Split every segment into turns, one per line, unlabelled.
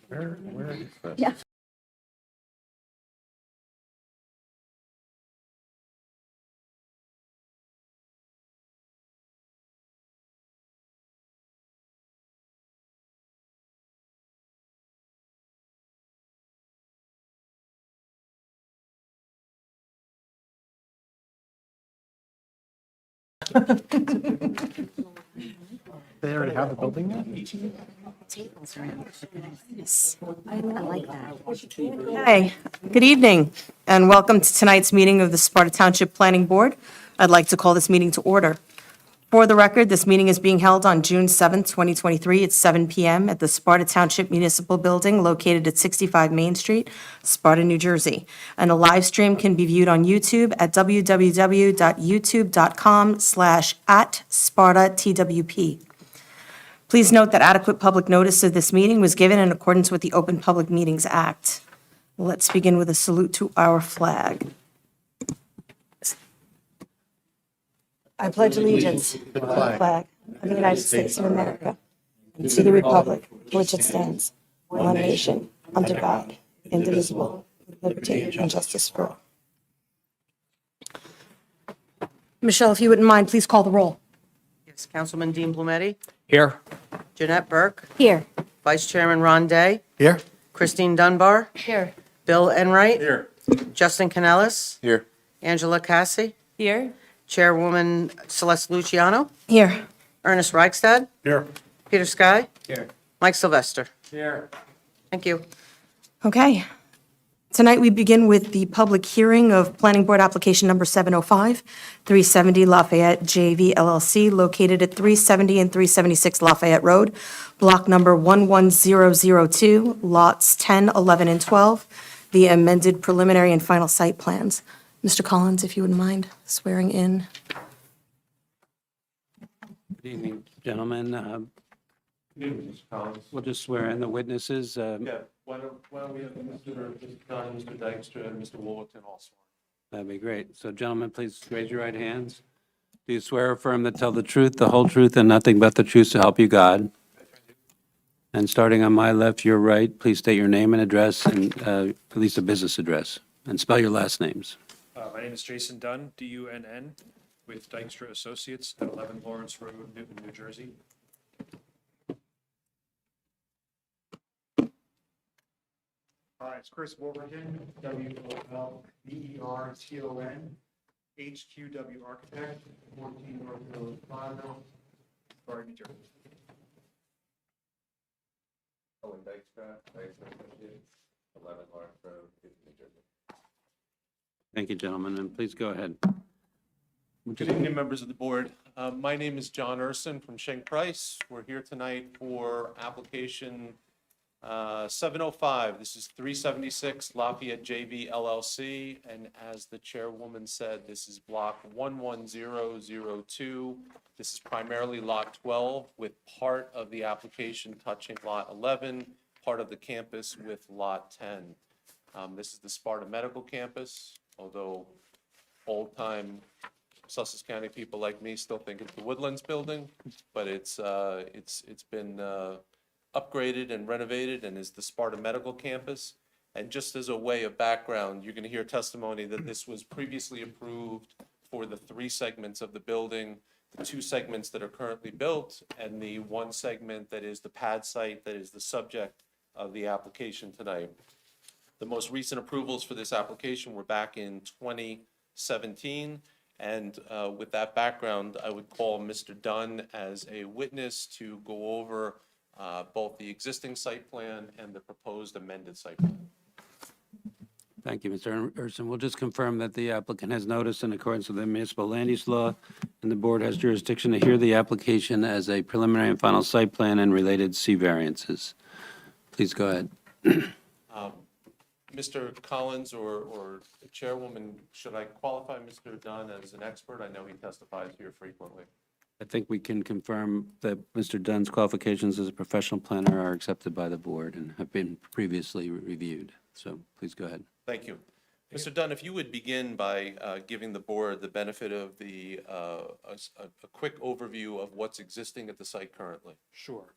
Where is this?
Yeah.
They already have the building now?
Tables around. Yes. I like that.
Hey, good evening, and welcome to tonight's meeting of the Sparta Township Planning Board. I'd like to call this meeting to order. For the record, this meeting is being held on June 7th, 2023, at 7 p.m. at the Sparta Township Municipal Building located at 65 Main Street, Sparta, New Jersey. And a live stream can be viewed on YouTube at www.youtube.com/@SpartaTWP. Please note that adequate public notice of this meeting was given in accordance with the Open Public Meetings Act. Let's begin with a salute to our flag. I pledge allegiance to the flag of the United States of America and to the republic for which it stands, one nation, under God, indivisible, with liberty and justice for all. Michelle, if you wouldn't mind, please call the roll.
Yes, Councilman Dean Plumetti,
Here.
Jeanette Burke,
Here.
Vice Chairman Ron Day,
Here.
Christine Dunbar,
Here.
Bill Enright,
Here.
Justin Canellis,
Here.
Angela Cassi,
Here.
Chairwoman Celeste Luciano,
Here.
Ernest Reichstad,
Here.
Peter Sky,
Here.
Mike Sylvester.
Here.
Thank you.
Okay. Tonight, we begin with the public hearing of Planning Board Application Number 705, 370 Lafayette JV LLC, located at 370 and 376 Lafayette Road, Block Number 11002, Lots 10, 11, and 12, the amended preliminary and final site plans. Mr. Collins, if you wouldn't mind swearing in.
Good evening, gentlemen. We'll just swear in the witnesses.
Yeah, why don't we have Mr. Dunn, Mr. Dykstra, and Mr. Wolverton also?
That'd be great. So gentlemen, please raise your right hands. Do you swear or affirm to tell the truth, the whole truth, and nothing but the truth to help you God? And starting on my left, your right, please state your name and address, and at least a business address, and spell your last names.
My name is Jason Dunn, D-U-N-N, with Dykstra Associates at 11 Lawrence Road, Newton, New Jersey. Hi, it's Chris Wolverton, W-O-L-V-E-R-T-O-N, HQW Architect, 14 North Road, Plaza, Sparta, New Jersey.
Owen Dykstra, Dykstra Associates, 11 Lawrence Road, New Jersey.
Thank you, gentlemen, and please go ahead.
Good evening, members of the board. My name is John Urson from Schenck Price. We're here tonight for application 705. This is 376 Lafayette JV LLC, and as the chairwoman said, this is block 11002. This is primarily lot 12 with part of the application touching lot 11, part of the campus with lot 10. This is the Sparta Medical Campus, although old-time Sussex County people like me still think it's the Woodlands building, but it's been upgraded and renovated and is the Sparta Medical Campus. And just as a way of background, you're going to hear testimony that this was previously approved for the 3 segments of the building, the 2 segments that are currently built, and the 1 segment that is the pad site that is the subject of the application tonight. The most recent approvals for this application were back in 2017. And with that background, I would call Mr. Dunn as a witness to go over both the existing site plan and the proposed amended site plan.
Thank you, Mr. Urson. We'll just confirm that the applicant has noticed in accordance with the municipal land use law, and the board has jurisdiction to hear the application as a preliminary and final site plan and related C variances. Please go ahead.
Mr. Collins or the chairwoman, should I qualify Mr. Dunn as an expert? I know he testifies here frequently.
I think we can confirm that Mr. Dunn's qualifications as a professional planner are accepted by the board and have been previously reviewed. So please go ahead.
Thank you. Mr. Dunn, if you would begin by giving the board the benefit of a quick overview of what's existing at the site currently.
Sure.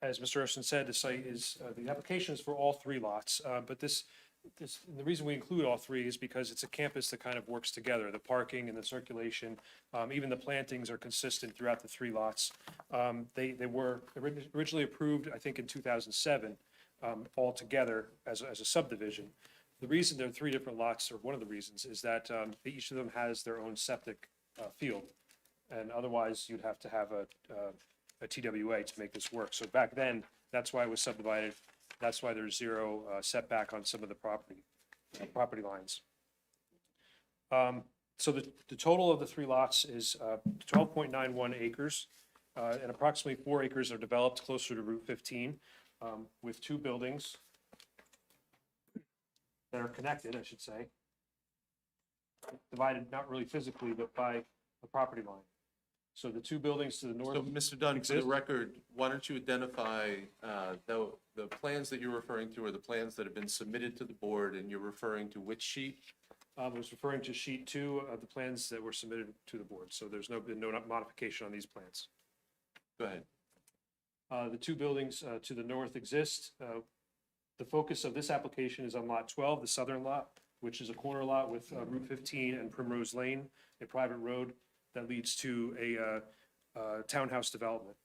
as Mr. Urson said, the site is, the application is for all three lots, but the reason we include all three is because it's a campus that kind of works together. The parking and the circulation, even the plantings are consistent throughout the three lots. They were originally approved, I think, in 2007, all together as a subdivision. The reason there are three different lots, or one of the reasons, is that each of them has their own septic field. And otherwise, you'd have to have a TWA to make this work. So back then, that's why it was subdivided. That's why there's zero setback on some of the property lines. So the total of the three lots is 12.91 acres, and approximately 4 acres are developed closer to Route 15, with 2 buildings that are connected, I should say, divided not really physically, but by the property line. So the 2 buildings to the north.
So, Mr. Dunn, for the
exist.
record, why don't you identify, the plans that you're referring to are the plans that have been submitted to the board, and you're referring to which sheet?
I was referring to sheet 2 of the plans that were submitted to the board, so there's been no modification on these plans.
Go ahead.
The 2 buildings to the north exist. The focus of this application is on Lot 12, the southern lot, which is a corner lot with Route 15 and Primrose Lane, a private road that leads to a townhouse development.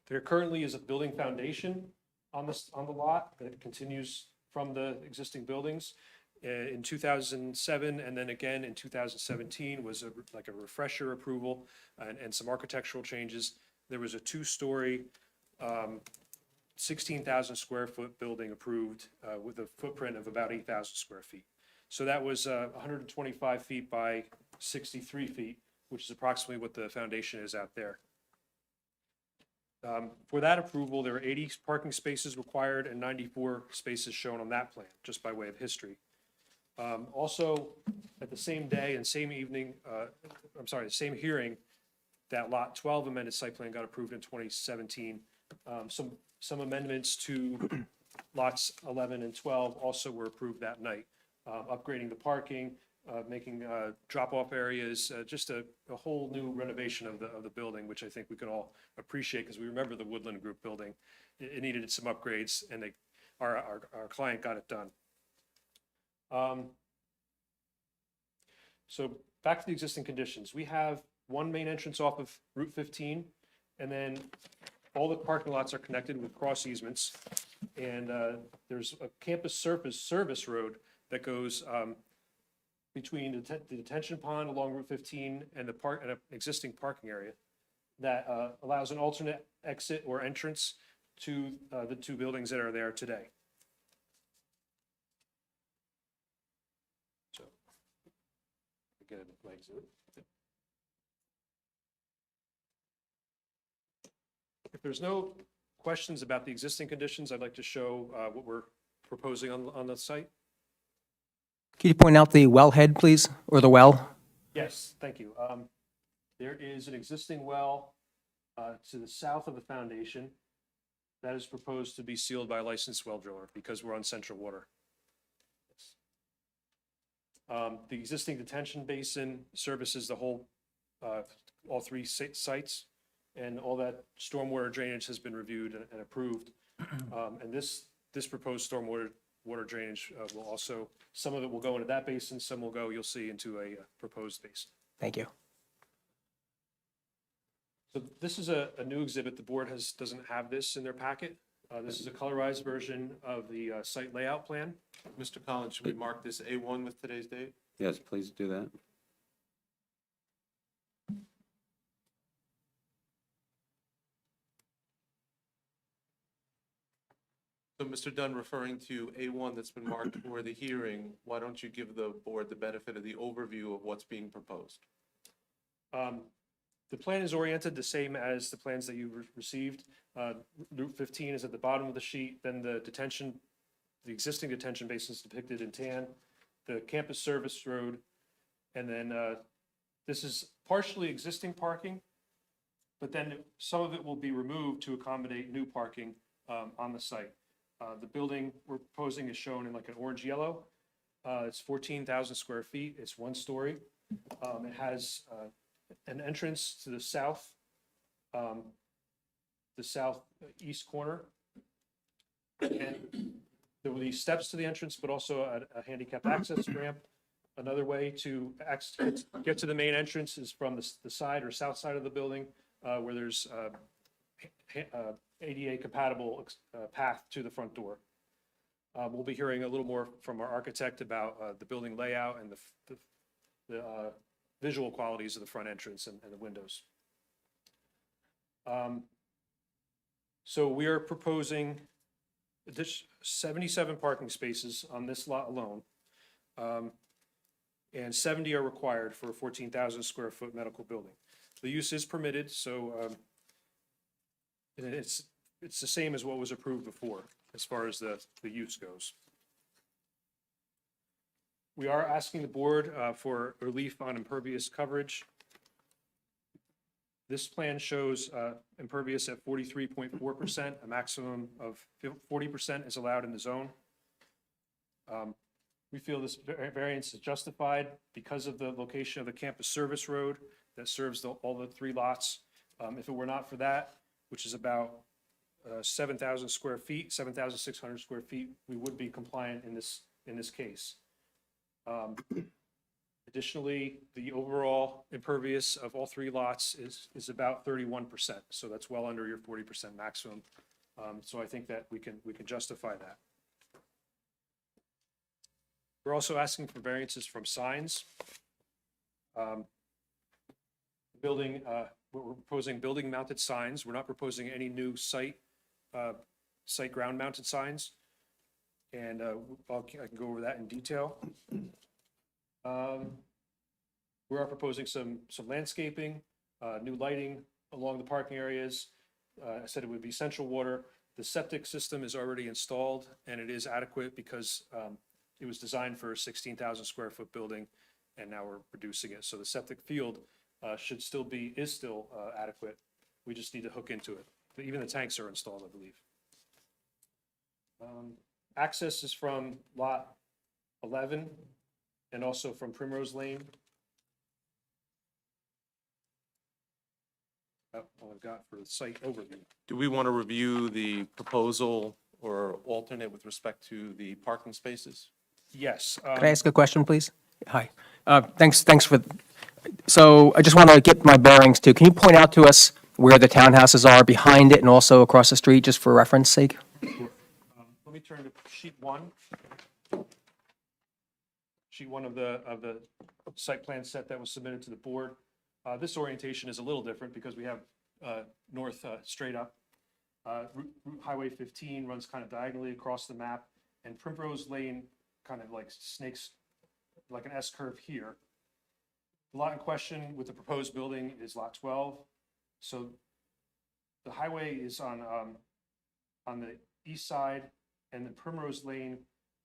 There currently is a building foundation on the lot that continues from the existing buildings. In 2007, and then again in 2017 was like a refresher approval and some architectural changes. There was a 2-story, 16,000 square foot building approved with a footprint of about 8,000 square feet. So that was 125 feet by 63 feet, which is approximately what the foundation is out there. For that approval, there are 80 parking spaces required and 94 spaces shown on that plan, just by way of history. Also, at the same day and same evening, the same hearing, that Lot 12 amended site plan got approved in 2017. Some amendments to lots 11 and 12 also were approved that night. Upgrading the parking, making drop-off areas, just a whole new renovation of the building, which I think we can all appreciate because we remember the Woodland Group building. It needed some upgrades, and our client got it done. So back to the existing conditions. We have one main entrance off of Route 15, and then all the parking lots are connected with cross easements. And there's a campus service road that goes between the detention pond along Route 15 and an existing parking area that allows an alternate exit or entrance to the 2 buildings that are there today. So, again, my exhibit. If there's no questions about the existing conditions, I'd like to show what we're proposing on the site.
Can you point out the wellhead, please, or the well?
Yes, thank you. There is an existing well to the south of the foundation that is proposed to be sealed by a licensed well driller because we're on central water. The existing detention basin services the whole, all 3 sites, and all that stormwater drainage has been reviewed and approved. And this proposed stormwater drainage will also, some of it will go into that basin, some will go, you'll see, into a proposed basin.
Thank you.
So this is a new exhibit. The board doesn't have this in their packet. This is a colorized version of the site layout plan.
Mr. Collins, should we mark this A1 with today's date?
Yes, please do that.
So, Mr. Dunn, referring to A1 that's been marked for the hearing, why don't you give the board the benefit of the overview of what's being proposed?
The plan is oriented the same as the plans that you received. Route 15 is at the bottom of the sheet, then the existing detention basin is depicted in tan, the campus service road, and then this is partially existing parking, but then some of it will be removed to accommodate new parking on the site. The building we're proposing is shown in like an orange yellow. It's 14,000 square feet. It's 1 story. It has an entrance to the south the southeast corner. And there will be steps to the entrance, but also a handicapped access ramp. Another way to get to the main entrance is from the side or south side of the building, where there's ADA compatible path to the front door. We'll be hearing a little more from our architect about the building layout and the visual qualities of the front entrance and the windows. So we are proposing 77 parking spaces on this lot alone. And 70 are required for a 14,000 square foot medical building. The use is permitted, so and it's the same as what was approved before as far as the use goes. We are asking the board for relief on impervious coverage. This plan shows impervious at 43.4%, a maximum of 40% is allowed in the zone. We feel this variance is justified because of the location of the campus service road that serves all the 3 lots. If it were not for that, which is about 7,000 square feet, 7,600 square feet, we would be compliant in this case. Additionally, the overall impervious of all 3 lots is about 31%, so that's well under your 40% maximum. So I think that we can justify that. We're also asking for variances from signs. We're proposing building mounted signs. We're not proposing any new site ground mounted signs. And I can go over that in detail. We are proposing some landscaping, new lighting along the parking areas. I said it would be central water. The septic system is already installed and it is adequate because it was designed for a 16,000 square foot building and now we're reducing it. So the septic field is still adequate. We just need to hook into it. Even the tanks are installed, I believe. Access is from lot 11 and also from Primrose Lane. That's all I've got for the site overview.
Do we want to review the proposal or alternate with respect to the parking spaces?
Yes.
Could I ask a question, please? Hi. Thanks for, so I just want to get my bearings too. Can you point out to us where the townhouses are behind it and also across the street, just for reference sake?
Let me turn to sheet 1. Sheet 1 of the site plan set that was submitted to the board. This orientation is a little different because we have north straight up. Highway 15 runs kind of diagonally across the map, and Primrose Lane kind of like snakes like an S curve here. The lot in question with the proposed building is lot 12. So the highway is on the east side, and then Primrose Lane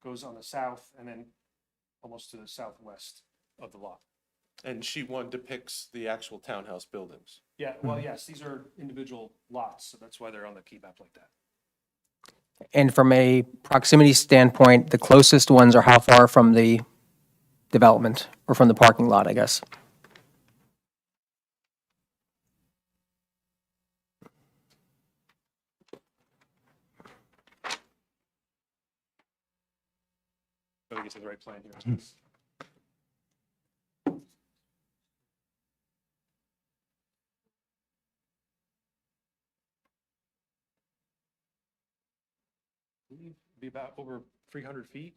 goes on the south and then almost to the southwest of the lot.
And sheet 1 depicts the actual townhouse buildings.
Yeah, well, yes, these are individual lots, so that's why they're on the key map like that.
And from a proximity standpoint, the closest ones are how far from the development or from the parking lot, I guess?
Let me get to the right plan here. Be about over 300 feet.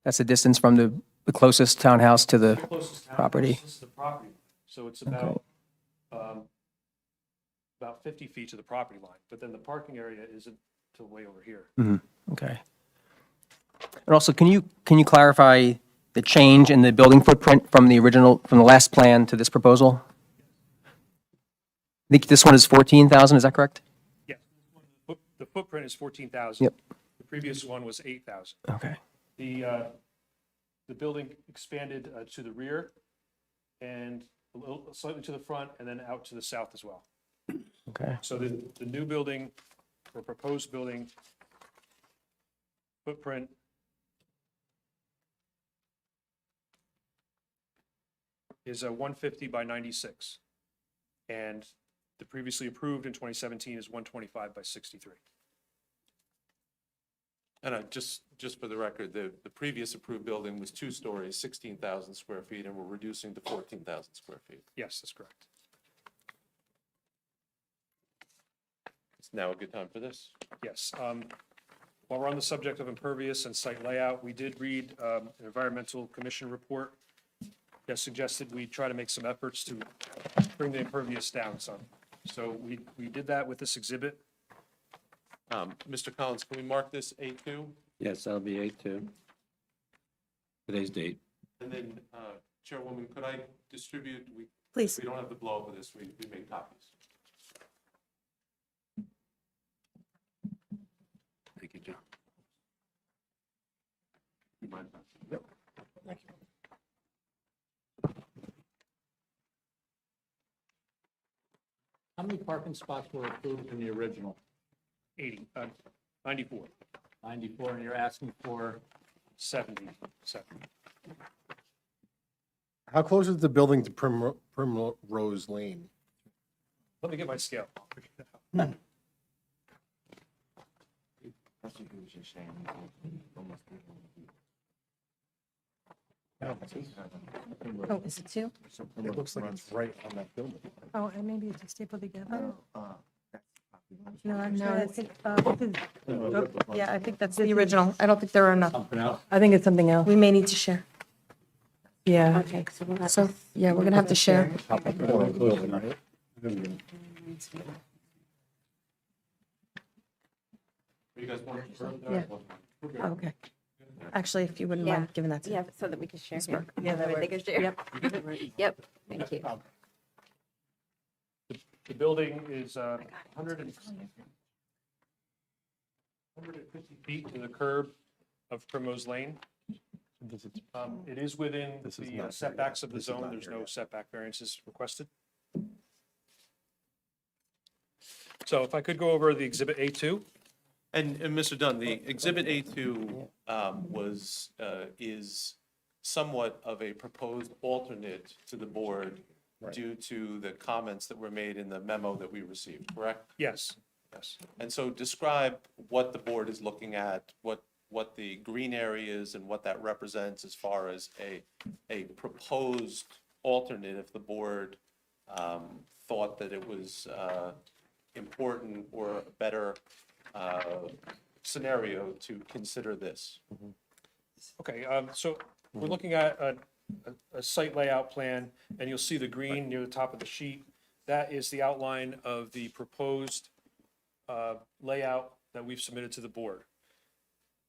That's the distance from the closest townhouse to the
Closest town
property.
house is the property. So it's about 50 feet to the property line, but then the parking area isn't till way over here.
Okay. And also, can you clarify the change in the building footprint from the last plan to this proposal? I think this one is 14,000, is that correct?
Yeah, the footprint is 14,000.
Yep.
The previous one was 8,000.
Okay.
The building expanded to the rear and a little slightly to the front and then out to the south as well.
Okay.
So the new building or proposed building footprint is 150 by 96. And The previously approved in 2017 is 125 by 63.
And just for the record, the previous approved building was 2 stories, 16,000 square feet, and we're reducing to 14,000 square feet.
Yes, that's correct.
It's now a good time for this.
Yes. While we're on the subject of impervious and site layout, we did read an environmental commission report that suggested we try to make some efforts to bring the impervious down some. So we did that with this exhibit.
Mr. Collins, can we mark this A2?
Yes, that'll be A2. Today's date.
And then, Chairwoman, could I distribute,
Please.
we don't have the blow up of this, we made copies.
Thank you, John.
You mind?
How many parking spots were approved in the original?
94,
94, and you're asking for?
77.
How close is the building to Primrose Lane?
Let me get my scale.
Oh, is it two?
It looks like it's right on that building.
Oh, and maybe it's stapled together.
No,
No, yeah, I think that's the original. I don't think there are enough.
I think it's something else.
We may need to share.
Yeah.
Okay, so we'll have
So, yeah, we're gonna have to share.
You guys want to?
Yeah. Okay. Actually, if you wouldn't
Yeah.
mind giving that to me.
Yeah, so that we can share.
Work.
Yeah, that way they can share. Yep, thank you.
The building is 150 feet to the curb of Primrose Lane. It is within
This is
the
not
setbacks of the
This is
zone.
not
There's
here
no
yet.
setback variances requested. So if I could go over the Exhibit A2.
And Mr. Dunn, the Exhibit A2 is somewhat of a proposed alternate to the board due to the comments that were made in the memo that we received, correct?
Yes, yes.
And so describe what the board is looking at, what the green area is and what that represents as far as a proposed alternate if the board thought that it was important or a better scenario to consider this.
Okay, so we're looking at a site layout plan, and you'll see the green near the top of the sheet. That is the outline of the proposed layout that we've submitted to the board.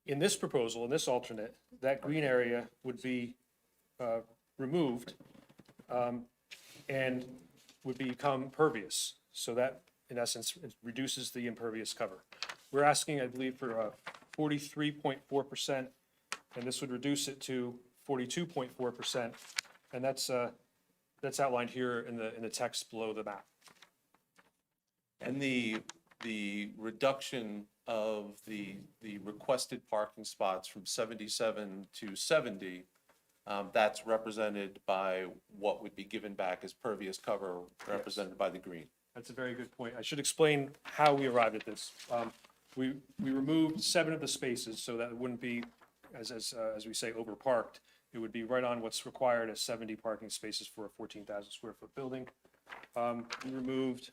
In this proposal, in this alternate, that green area would be removed and would become pervious. So that, in essence, it reduces the impervious cover. We're asking, I believe, for 43.4%, and this would reduce it to 42.4%, and that's outlined here in the text below the map.
And the reduction of the requested parking spots from 77 to 70, that's represented by what would be given back as pervious cover, represented by the green.
That's a very good point. I should explain how we arrived at this. We removed 7 of the spaces so that it wouldn't be, as we say, overparked. It would be right on what's required as 70 parking spaces for a 14,000 square foot building. We removed,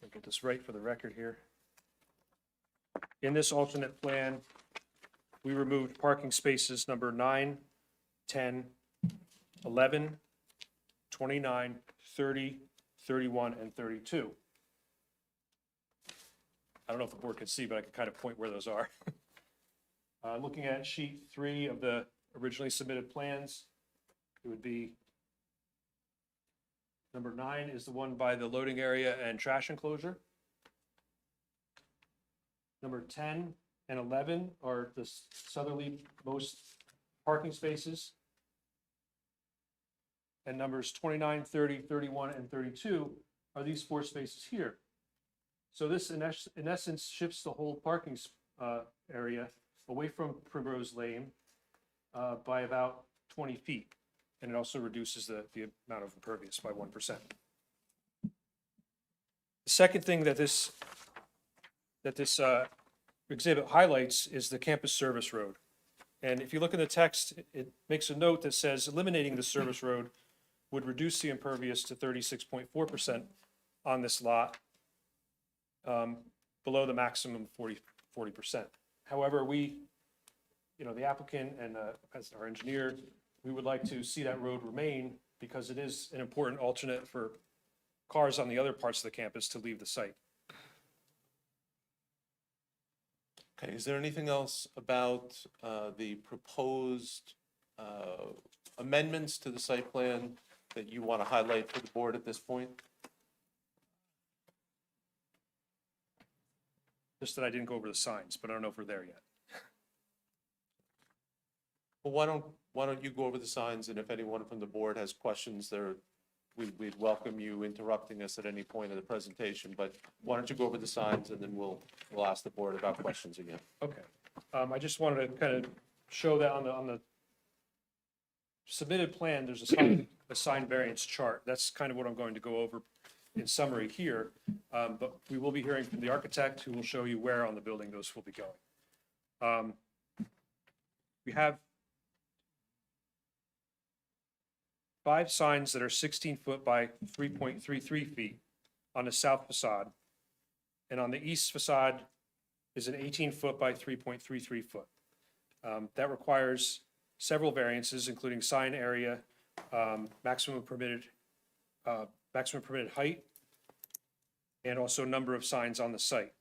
I'll get this right for the record here. In this alternate plan, we removed parking spaces number 9, 10, 11, 29, 30, 31, and 32. I don't know if the board can see, but I can kind of point where those are. Looking at sheet 3 of the originally submitted plans, it would be number 9 is the one by the loading area and trash enclosure. Number 10 and 11 are the southerly most parking spaces. And numbers 29, 30, 31, and 32 are these 4 spaces here. So this, in essence, shifts the whole parking area away from Primrose Lane by about 20 feet. And it also reduces the amount of impervious by 1%. second thing that this exhibit highlights is the campus service road. And if you look in the text, it makes a note that says eliminating the service road would reduce the impervious to 36.4% on this lot, below the maximum 40%. However, the applicant and as our engineer, we would like to see that road remain because it is an important alternate for cars on the other parts of the campus to leave the site.
Okay, is there anything else about the proposed amendments to the site plan that you want to highlight for the board at this point?
Just that I didn't go over the signs, but I don't know if we're there yet.
Well, why don't you go over the signs, and if anyone from the board has questions, we'd welcome you interrupting us at any point of the presentation, but why don't you go over the signs, and then we'll ask the board about questions again.
Okay. I just wanted to kind of show that on the submitted plan, there's a sign variance chart. That's kind of what I'm going to go over in summary here. But we will be hearing from the architect who will show you where on the building those will be going. We have 5 signs that are 16 foot by 3.33 feet on the south facade. And on the east facade is an 18 foot by 3.33 foot. That requires several variances, including sign area, maximum permitted height, and also number of signs on the site.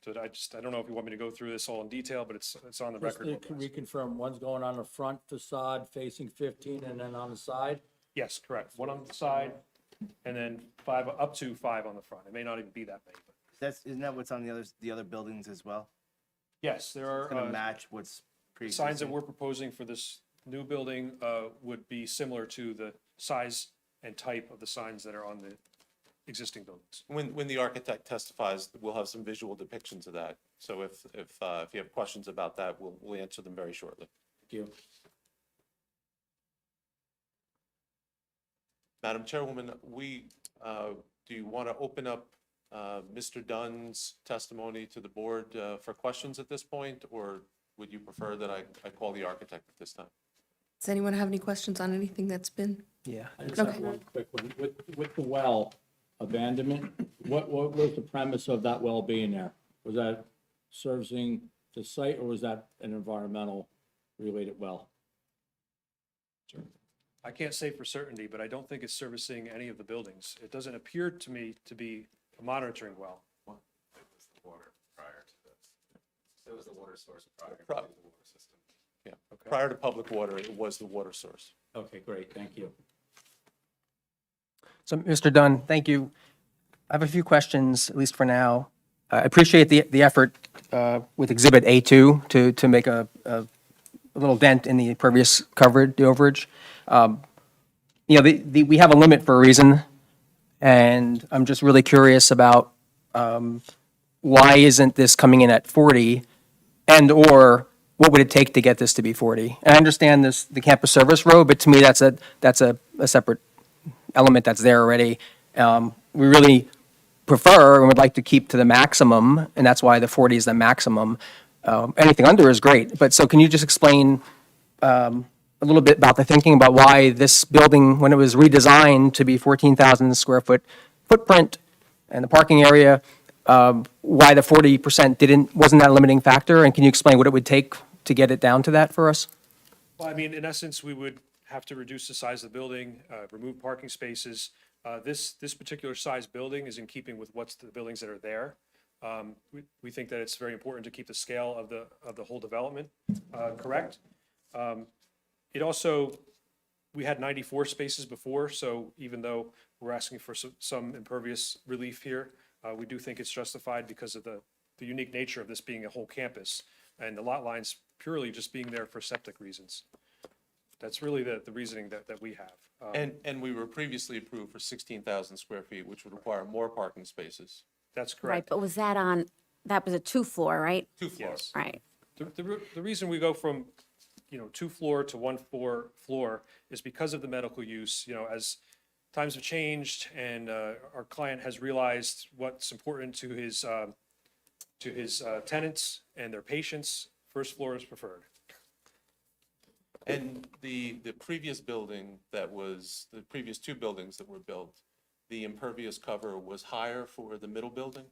So I don't know if you want me to go through this all in detail, but it's on the
Just
record.
to reconfirm, one's going on the front facade facing 15 and then on the side?
Yes, correct. 1 on the side, and then 5, up to 5 on the front. It may not even be that many, but
Isn't that what's on the other buildings as well?
yes, there
It's gonna
are,
match what's
signs that
pre-existing.
we're proposing for this new building, would be similar to the size and type of the signs that are on the existing buildings.
When the architect testifies, we'll have some visual depictions of that. So if you have questions about that, we'll answer them very shortly.
Thank you.
Madam Chairwoman, do you want to open up Mr. Dunn's testimony to the board for questions at this point, or would you prefer that I call the architect at this time?
Does anyone have any questions on anything that's been?
Yeah.
I just have one quick one. With the well abandonment, what was the premise of that well being there? Was that servicing the site, or was that an environmental related well?
I can't say for certainty, but I don't think it's servicing any of the buildings. It doesn't appear to me to be a monitoring well.
It was the water prior to this. It was the water source prior to the
Pro-
water system.
Yeah, prior to public water, it was the water source.
Okay, great, thank you.
So, Mr. Dunn, thank you. I have a few questions, at least for now. I appreciate the effort with Exhibit A2 to make a little dent in the impervious coverage, the overage. We have a limit for a reason, and I'm just really curious about why isn't this coming in at 40, and/or what would it take to get this to be 40? And I understand the campus service road, but to me, that's a separate element that's there already. We really prefer and would like to keep to the maximum, and that's why the 40 is the maximum. Anything under is great, but so can you just explain a little bit about the thinking about why this building, when it was redesigned to be 14,000 square foot footprint and the parking area, why the 40% wasn't that a limiting factor? And can you explain what it would take to get it down to that for us?
Well, I mean, in essence, we would have to reduce the size of the building, remove parking spaces. This particular size building is in keeping with what's the buildings that are there. We think that it's very important to keep the scale of the whole development correct. It also, we had 94 spaces before, so even though we're asking for some impervious relief here, we do think it's justified because of the unique nature of this being a whole campus and the lot lines purely just being there for septic reasons. That's really the reasoning that we have.
And we were previously approved for 16,000 square feet, which would require more parking spaces.
That's
Right,
correct.
but was that on, that was a 2-floor, right?
2 floors.
Yes.
Right.
The reason we go from 2-floor to 1-floor is because of the medical use, as times have changed and our client has realized what's important to his tenants and their patients, first floor is preferred.
And the previous building the previous two buildings that were built, the impervious cover was higher for the middle building?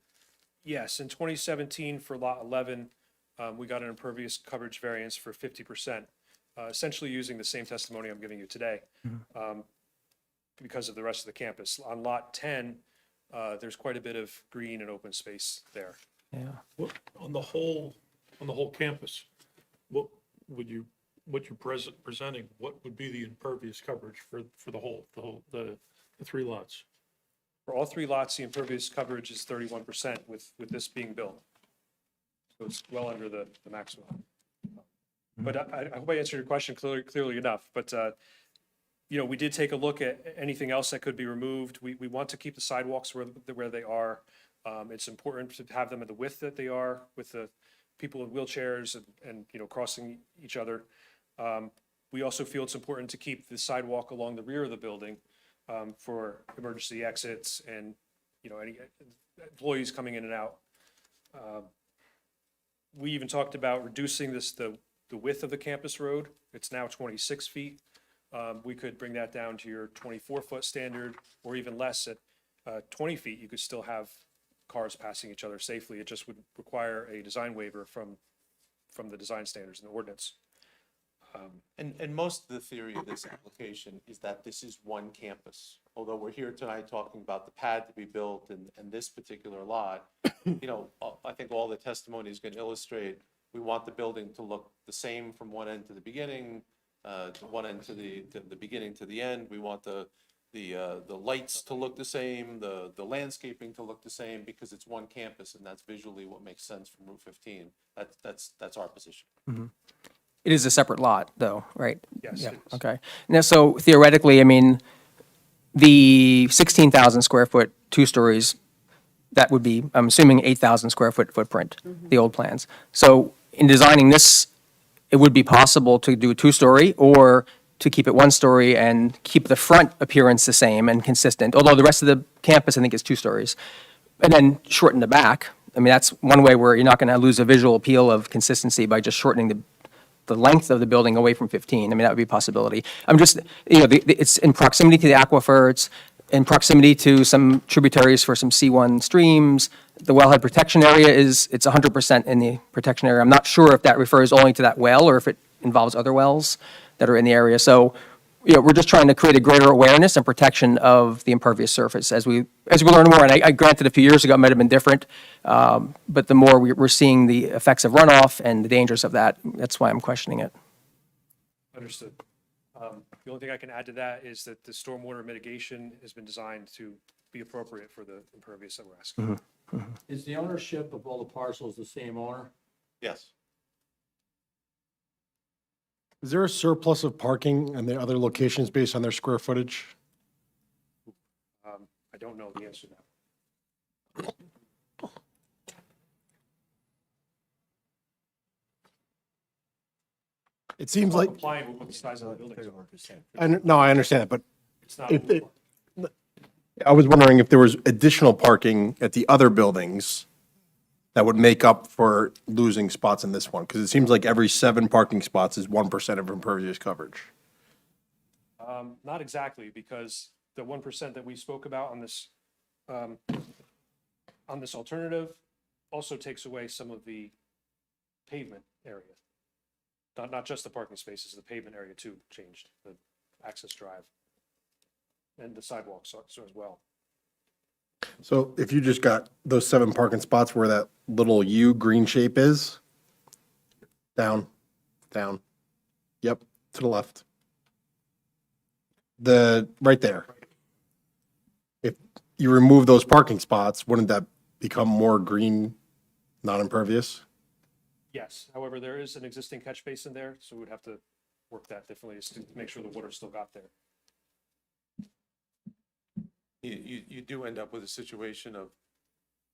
Yes, in 2017 for Lot 11, we got an impervious coverage variance for 50%, essentially using the same testimony I'm giving you today, because of the rest of the campus. On Lot 10, there's quite a bit of green and open space there.
On the whole campus, what you're presenting, what would be the impervious coverage for the 3 lots?
For all 3 lots, the impervious coverage is 31% with this being built. So it's well under the maximum. But I hope I answered your question clearly enough. But, we did take a look at anything else that could be removed. We want to keep the sidewalks where they are. It's important to have them at the width that they are with the people in wheelchairs and crossing each other. We also feel it's important to keep the sidewalk along the rear of the building for emergency exits and, any employees coming in and out. We even talked about reducing the width of the campus road. It's now 26 feet. We could bring that down to your 24-foot standard or even less at 20 feet. You could still have cars passing each other safely. It just would require a design waiver from the design standards and the ordinance.
And most of the theory of this application is that this is one campus. Although we're here tonight talking about the pad to be built and this particular lot, I think all the testimony is going to illustrate, we want the building to look the same from one end to the beginning, one end to the beginning to the end. We want the lights to look the same, the landscaping to look the same, because it's one campus and that's visually what makes sense from Route 15. That's our position.
It is a separate lot, though, right?
Yes,
Yeah,
it is.
okay. Now, so theoretically, I mean, the 16,000 square foot, 2 stories, that would be, I'm assuming, 8,000 square foot footprint, the old plans. So in designing this, it would be possible to do a 2-story or to keep it 1 story and keep the front appearance the same and consistent, although the rest of the campus, I think, is 2 stories. And then shorten the back. I mean, that's one way where you're not going to lose a visual appeal of consistency by just shortening the length of the building away from 15. I mean, that would be a possibility. I'm just, it's in proximity to the aquifer, it's in proximity to some tributaries for some C1 streams. The wellhead protection area it's 100% in the protection area. I'm not sure if that refers only to that well or if it involves other wells that are in the area. So, we're just trying to create a greater awareness and protection of the impervious surface as we learn more. And I granted a few years ago it might have been different, but the more we're seeing the effects of runoff and the dangers of that, that's why I'm questioning it.
Understood. The only thing I can add to that is that the stormwater mitigation has been designed to be appropriate for the impervious that we're asking.
Is the ownership of all the parcels the same owner?
Yes.
Is there a surplus of parking in the other locations based on their square footage?
I don't know the answer to that.
It seems like,
Complying with the size of the buildings.
no, I understand that, but
It's not.
if I was wondering if there was additional parking at the other buildings that would make up for losing spots in this one, because it seems like every 7 parking spots is 1% of impervious coverage.
Not exactly, because the 1% that we spoke about on this alternative also takes away some of the pavement area. Not just the parking spaces, the pavement area too changed, the access drive and the sidewalks as well.
So if you just got those 7 parking spots where that little U green shape is, down, yep, to the left. Right there. If you remove those parking spots, wouldn't that become more green, non-impervious?
Yes, however, there is an existing catch basin there, so we'd have to work that differently to make sure the water still got there.
You do end up with a situation of,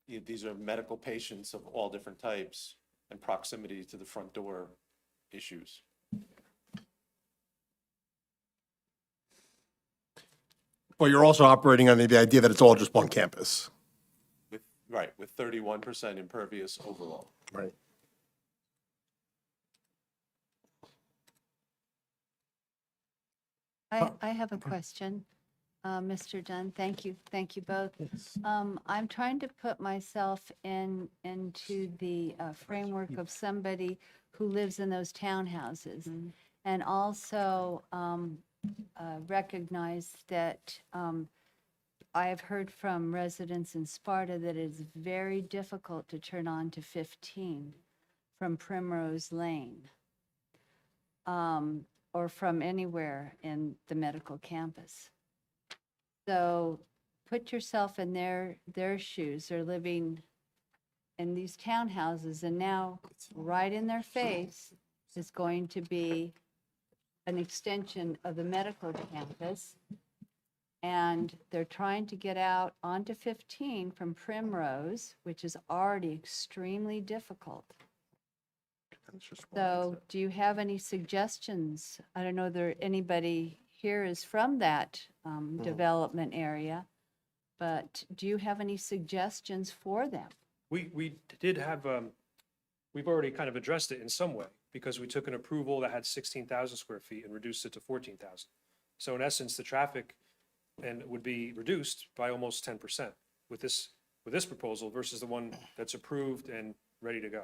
these are medical patients of all different types and proximity to the front door issues.
But you're also operating under the idea that it's all just one campus.
Right, with 31% impervious overall.
Right.
I have a question, Mr. Dunn. Thank you both. I'm trying to put myself into the framework of somebody who lives in those townhouses, and also recognize that I have heard from residents in Sparta that it's very difficult to turn on to 15 from Primrose Lane. Or from anywhere in the medical campus. So put yourself in their shoes. They're living in these townhouses, and now right in their face is going to be an extension of the medical campus. And they're trying to get out onto 15 from Primrose, which is already extremely difficult. So do you have any suggestions? I don't know if anybody here is from that development area, but do you have any suggestions for them?
We did have, we've already kind of addressed it in some way, because we took an approval that had 16,000 square feet and reduced it to 14,000. So in essence, the traffic would be reduced by almost 10% with this proposal versus the one that's approved and ready to go.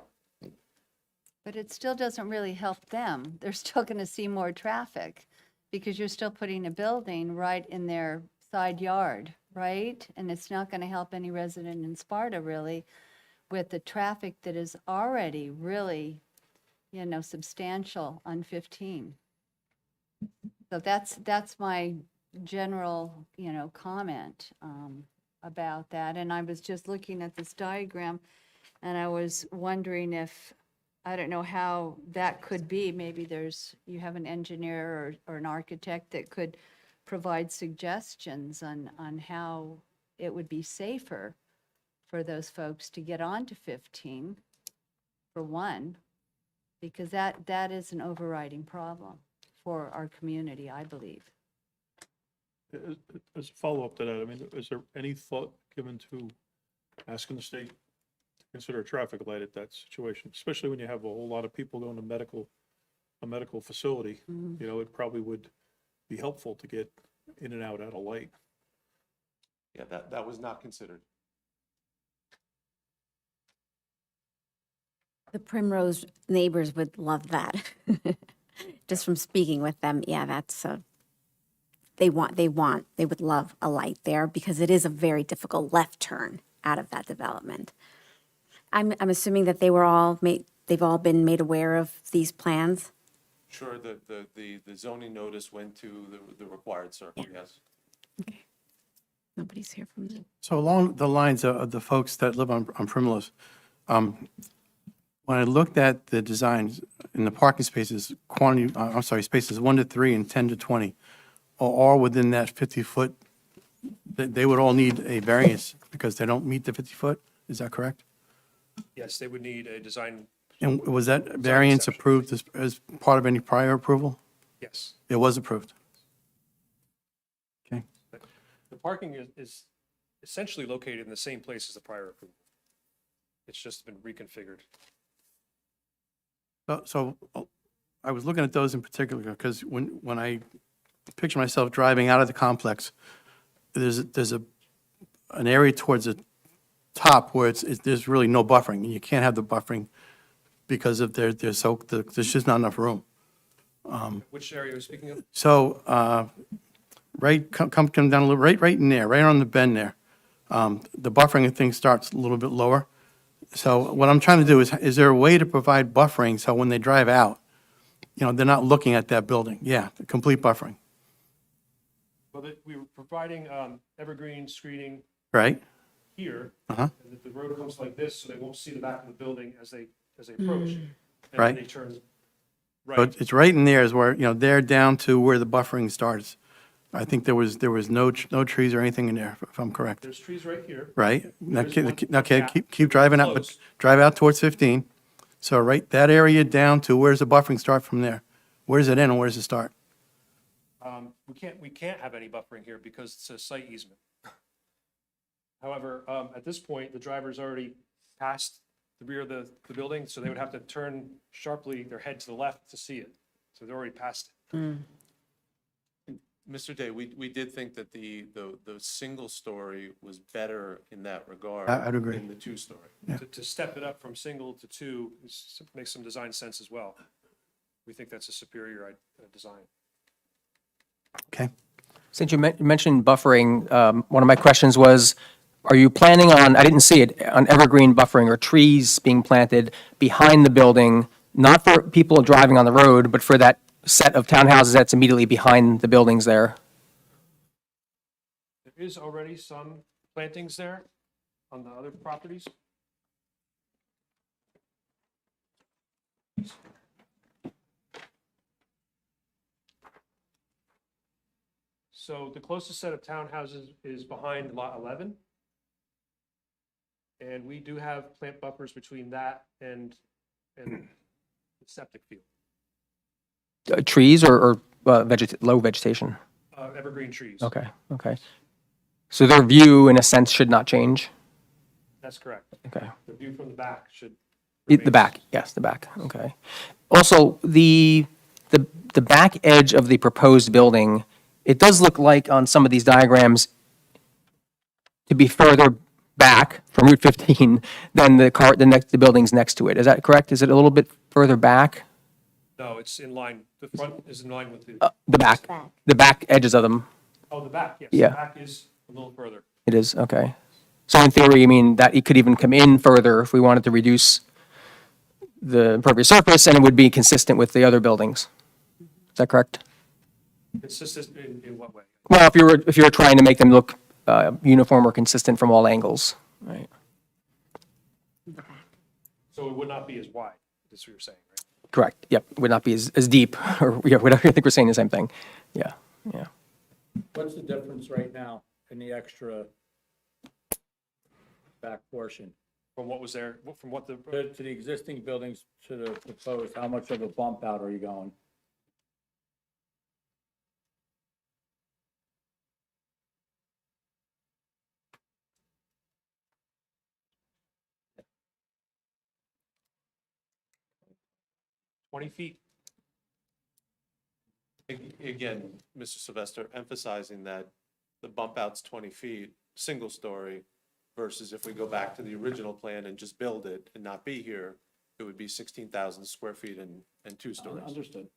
But it still doesn't really help them. They're still going to see more traffic because you're still putting a building right in their side yard, right? And it's not going to help any resident in Sparta really with the traffic that is already really, substantial on 15. So that's my general, comment about that. And I was just looking at this diagram and I was wondering if, I don't know how that could be. Maybe you have an engineer or an architect that could provide suggestions on how it would be safer for those folks to get on to 15, for one, because that is an overriding problem for our community, I believe.
As a follow-up to that, I mean, is there any thought given to asking the state to consider a traffic light at that situation, especially when you have a whole lot of people going to a medical facility? It probably would be helpful to get in and out at a light.
Yeah, that was not considered.
The Primrose neighbors would love that. Just from speaking with them, yeah, that's they would love a light there because it is a very difficult left turn out of that development. I'm assuming that they've all been made aware of these plans.
Sure, the zoning notice went to the required circle, yes.
Okay. Nobody's here from them.
So along the lines of the folks that live on Primrose, when I looked at the designs in the parking spaces, spaces 1 to 3 and 10 to 20, are all within that 50-foot, they would all need a variance because they don't meet the 50-foot, is that correct?
Yes, they would need a design,
And was that variance
exception.
approved as part of any prior approval?
yes.
It was approved. Okay.
The parking is essentially located in the same place as the prior approval. It's just been reconfigured.
So I was looking at those in particular because when I picture myself driving out of the complex, there's an area towards the top where there's really no buffering, and you can't have the buffering because of there's just not enough room.
Which area are you speaking of?
So come down a little, right in there, right on the bend there. The buffering thing starts a little bit lower. So what I'm trying to do is there a way to provide buffering so when they drive out, they're not looking at that building? Yeah, the complete buffering,
Well, we were providing evergreen screening
right?
here.
Uh-huh.
And that the road comes like this, so they won't see the back of the building as they approach. And
Right.
then they turn
So
right.
it's right in there is where, they're down to where the buffering starts. I think there was no trees or anything in there, if I'm correct,
There's trees right here.
right? Now,
There's one
Okay,
gap.
keep driving out, but
Close.
drive out towards 15. So right, that area down to where's the buffering start from there? Where's it end and where's it start?
we can't have any buffering here because it's a site easement. However, at this point, the driver's already passed the rear of the building, so they would have to turn sharply their head to the left to see it. So they're already past it.
Mr. Day, we did think that the single story was better in that regard.
I'd agree.
Than the two-story.
To step it up from single to two makes some design sense as well. We think that's a superior design.
Okay.
Since you mentioned buffering, one of my questions was, are you planning on, I didn't see it, on evergreen buffering or trees being planted behind the building, not for people driving on the road, but for that set of townhouses that's immediately behind the buildings there?
There is already some plantings there on the other properties. So the closest set of townhouses is behind lot 11. And we do have plant buffers between that and the septic field,
Trees or low vegetation?
evergreen trees.
Okay, okay. So their view, in a sense, should not change?
That's correct.
Okay.
The view from the back should.
The
remain-
back, yes, the back, okay. Also, the back edge of the proposed building, it does look like on some of these diagrams to be further back from Route 15 than the buildings next to it. Is that correct? Is it a little bit further back?
No, it's in line, the front is in line with the,
The back edges of them,
oh, the back, yes.
Yeah.
The back is a little further.
it is, okay. So in theory, I mean, that it could even come in further if we wanted to reduce the impervious surface, and it would be consistent with the other buildings. Is that correct?
Consistent in what way?
Well, if you were trying to make them look uniform or consistent from all angles, right?
So it would not be as wide, that's what you're saying, right?
Correct, yep, would not be as deep, or, yeah, whatever, I think we're saying the same thing. Yeah, yeah.
What's the difference right now in the extra back portion?
From what was there, from what the,
To the existing buildings to the proposed, how much of a bump out are you going?
feet.
Again, Mr. Sylvester, emphasizing that the bump out's 20 feet, single story, versus if we go back to the original plan and just build it and not be here, it would be 16,000 square feet and two stories.
Understood.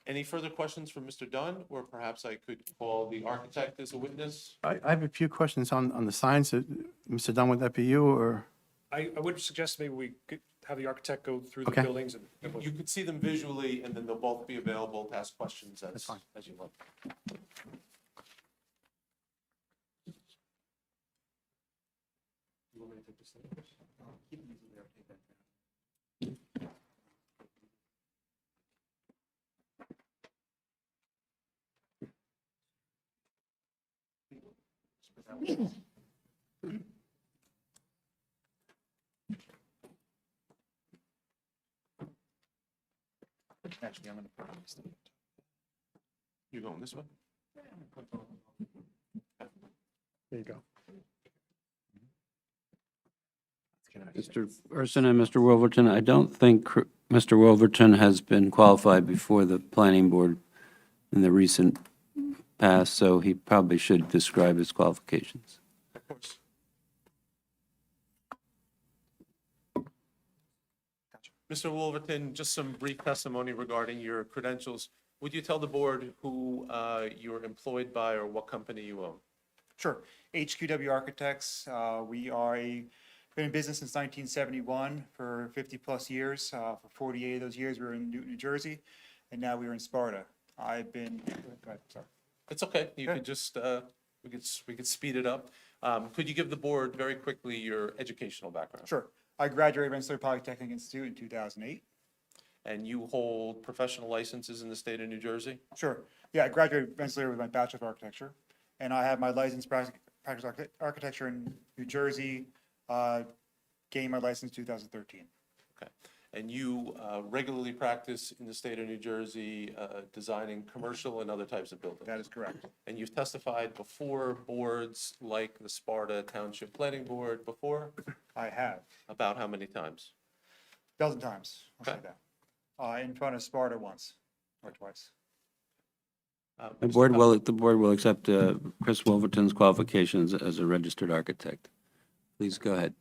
Any further questions from Mr. Dunn, or perhaps I could call the architect as a witness?
I have a few questions on the signs. Mr. Dunn, would that be you or?
I would suggest maybe we could have the architect go through the
Okay.
buildings and.
You could see them visually, and then they'll both be available to ask questions as
fine.
you like. You want me to take this thing first? Keep them using there, take that down. Actually, I'm gonna put this thing. You going this way?
There you go.
Mr. Urson and Mr. Wolverton, I don't think Mr. Wolverton has been qualified before the planning board in the recent past, so he probably should describe his qualifications.
Of course. Mr. Wolverton, just some brief testimony regarding your credentials. Would you tell the board who you're employed by or what company you own?
Sure. HQW Architects, we are been in business since 1971 for 50-plus years. For 48 of those years, we were in Newton, New Jersey, and now we are in Sparta. I've been, go ahead, sorry.
It's okay. You
Sure.
could just, we could speed it up. Could you give the board very quickly your educational background?
Sure. I graduated Rensselaer Polytechnic Institute in 2008.
And you hold professional licenses in the state of New Jersey?
Sure. Yeah, I graduated Rensselaer with my Bachelor of Architecture, and I have my license practice architecture in New Jersey, gained my license in 2013.
Okay. and you regularly practice in the state of New Jersey designing commercial and other types of buildings.
That is correct.
And you've testified before boards like the Sparta Township Planning Board before?
I have,
About how many times?
dozen times, I'll say
Okay.
that. In front of Sparta once or twice.
The board will accept Chris Wolverton's qualifications as a registered architect. Please go ahead.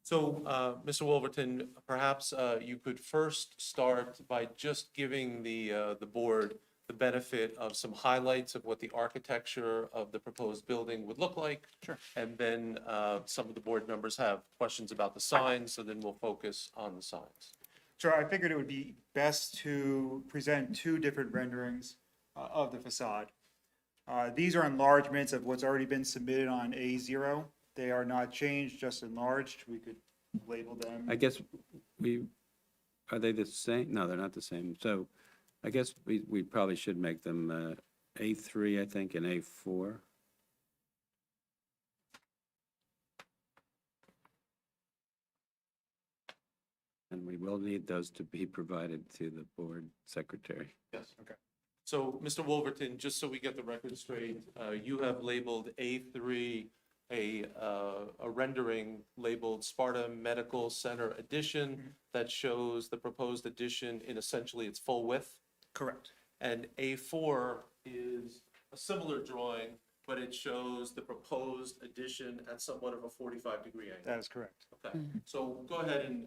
So, Mr. Wolverton, perhaps you could first start by just giving the board the benefit of some highlights of what the architecture of the proposed building would look like.
Sure.
And then some of the board members have questions about the signs, so then we'll focus on the signs.
Sure, I figured it would be best to present two different renderings of the facade. These are enlargements of what's already been submitted on A0. They are not changed, just enlarged. We could label them.
I guess are they the same? No, they're not the same. So I guess we probably should make them A3, I think, and A4. And we will need those to be provided to the board secretary.
Yes. Okay. So, Mr. Wolverton, just so we get the record straight, you have labeled A3 a rendering labeled Sparta Medical Center Addition that shows the proposed addition in essentially its full width.
Correct.
And A4 is a similar drawing, but it shows the proposed addition at somewhat of a 45-degree angle.
That is correct.
Okay, so go ahead and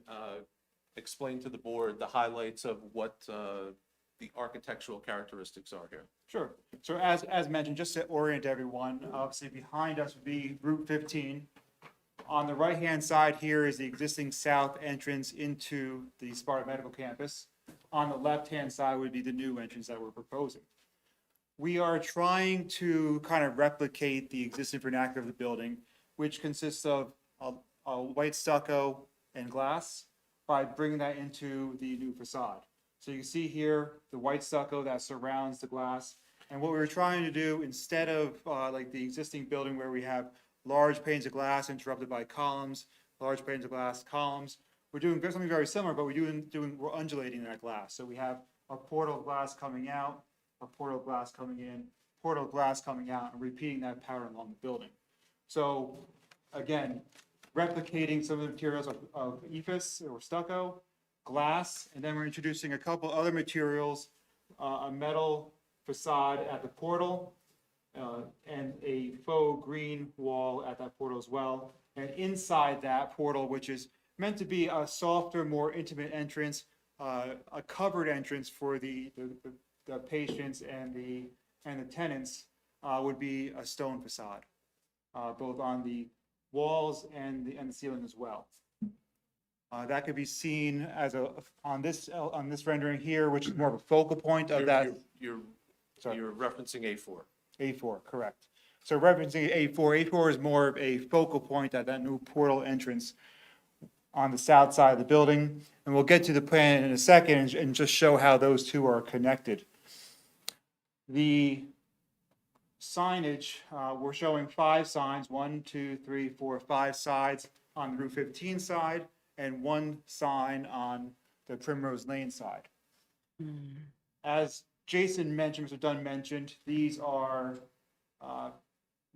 explain to the board the highlights of what the architectural characteristics are here.
Sure. So as mentioned, just to orient everyone, obviously behind us would be Route 15. On the right-hand side here is the existing south entrance into the Sparta Medical Campus. On the left-hand side would be the new entrance that we're proposing. We are trying to kind of replicate the existing vernacular of the building, which consists of a white stucco and glass, by bringing that into the new facade. So you can see here the white stucco that surrounds the glass. And what we were trying to do, instead of like the existing building where we have large panes of glass interrupted by columns, large panes of glass, columns, we're doing something very similar, but we're undulating that glass. So we have a portal of glass coming out, a portal of glass coming in, portal of glass coming out, and repeating that pattern along the building. So again, replicating some of the materials of ephes or stucco, glass, and then we're introducing a couple other materials, a metal facade at the portal, and a faux green wall at that portal as well. And inside that portal, which is meant to be a softer, more intimate entrance, a covered entrance for the patients and the tenants, would be a stone facade, both on the walls and the ceiling as well. That could be seen as on this rendering here, which is more of a focal point of that.
You're referencing A4.
A4, correct. So referencing A4 is more of a focal point at that new portal entrance on the south side of the building. And we'll get to the plan in a second and just show how those two are connected. The signage, we're showing 5 signs, 1, 2, 3, 4, 5 sides on the Route 15 side, and 1 sign on the Primrose Lane side. As Jason mentioned, Mr. Dunn mentioned, these are, well,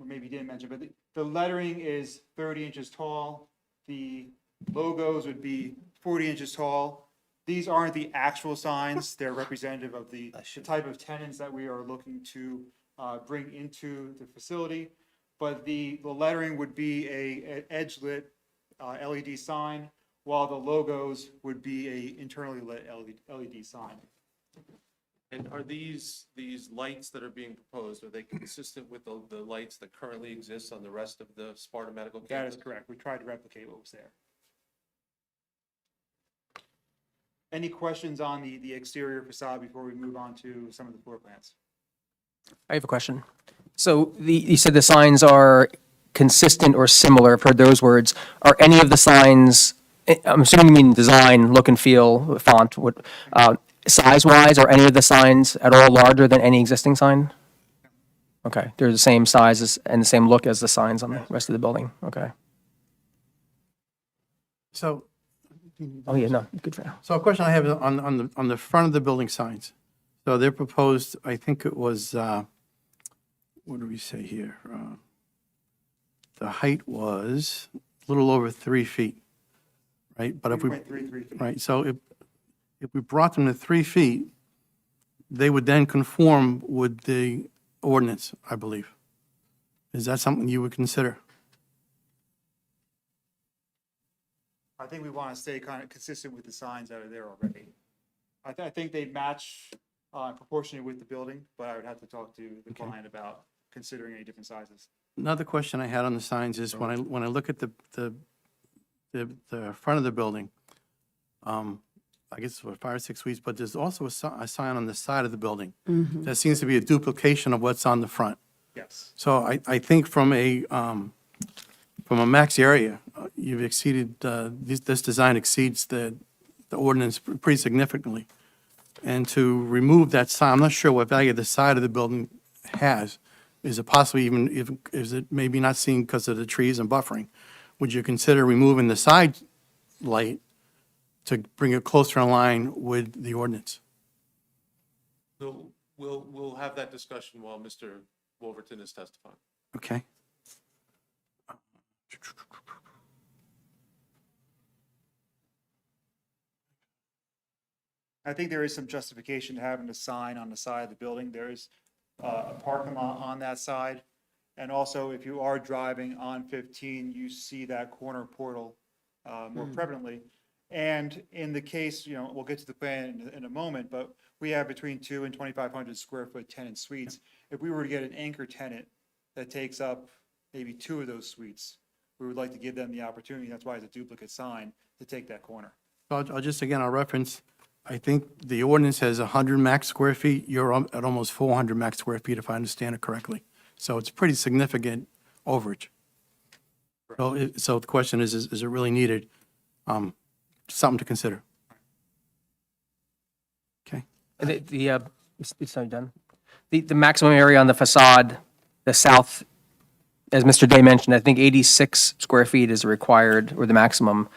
maybe he didn't mention, but the lettering is 30 inches tall. The logos would be 40 inches tall. These aren't the actual signs. They're representative of the type of tenants that we are looking to bring into the facility. But the lettering would be an edge-lit LED sign, while the logos would be a internally lit LED sign.
And are these lights that are being proposed, are they consistent with the lights that currently exist on the rest of the Sparta Medical
That
campus?
is correct. We tried to replicate what was there. Any questions on the exterior facade before we move on to some of the floor plans?
I have a question. So you said the signs are consistent or similar. I've heard those words. Are any of the signs, I'm assuming you mean design, look and feel, font, size-wise, are any of the signs at all larger than any existing sign? Okay, they're the same size and the same look as the signs on the rest of the building. Okay.
So
Oh, yeah, no, good for now.
So a question I have is on the front of the building signs. So they're proposed, I think it was, what do we say here? The height was a little over 3 feet, right? But if we,
3.33 feet.
right, so if we brought them to 3 feet, they would then conform with the ordinance, I believe. Is that something you would consider?
I think we want to stay kind of consistent with the signs that are there already. I think they match proportionally with the building, but I would have to talk to the client about considering any different sizes.
Another question I had on the signs is when I look at the front of the building, I guess for 5 or 6 weeks, but there's also a sign on the side of the building. That seems to be a duplication of what's on the front.
Yes.
So I think from a max area, you've exceeded, this design exceeds the ordinance pretty significantly. And to remove that sign, I'm not sure what value the side of the building has. Is it possibly even, is it maybe not seen because of the trees and buffering? Would you consider removing the side light to bring it closer in line with the ordinance?
So we'll have that discussion while Mr. Wolverton is testifying.
Okay.
I think there is some justification to having a sign on the side of the building. There is a parking lot on that side. And also, if you are driving on 15, you see that corner portal more prevalently. And in the case, we'll get to the plan in a moment, but we have between 2 and 2,500 square foot tenant suites. If we were to get an anchor tenant that takes up maybe 2 of those suites, we would like to give them the opportunity, that's why it's a duplicate sign, to take that corner.
I'll just, again, I'll reference, I think the ordinance has 100 max square feet. You're at almost 400 max square feet, if I understand it correctly. So it's pretty significant overage. So the question is it really needed? Something to consider. Okay.
It's not done. The maximum area on the facade, the south, as Mr. Day mentioned, I think 86 square feet is required, or the maximum.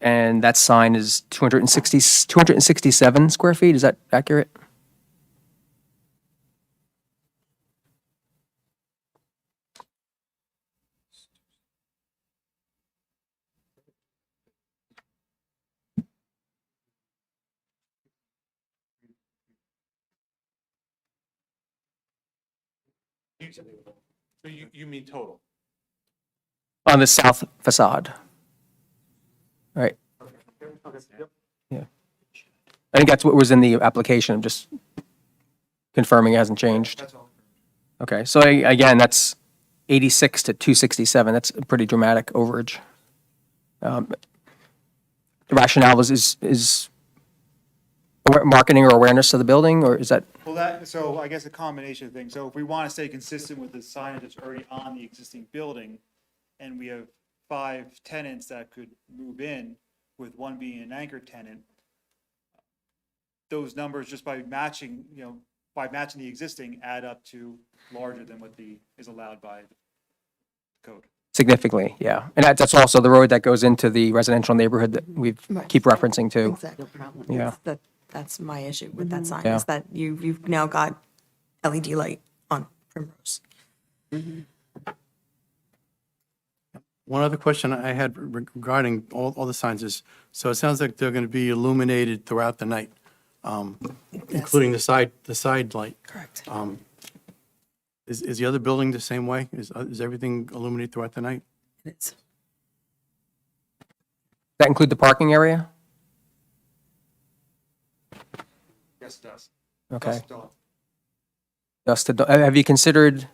And that sign is 267 square feet. Is that accurate?
So you mean total?
On the south facade. Right. Yeah. I think that's what was in the application. I'm just confirming it hasn't changed.
That's all.
Okay, so again, that's 86 to 267. That's a pretty dramatic overage. The rationale is marketing or awareness of the building, or is that?
Well, so I guess a combination of things. So if we want to stay consistent with the signage that's already on the existing building, and we have 5 tenants that could move in, with one being an anchor tenant, those numbers, just by matching, by matching the existing, add up to larger than what is allowed by the code.
Significantly, yeah. And that's also the road that goes into the residential neighborhood that we keep referencing to.
Exactly.
Yeah.
That's my issue with that sign,
Yeah.
is that you've now got LED light on Primrose.
One other question I had regarding all the signs is, so it sounds like they're going to be illuminated throughout the night, including the side light.
Correct.
Is the other building the same way? Is everything illuminated throughout the night?
It's
That include the parking area?
Yes, it does.
Okay.
Dusk to dawn.
Have you considered,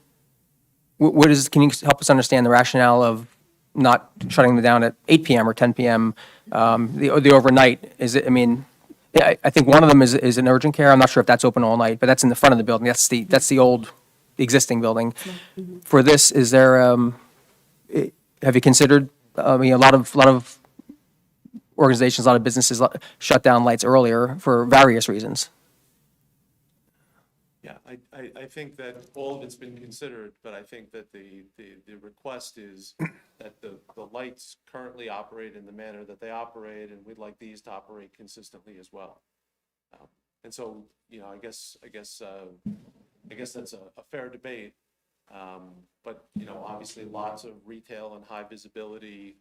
can you help us understand the rationale of not shutting them down at 8 PM or 10 PM, the overnight? Is it, I think one of them is an urgent care. I'm not sure if that's open all night, but that's in the front of the building. That's the old, existing building. For this, is there, have you considered, a lot of organizations, a lot of businesses shut down lights earlier for various reasons.
Yeah, I think that all of it's been considered, but I think that the request is that the lights currently operate in the manner that they operate, and we'd like these to operate consistently as well. And so, you know, I guess that's a fair debate. But, you know, obviously lots of retail and high visibility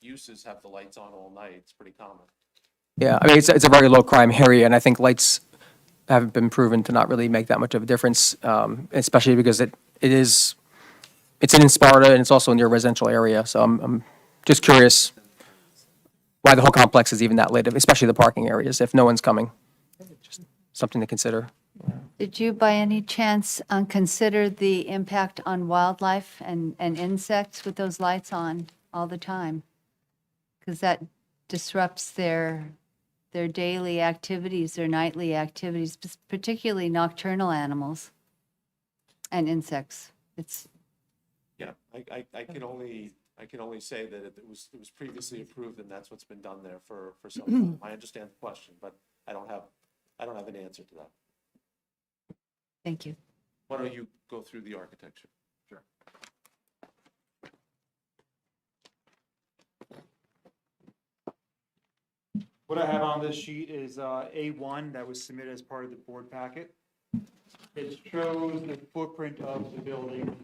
uses have the lights on all night. It's pretty common.
Yeah, I mean, it's a very low crime area, and I think lights have been proven to not really make that much of a difference, especially because it's in Sparta and it's also near a residential area. So I'm just curious why the whole complex is even that late, especially the parking areas, if no one's coming. Just something to consider.
Did you by any chance consider the impact on wildlife and insects with those lights on all the time? Because that disrupts their daily activities, their nightly activities, particularly nocturnal animals and insects. It's,
Yeah, I can only say that it was previously approved and that's what's been done there for some time. I understand the question, but I don't have an answer to that.
thank you.
Why don't you go through the architecture? Sure.
What I have on this sheet is A1 that was submitted as part of the board packet. It shows the footprint of the building.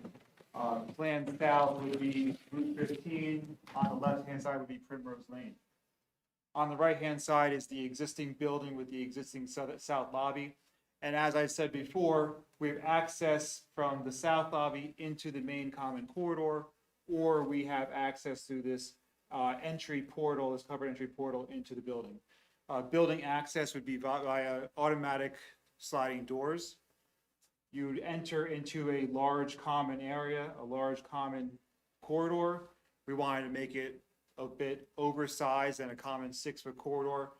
Plan south would be Route 15. On the left-hand side would be Primrose Lane. On the right-hand side is the existing building with the existing south lobby. And as I said before, we have access from the south lobby into the main common corridor, or we have access through this entry portal, this covered entry portal into the building. Building access would be via automatic sliding doors. You'd enter into a large common area, a large common corridor. We wanted to make it a bit oversized and a common 6-foot corridor,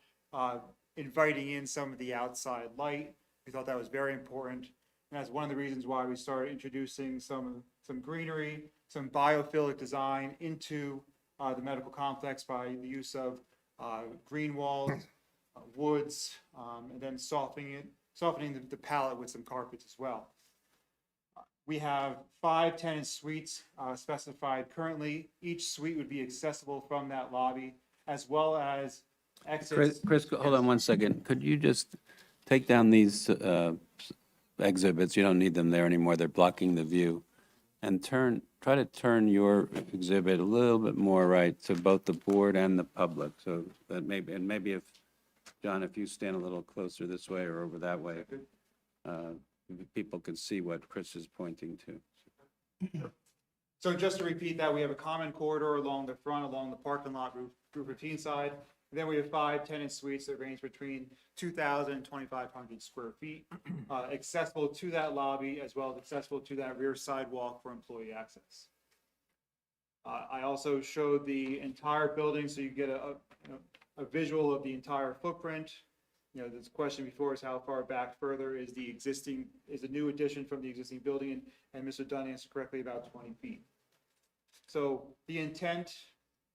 inviting in some of the outside light. We thought that was very important. And that's one of the reasons why we started introducing some greenery, some biophilic design into the medical complex by the use of green walls, woods, and then softening the palette with some carpets as well. We have 5 tenant suites specified currently. Each suite would be accessible from that lobby, as well as exits.
Chris, hold on one second. Could you just take down these exhibits? You don't need them there anymore. They're blocking the view. And try to turn your exhibit a little bit more right to both the board and the public. So that maybe if, John, if you stand a little closer this way or over that way, people can see what Chris is pointing to.
So just to repeat that, we have a common corridor along the front, along the parking lot, Route 15 side. And then we have 5 tenant suites that range between 2,000 and 2,500 square feet, accessible to that lobby as well as accessible to that rear sidewalk for employee access. I also showed the entire building so you get a visual of the entire footprint. You know, this question before is how far back further is the new addition from the existing building, and Mr. Dunn answered correctly, about 20 feet. So the intent,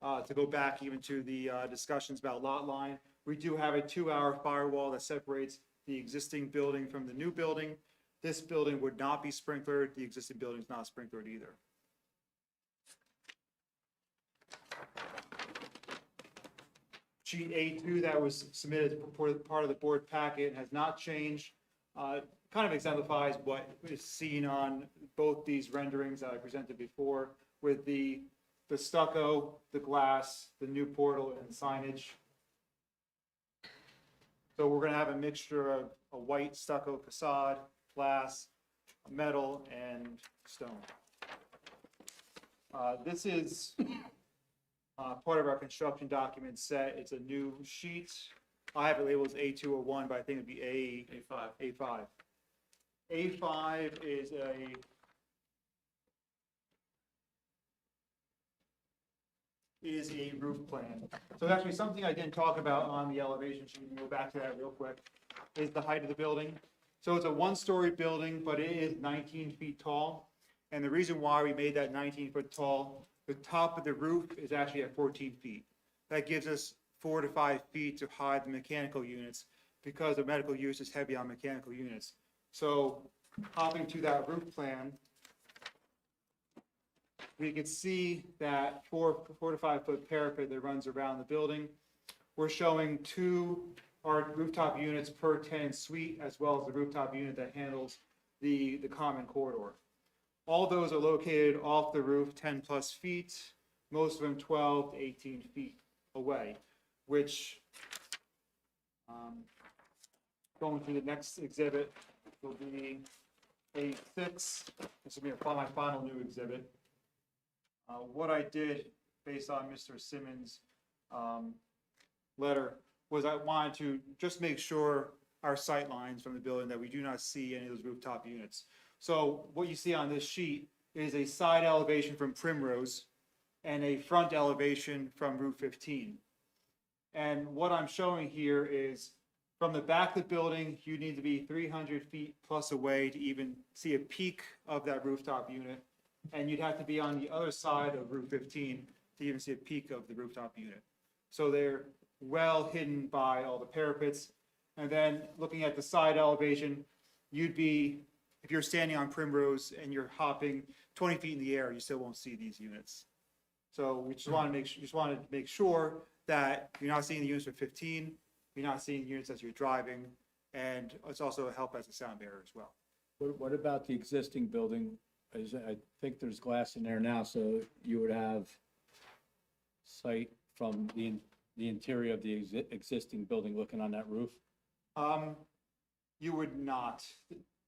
to go back even to the discussions about lot line, we do have a 2-hour firewall that separates the existing building from the new building. This building would not be sprinklered. The existing building is not sprinklered either. Sheet A2 that was submitted as part of the board packet has not changed. Kind of exemplifies what is seen on both these renderings that I presented before, with the stucco, the glass, the new portal, and signage. So we're going to have a mixture of a white stucco facade, glass, metal, and stone. This is part of our construction document set. It's a new sheet. I have it labeled as A201, but I think it'd be A5. A5 is a roof plan. So actually something I didn't talk about on the elevation sheet, we can go back to that real quick, is the height of the building. So it's a 1-story building, but it is 19 feet tall. And the reason why we made that 19-foot tall, the top of the roof is actually at 14 feet. That gives us 4 to 5 feet to hide the mechanical units because the medical use is heavy on mechanical units. So hopping to that roof plan, we can see that 4 to 5 foot parapet that runs around the building. We're showing 2 rooftop units per tenant suite, as well as the rooftop unit that handles the common corridor. All those are located off the roof 10 plus feet, most of them 12 to 18 feet away, which, going to the next exhibit will be A6. This will be my final new exhibit. What I did, based on Mr. Simmons' letter, was I wanted to just make sure our sight lines from the building that we do not see any of those rooftop units. So what you see on this sheet is a side elevation from Primrose and a front elevation from Route 15. And what I'm showing here is from the back of the building, you need to be 300 feet plus away to even see a peak of that rooftop unit. And you'd have to be on the other side of Route 15 to even see a peak of the rooftop unit. So they're well hidden by all the parapets. And then looking at the side elevation, you'd be, if you're standing on Primrose and you're hopping 20 feet in the air, you still won't see these units. So we just want to make sure that you're not seeing the units with 15, you're not seeing the units as you're driving, and it's also a help as a sound barrier as well.
What about the existing building? I think there's glass in there now, so you would have sight from the interior of the existing building looking on that roof?
You would not.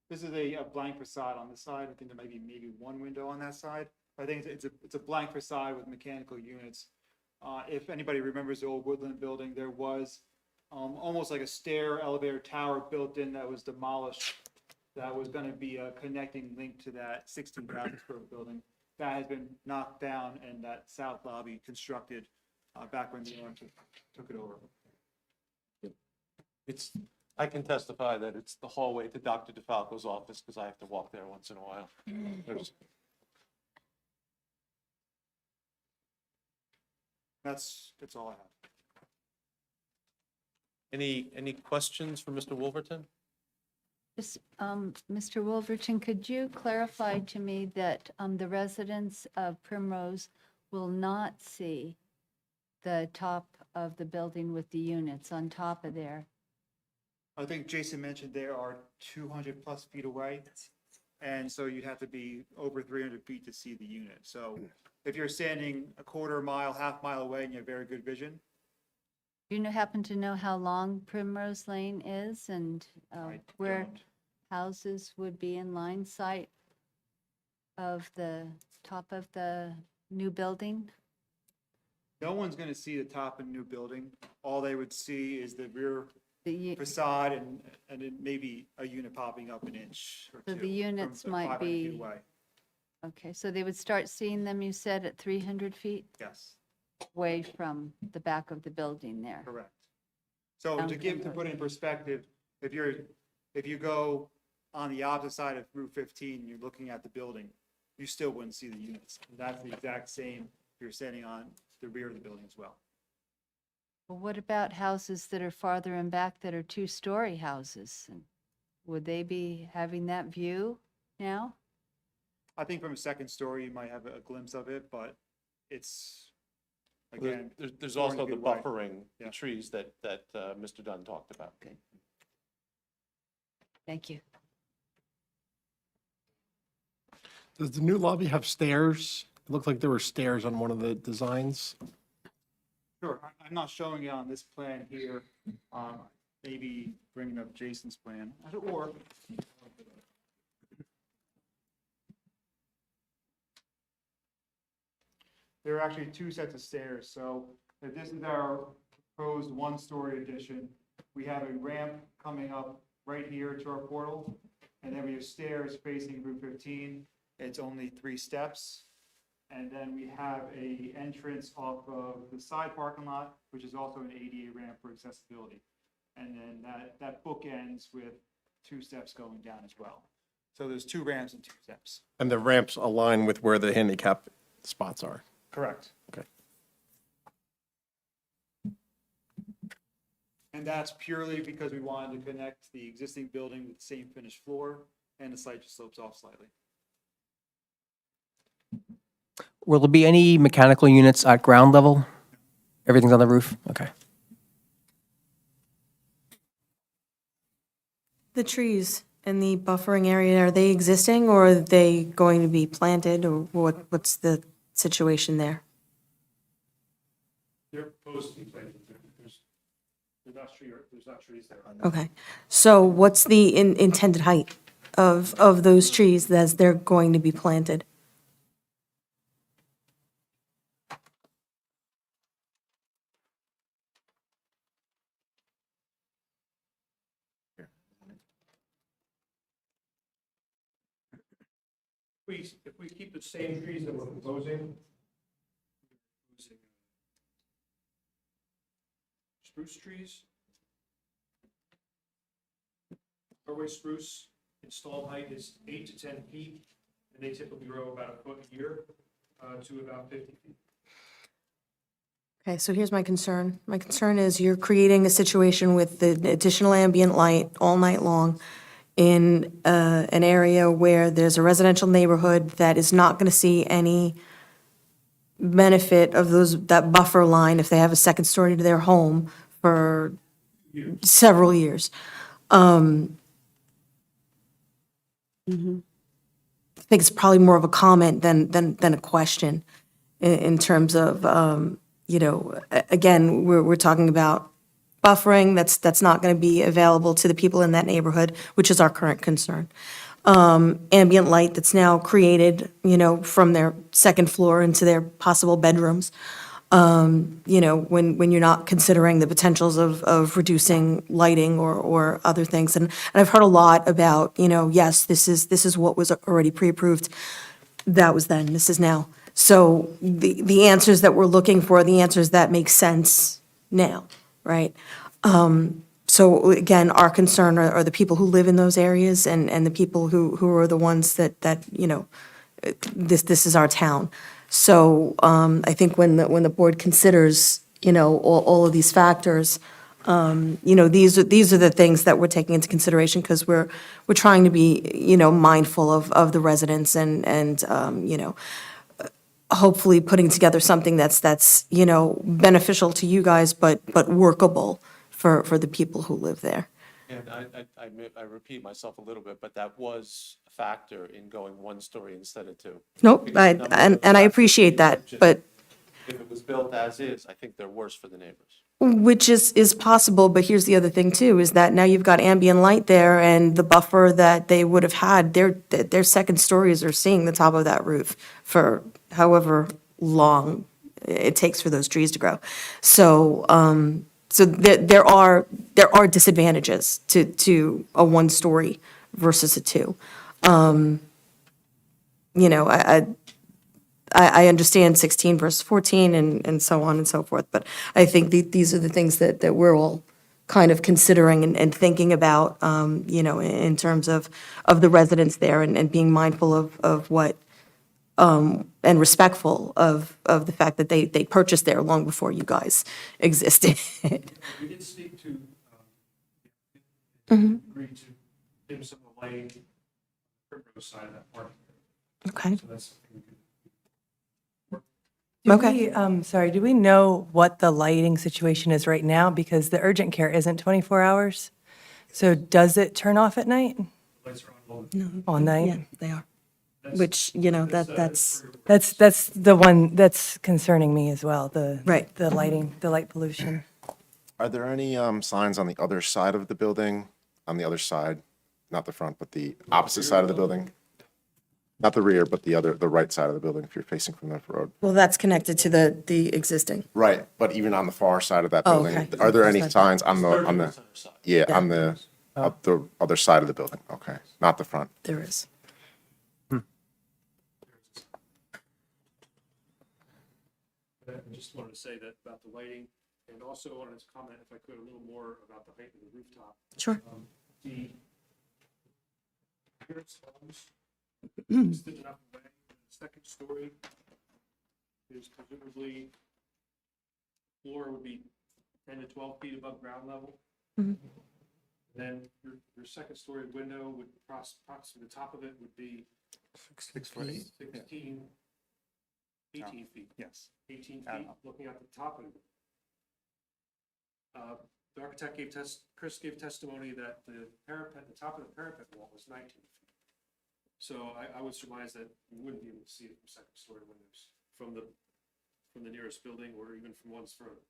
This is a blank facade on this side. I think there might be maybe one window on that side. I think it's a blank facade with mechanical units. If anybody remembers the old Woodland building, there was almost like a stair elevator tower built in that was demolished. That was going to be a connecting link to that 16,000 square foot building. That has been knocked down and that south lobby constructed back when the owner took it over.
I can testify that it's the hallway to Dr. DeFalco's office, because I have to walk there once in a while. There's-
That's all I have.
Any questions for Mr. Wolverton?
Just, Mr. Wolverton, could you clarify to me that the residents of Primrose will not see the top of the building with the units on top of there?
I think Jason mentioned there are 200 plus feet away. And so you'd have to be over 300 feet to see the unit. So if you're standing a quarter mile, half mile away and you have very good vision,
Do you happen to know how long Primrose Lane is and
I
where
don't.
houses would be in line sight of the top of the new building?
No one's going to see the top of the new building. All they would see is the rear
The
facade and it maybe a unit popping up an inch or
So
two.
the units
from
might
500 feet
be-
away.
Okay, so they would start seeing them, you said, at 300 feet
Yes,
away from the back of the building there?
correct. So
Down
to put it in perspective, if you go on the opposite side of Route 15, you're looking at the building, you still wouldn't see the units. That's the exact same if you're standing on the rear of the building as well.
Well, what about houses that are farther in back that are two-story houses? And would they be having that view now?
I think from a second story, you might have a glimpse of it, but it's,
There's
again,
there's
going
also
a
the
good way.
buffering, the
Yeah.
trees that Mr. Dunn talked about.
Thank you.
Does the new lobby have stairs? It looked like there were stairs on one of the designs.
sure, I'm not showing it on this plan here. Maybe bringing up Jason's plan, or there are actually two sets of stairs. So if this is our proposed one-story addition, we have a ramp coming up right here to our portal, and then we have stairs facing Route 15. It's only 3 steps. And then we have a entrance off of the side parking lot, which is also an ADA ramp for accessibility. And then that bookends with 2 steps going down as well. So there's 2 ramps and 2 steps.
And the ramps align with where the handicap spots are.
Correct.
Okay.
And that's purely because we wanted to connect the existing building with the same finished floor, and the site just slopes off slightly.
Will there be any mechanical units at ground level? Everything's on the roof? Okay.
The trees in the buffering area, are they existing or are they going to be planted, or what's the situation there?
They're proposed to be planted. There's not trees there.
Okay, so what's the intended height of those trees as they're going to be planted?
If we keep the same trees that we're proposing, spruce trees. Norway spruce installed height is 8 to 10 feet, and they typically grow about a foot a year to about 50 feet.
Okay, so here's my concern. My concern is you're creating a situation with the additional ambient light all night long in an area where there's a residential neighborhood that is not going to see any benefit of that buffer line if they have a second story to their home for several years. I think it's probably more of a comment than a question in terms of, again, we're talking about buffering that's not going to be available to the people in that neighborhood, which is our current concern. Ambient light that's now created, from their second floor into their possible bedrooms. When you're not considering the potentials of reducing lighting or other things. And I've heard a lot about, yes, this is what was already pre-approved. That was then, this is now. So the answers that we're looking for, the answers that make sense now, right? So again, our concern are the people who live in those areas and the people who are the ones that this is our town. So I think when the board considers, all of these factors, these are the things that we're taking into consideration because we're trying to be, mindful of the residents and hopefully putting together something that's beneficial to you guys, but workable for the people who live there.
And I repeat myself a little bit, but that was a factor in going one story instead of two.
Nope,
Because the number of
and I appreciate that,
just-
but,
If it was built as is, I think they're worse for the neighbors.
which is possible, but here's the other thing too, is that now you've got ambient light there and the buffer that they would have had, their second stories are seeing the top of that roof for however long it takes for those trees to grow. So, so there are disadvantages to a one-story versus a two. I understand 16 versus 14 and so on and so forth, but I think these are the things that we're all kind of considering and thinking about, in terms of the residents there and being mindful of what, and respectful of the fact that they purchased there long before you guys existed.
We did speak to,
Mhm.
agreed to dim some of the lighting, Primrose side of that park.
Okay,
So that's something we could.
okay.
Sorry, do we know what the lighting situation is right now? Because the urgent care isn't 24 hours. So does it turn off at night?
Lights are on all the.
All night?
Yeah, they are. Which, that's,
That's the one that's concerning me as well,
Right.
the lighting, the light pollution.
Are there any signs on the other side of the building? On the other side, not the front, but the opposite side of the building? Not the rear, but the right side of the building if you're facing from the road.
well, that's connected to the existing.
Right, but even on the far side of that
Oh,
building,
okay.
are there any
Far side.
signs on the yeah, on the other side of the building? Okay, not the front.
There is.
I just wanted to say that about the lighting, and also wanted to comment, if I could, a little more about the height of the rooftop.
Sure.
The appearance homes, extended enough away, the second story is presumably, floor would be 10 to 12 feet above ground level. Then your second story window would approximately, the top of it would be
6 foot 8.
16, 18 feet.
Yes.
18
Add
feet,
up.
looking at the top of it. The architect Chris gave testimony that the parapet, the top of the parapet wall was 19 feet. So I would surmise that you wouldn't be able to see it from second story windows from the nearest building or even from one's further.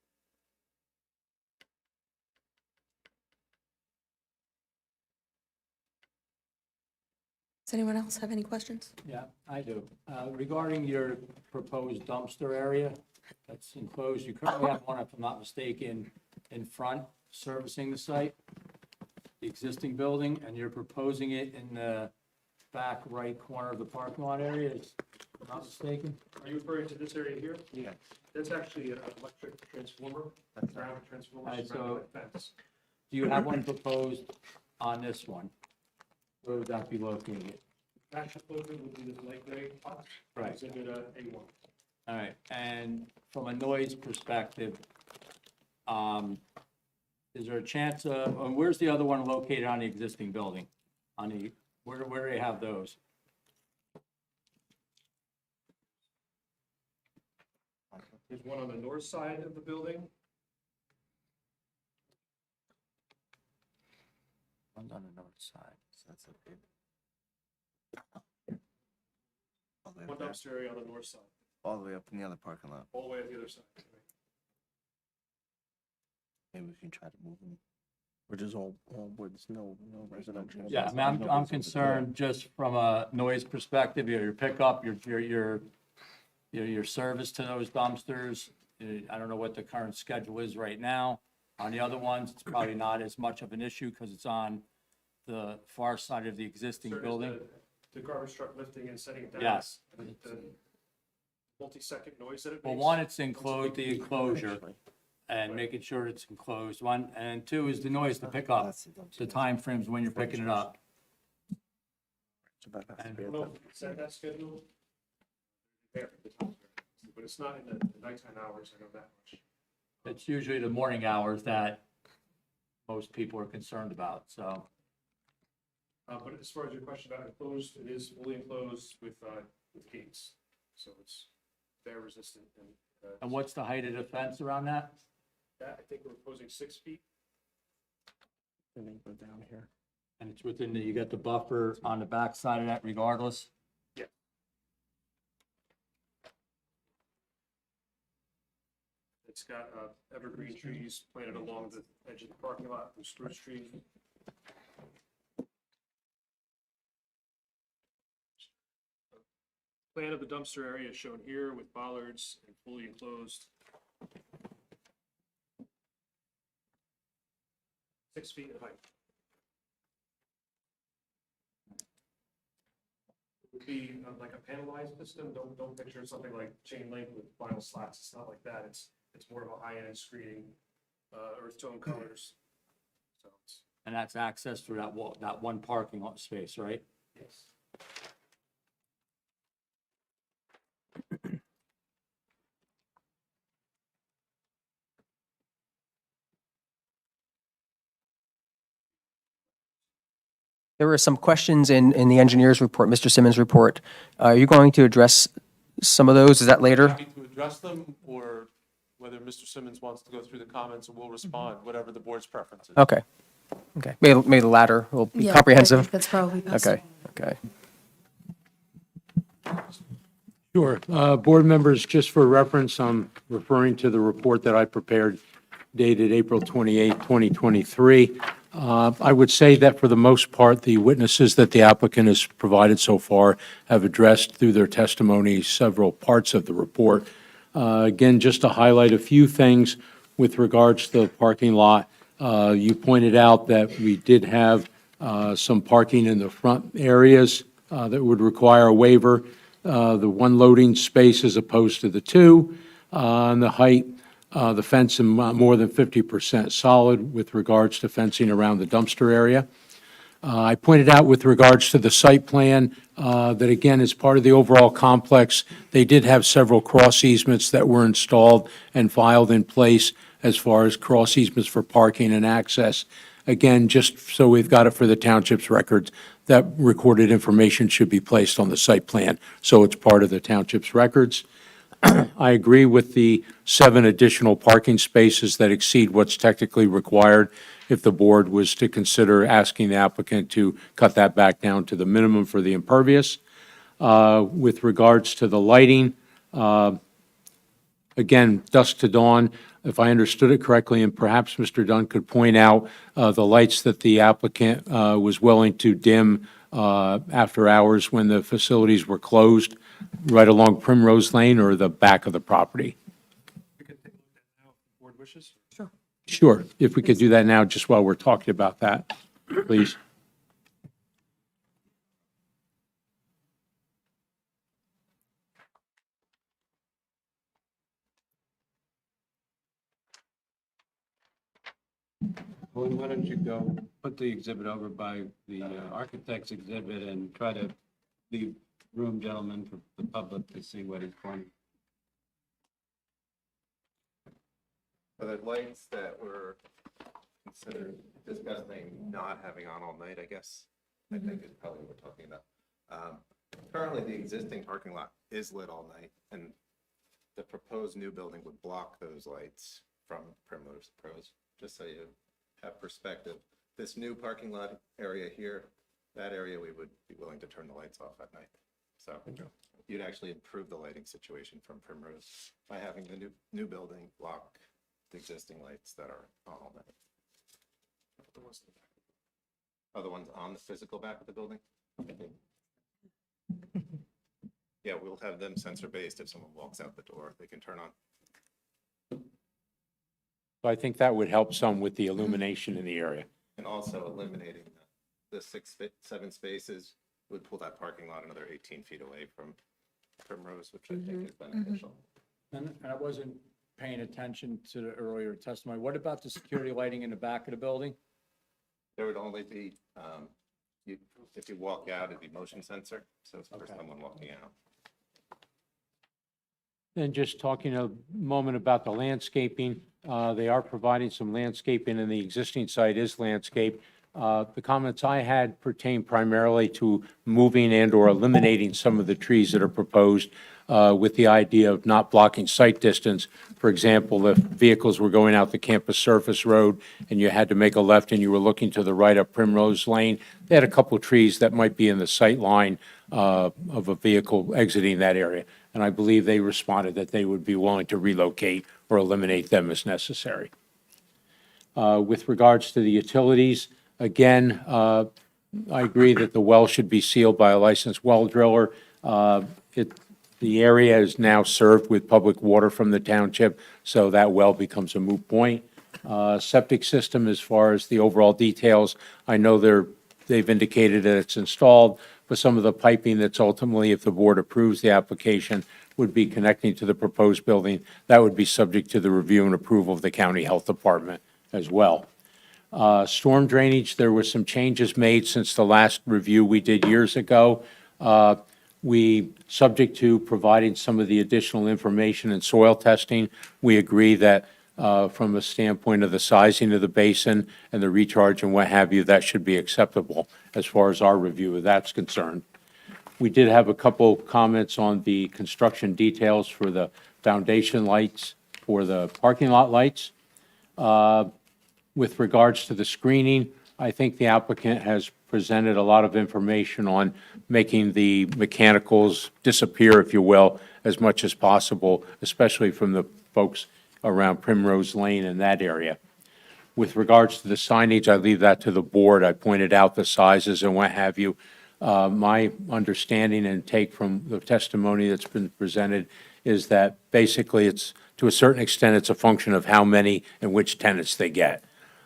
Does anyone else have any questions?
Yeah, I do. Regarding your proposed dumpster area that's enclosed, you currently have one, if I'm not mistaken, in front servicing the site, the existing building, and you're proposing it in the back right corner of the parking lot area, if I'm not mistaken?
Are you referring to this area here?
Yeah.
That's actually an electric transformer, ground transformer,
Alright,
surrounded
so-
by fence.
Do you have one proposed on this one? Where would that be located?
Actual footprint would be this light gray box.
Right.
Exhibit A1.
All right, and from a noise perspective, is there a chance of, and where's the other one located on the existing building? On the, where do they have those?
There's one on the north side of the building.
One's on the north side.
So that's okay.
One dumpster area on the north side,
All the way up in the other parking lot.
all the way at the other side.
Maybe we can try to move them.
Which is all woods, no residential.
Yeah, I mean, I'm concerned just from a noise perspective, your pickup, your service to those dumpsters. I don't know what the current schedule is right now. On the other ones, it's probably not as much of an issue because it's on the far side of the existing
Sir, is
building.
The garbage truck lifting and setting it down.
Yes.
The multi-second noise that it makes.
Well, one, it's enclosed, the enclosure, and making sure it's enclosed. One, and two is the noise to pick up, the timeframes when you're picking it up.
I don't know if it's at that schedule. There, but it's not in the nighttime hours, I know that much.
It's usually the morning hours that most people are concerned about, so.
But as far as your question about enclosed, it is fully enclosed with gates. So it's bear resistant and.
And what's the height of the fence around that?
That, I think we're proposing 6 feet.
And then go down here.
And it's within the, you got the buffer on the back side of that regardless?
Yeah. It's got evergreen trees planted along the edge of the parking lot, and spruce trees. Plan of the dumpster area is shown here with bollards and fully enclosed. 6 feet in height. It would be like a panelized system. Don't picture something like chain link with vinyl slats. It's not like that. It's more of a high-end screening, earth tone colors. So it's,
And that's access through that wall, that one parking lot space, right?
yes.
There were some questions in the engineer's report, Mr. Simmons' report. Are you going to address some of those? Is that later?
Happy to address them, or whether Mr. Simmons wants to go through the comments and we'll respond, whatever the board's preference is.
Okay. Okay. Maybe the latter will be
Yeah, I
comprehensive.
think that's probably best.
Okay. Okay.
Sure. Board members, just for reference, I'm referring to the report that I prepared dated April 28, 2023. I would say that for the most part, the witnesses that the applicant has provided so far have addressed through their testimony several parts of the report. Again, just to highlight a few things with regards to the parking lot, you pointed out that we did have some parking in the front areas that would require a waiver. The one loading space as opposed to the two, and the height, the fence more than 50% solid with regards to fencing around the dumpster area. I pointed out with regards to the site plan that, again, as part of the overall complex, they did have several cross easements that were installed and filed in place as far as cross easements for parking and access. Again, just so we've got it for the township's records, that recorded information should be placed on the site plan, so it's part of the township's records. I agree with the 7 additional parking spaces that exceed what's technically required. If the board was to consider asking the applicant to cut that back down to the minimum for the impervious. With regards to the lighting, again, dusk to dawn, if I understood it correctly, and perhaps Mr. Dunn could point out the lights that the applicant was willing to dim after hours when the facilities were closed, right along Primrose Lane or the back of the property?
We can take a look at that now if the board wishes.
Sure, if we could do that now, just while we're talking about that, please. Well, why don't you go put the exhibit over by the architect's exhibit and try to leave room, gentlemen, for the public to see what he's pointing.
The lights that were considered discussing not having on all night, I guess, I think is probably what we're talking about. Currently, the existing parking lot is lit all night, and the proposed new building would block those lights from Primrose Pros, just so you have perspective. This new parking lot area here, that area, we would be willing to turn the lights off at night. So you'd actually improve the lighting situation from Primrose by having the new building block the existing lights that are on all night. Other ones on the physical back of the building? Yeah, we'll have them sensor based. If someone walks out the door, they can turn on.
So I think that would help some with the illumination in the area.
And also eliminating the 7 spaces would pull that parking lot another 18 feet away from Primrose, which I think is beneficial.
And I wasn't paying attention to the earlier testimony. What about the security lighting in the back of the building?
There would only be, if you walk out, it'd be motion sensor, so it's for someone walking out.
And just talking a moment about the landscaping, they are providing some landscaping, and the existing site is landscaped. The comments I had pertain primarily to moving and/or eliminating some of the trees that are proposed with the idea of not blocking sight distance. For example, if vehicles were going out the campus surface road and you had to make a left and you were looking to the right up Primrose Lane, they had a couple of trees that might be in the sight line of a vehicle exiting that area. And I believe they responded that they would be willing to relocate or eliminate them as necessary. With regards to the utilities, again, I agree that the well should be sealed by a licensed well driller. The area is now served with public water from the township, so that well becomes a moot point. Septic system, as far as the overall details, I know they've indicated that it's installed, but some of the piping that's ultimately, if the board approves the application, would be connecting to the proposed building. That would be subject to the review and approval of the county health department as well. Storm drainage, there were some changes made since the last review we did years ago. Subject to providing some of the additional information and soil testing, we agree that from a standpoint of the sizing of the basin and the recharge and what have you, that should be acceptable as far as our review of that's concerned. We did have a couple comments on the construction details for the foundation lights for the parking lot lights. With regards to the screening, I think the applicant has presented a lot of information on making the mechanicals disappear, if you will, as much as possible, especially from the folks around Primrose Lane and that area. With regards to the signage, I leave that to the board. I pointed out the sizes and what have you. My understanding and take from the testimony that's been presented is that basically it's, to a certain extent, it's a function of how many and which tenants they get.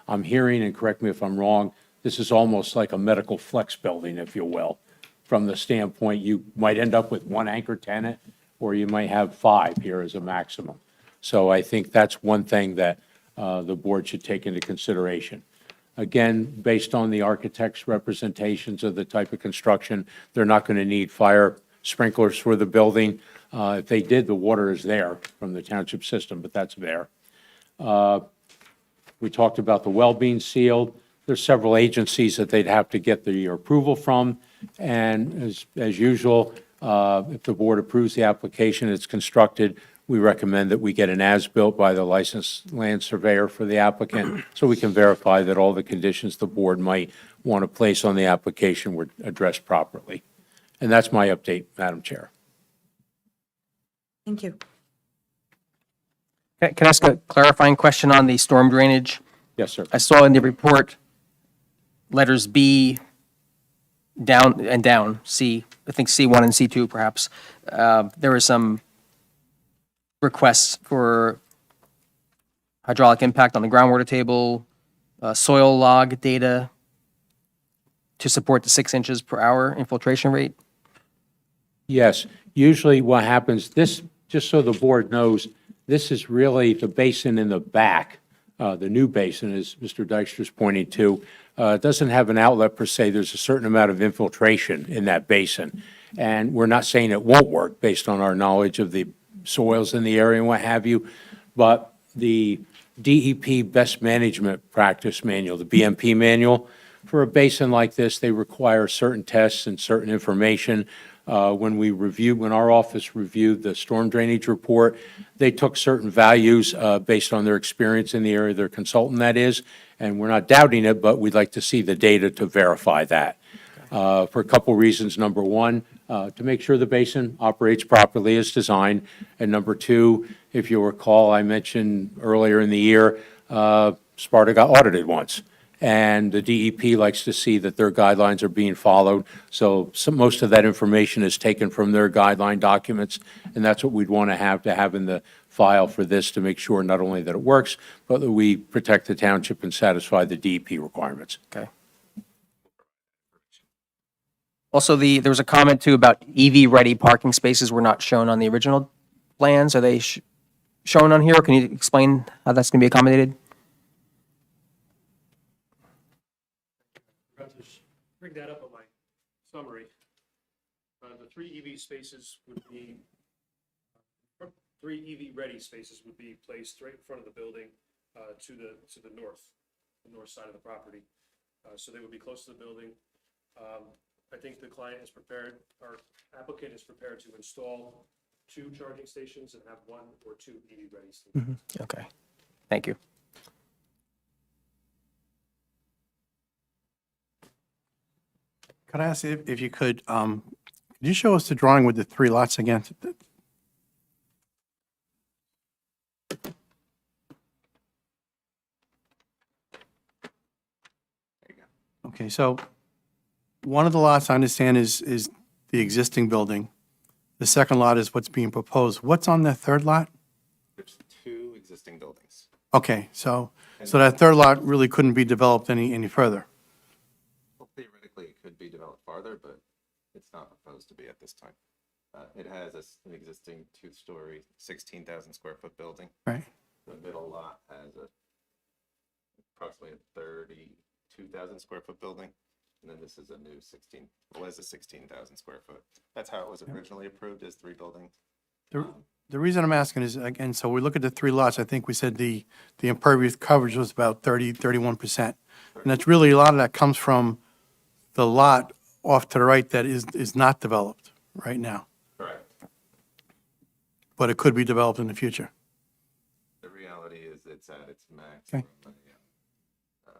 I'm hearing, and correct me if I'm wrong, this is almost like a medical flex building, if you will, from the standpoint you might end up with one anchor tenant, or you might have 5 here as a maximum. So I think that's one thing that the board should take into consideration. Again, based on the architect's representations of the type of construction, they're not going to need fire sprinklers for the building. If they did, the water is there from the township system, but that's there. We talked about the well being sealed. There's several agencies that they'd have to get the approval from. And as usual, if the board approves the application, it's constructed, we recommend that we get an as-built by the licensed land surveyor for the applicant, so we can verify that all the conditions the board might want to place on the application were addressed properly. And that's my update, Madam Chair.
Thank you.
Can I ask a clarifying question on the storm drainage?
Yes, sir.
I saw in the report, letters B down and down, C, I think C1 and C2 perhaps. There were some requests for hydraulic impact on the groundwater table, soil log data to support the 6 inches per hour infiltration rate.
Yes, usually what happens, this, just so the board knows, this is really the basin in the back. The new basin, as Mr. Dykstra's pointing to, doesn't have an outlet per se. There's a certain amount of infiltration in that basin. And we're not saying it won't work based on our knowledge of the soils in the area and what have you, but the DEP Best Management Practice Manual, the BMP manual, for a basin like this, they require certain tests and certain information. When our office reviewed the storm drainage report, they took certain values based on their experience in the area, their consultant that is, and we're not doubting it, but we'd like to see the data to verify that. For a couple reasons. Number one, to make sure the basin operates properly as designed. And number two, if you'll recall, I mentioned earlier in the year, Sparta got audited once. And the DEP likes to see that their guidelines are being followed. So most of that information is taken from their guideline documents, and that's what we'd want to have in the file for this to make sure not only that it works, but that we protect the township and satisfy the DEP requirements.
Okay. Also, there was a comment too about EV-ready parking spaces were not shown on the original plans. Are they shown on here? Can you explain how that's going to be accommodated?
Bring that up on my summary. The 3 EV spaces would be, 3 EV-ready spaces would be placed right in front of the building to the north side of the property. So they would be close to the building. I think the client is prepared, our applicant is prepared to install 2 charging stations and have 1 or 2 EV-ready stations.
Okay. Thank you.
Could I ask if you could you show us the drawing with the 3 lots again? Okay, so one of the lots I understand is the existing building. The second lot is what's being proposed. What's on the third lot?
There's 2 existing buildings.
Okay, so that third lot really couldn't be developed any further.
Well, theoretically, it could be developed farther, but it's not proposed to be at this time. It has an existing 2-story, 16,000 square foot building.
Right.
The middle lot has approximately a 32,000 square foot building. And then this is a new 16,000 square foot. That's how it was originally approved, as 3 buildings.
The reason I'm asking is, again, so we look at the 3 lots, I think we said the impervious coverage was about 31%. And that's really, a lot of that comes from the lot off to the right that is not developed right now,
Correct.
but it could be developed in the future.
The reality is it's at its max
Okay.
from a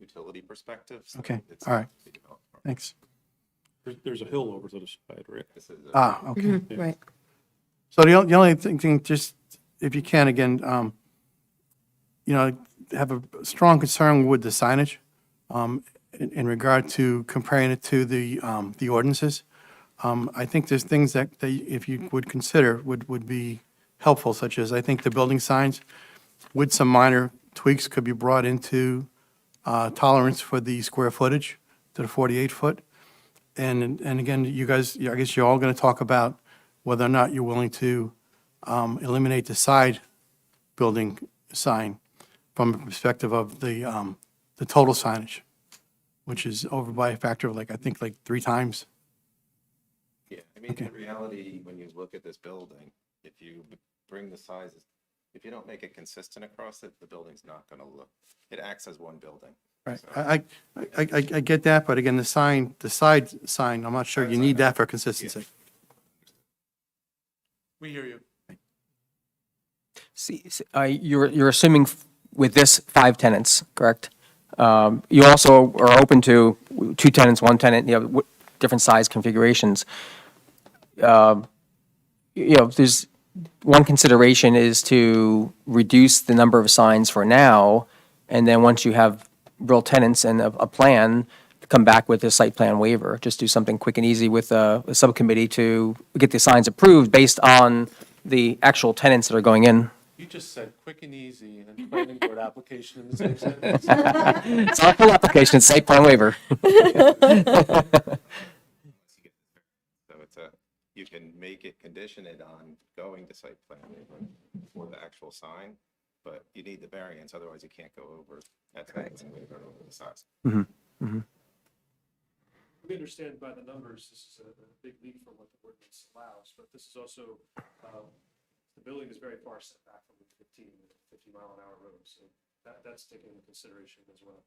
utility perspective. So
Okay,
it's
all
not
right.
to be developed.
Thanks.
There's a hill over to the side, right?
This is
Okay.
Right.
So the only thing, just if you can, again, have a strong concern with the signage in regard to comparing it to the ordinances. I think there's things that if you would consider would be helpful, such as I think the building signs with some minor tweaks could be brought into tolerance for the square footage to the 48 foot. And again, you guys, I guess you're all going to talk about whether or not you're willing to eliminate the side building sign from a perspective of the total signage, which is over by a factor of I think 3 times.
Yeah, I mean, the reality, when you look at this building, if you bring the sizes If you don't make it consistent across it, the building's not gonna look, it acts as one building.
Right. I get that, but again, the side sign, I'm not sure you need that for consistency.
We hear you.
You're assuming with this 5 tenants, correct? You also are open to 2 tenants, 1 tenant, different size configurations. There's one consideration is to reduce the number of signs for now, and then once you have real tenants and a plan, come back with a site plan waiver. Just do something quick and easy with a subcommittee to get the signs approved based on the actual tenants that are going in.
You just said quick and easy and planning board application in the same sentence.
It's not a full application, it's site plan waiver.
So it's you can make it condition it on going to site plan waiver for the actual sign, but you need the variance, otherwise you can't go over that site plan waiver over the size.
We understand by the numbers, this is a big leap from what the ordinance allows, but this is also, the building is very far set back from the 50-mile-an-hour road, so that's taken into consideration as well.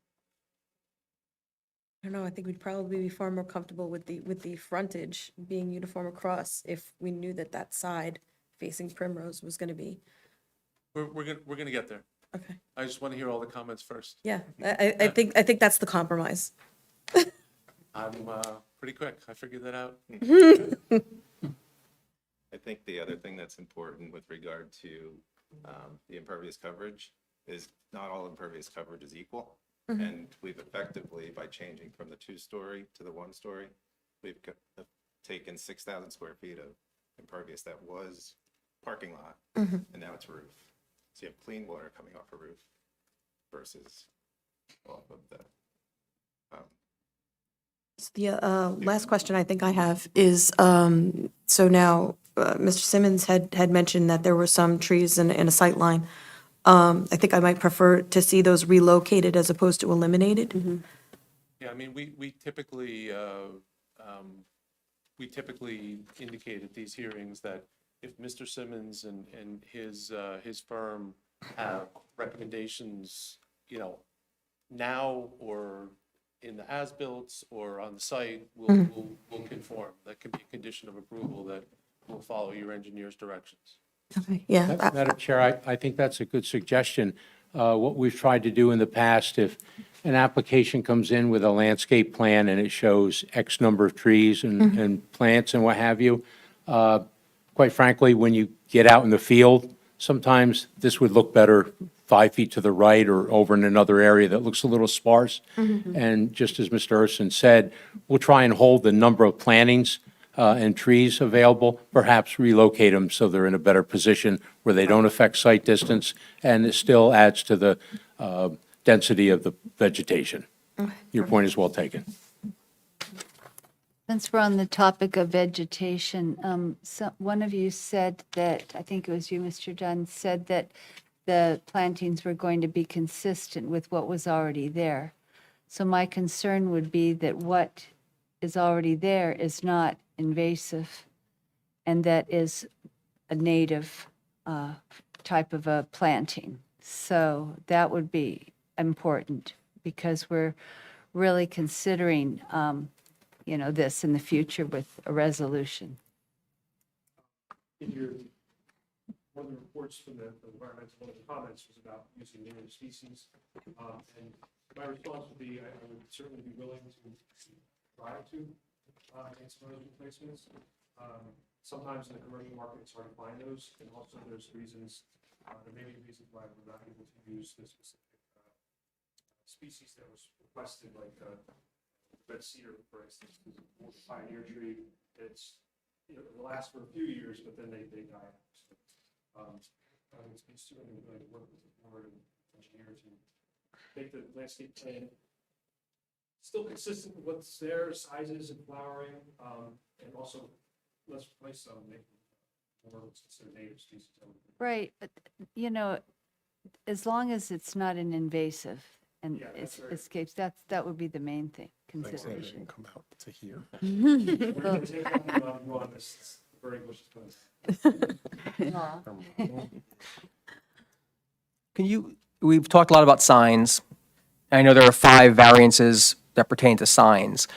I don't know, I think we'd probably be far more comfortable with the frontage being uniform across if we knew that that side facing Primrose was gonna be.
We're gonna get there.
Okay.
I just want to hear all the comments first.
Yeah, I think that's the compromise.
I'm pretty quick. I figured that out.
I think the other thing that's important with regard to the impervious coverage is not all impervious coverage is equal. And we've effectively, by changing from the 2-story to the 1-story, we've taken 6,000 square feet of impervious that was parking lot, and now it's roof. So you have clean water coming off a roof versus off of the.
The last question I think I have is, so now, Mr. Simmons had mentioned that there were some trees in a sight line. I think I might prefer to see those relocated as opposed to eliminated.
Yeah, I mean, we typically indicate at these hearings that if Mr. Simmons and his firm have recommendations, now or in the as-built or on the site, we'll conform. That can be a condition of approval that will follow your engineer's directions.
Okay, yeah.
Madam Chair, I think that's a good suggestion. What we've tried to do in the past, if an application comes in with a landscape plan and it shows X number of trees and plants and what have you, quite frankly, when you get out in the field, sometimes this would look better 5 feet to the right or over in another area that looks a little sparse. And just as Mr. Urson said, we'll try and hold the number of plantings and trees available, perhaps relocate them so they're in a better position where they don't affect sight distance, and it still adds to the density of the vegetation. Your point is well taken.
Since we're on the topic of vegetation, one of you said that, I think it was you, Mr. Dunn, said that the plantings were going to be consistent with what was already there. So my concern would be that what is already there is not invasive, and that is a native type of a planting. So that would be important, because we're really considering this in the future with a resolution.
One of the reports from the environmental, one of the comments was about using native species. And my response would be, I would certainly be willing to try to make some of those replacements. Sometimes in the commercial market, it's hard to find those, and also there's reasons, there may be reasons why we're not able to use the specific species that was requested, like red cedar, for instance, is a pioneer tree. It's, it lasts for a few years, but then they die out. It's certainly going to work with the board and engineer to make the landscape plan still consistent with what's there, sizes and flowering, and also let's replace some, make more considered native species.
Right, but as long as it's not an invasive and
Yeah,
it
that's right.
escapes, that would be the main thing, consideration.
Come out to here.
We're going to take on this burning bush is going to.
Aw.
we've talked a lot about signs. I know there are 5 variances that pertain to signs.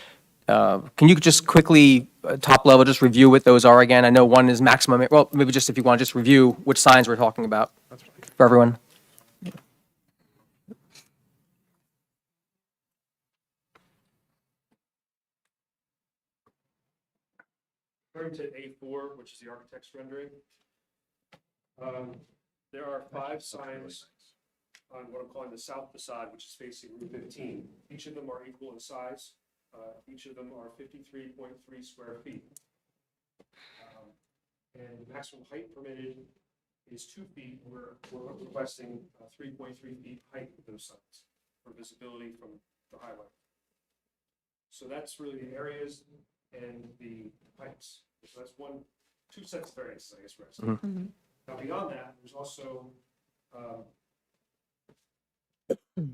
Can you just quickly, top level, just review what those are again? I know one is maximum, well, maybe just if you want to just review which signs we're talking about for everyone.
Turn to A4, which is the architect's rendering. There are 5 signs on what I'm calling the south facade, which is facing Route 15. Each of them are equal in size. Each of them are 53.3 square feet. And the maximum height permitted is 2 feet. We're requesting 3.3 feet height of those signs for visibility from the highway. So that's really the areas and the heights. So that's 2 sets of variances, I guess, we're asking. Now, beyond that, there's also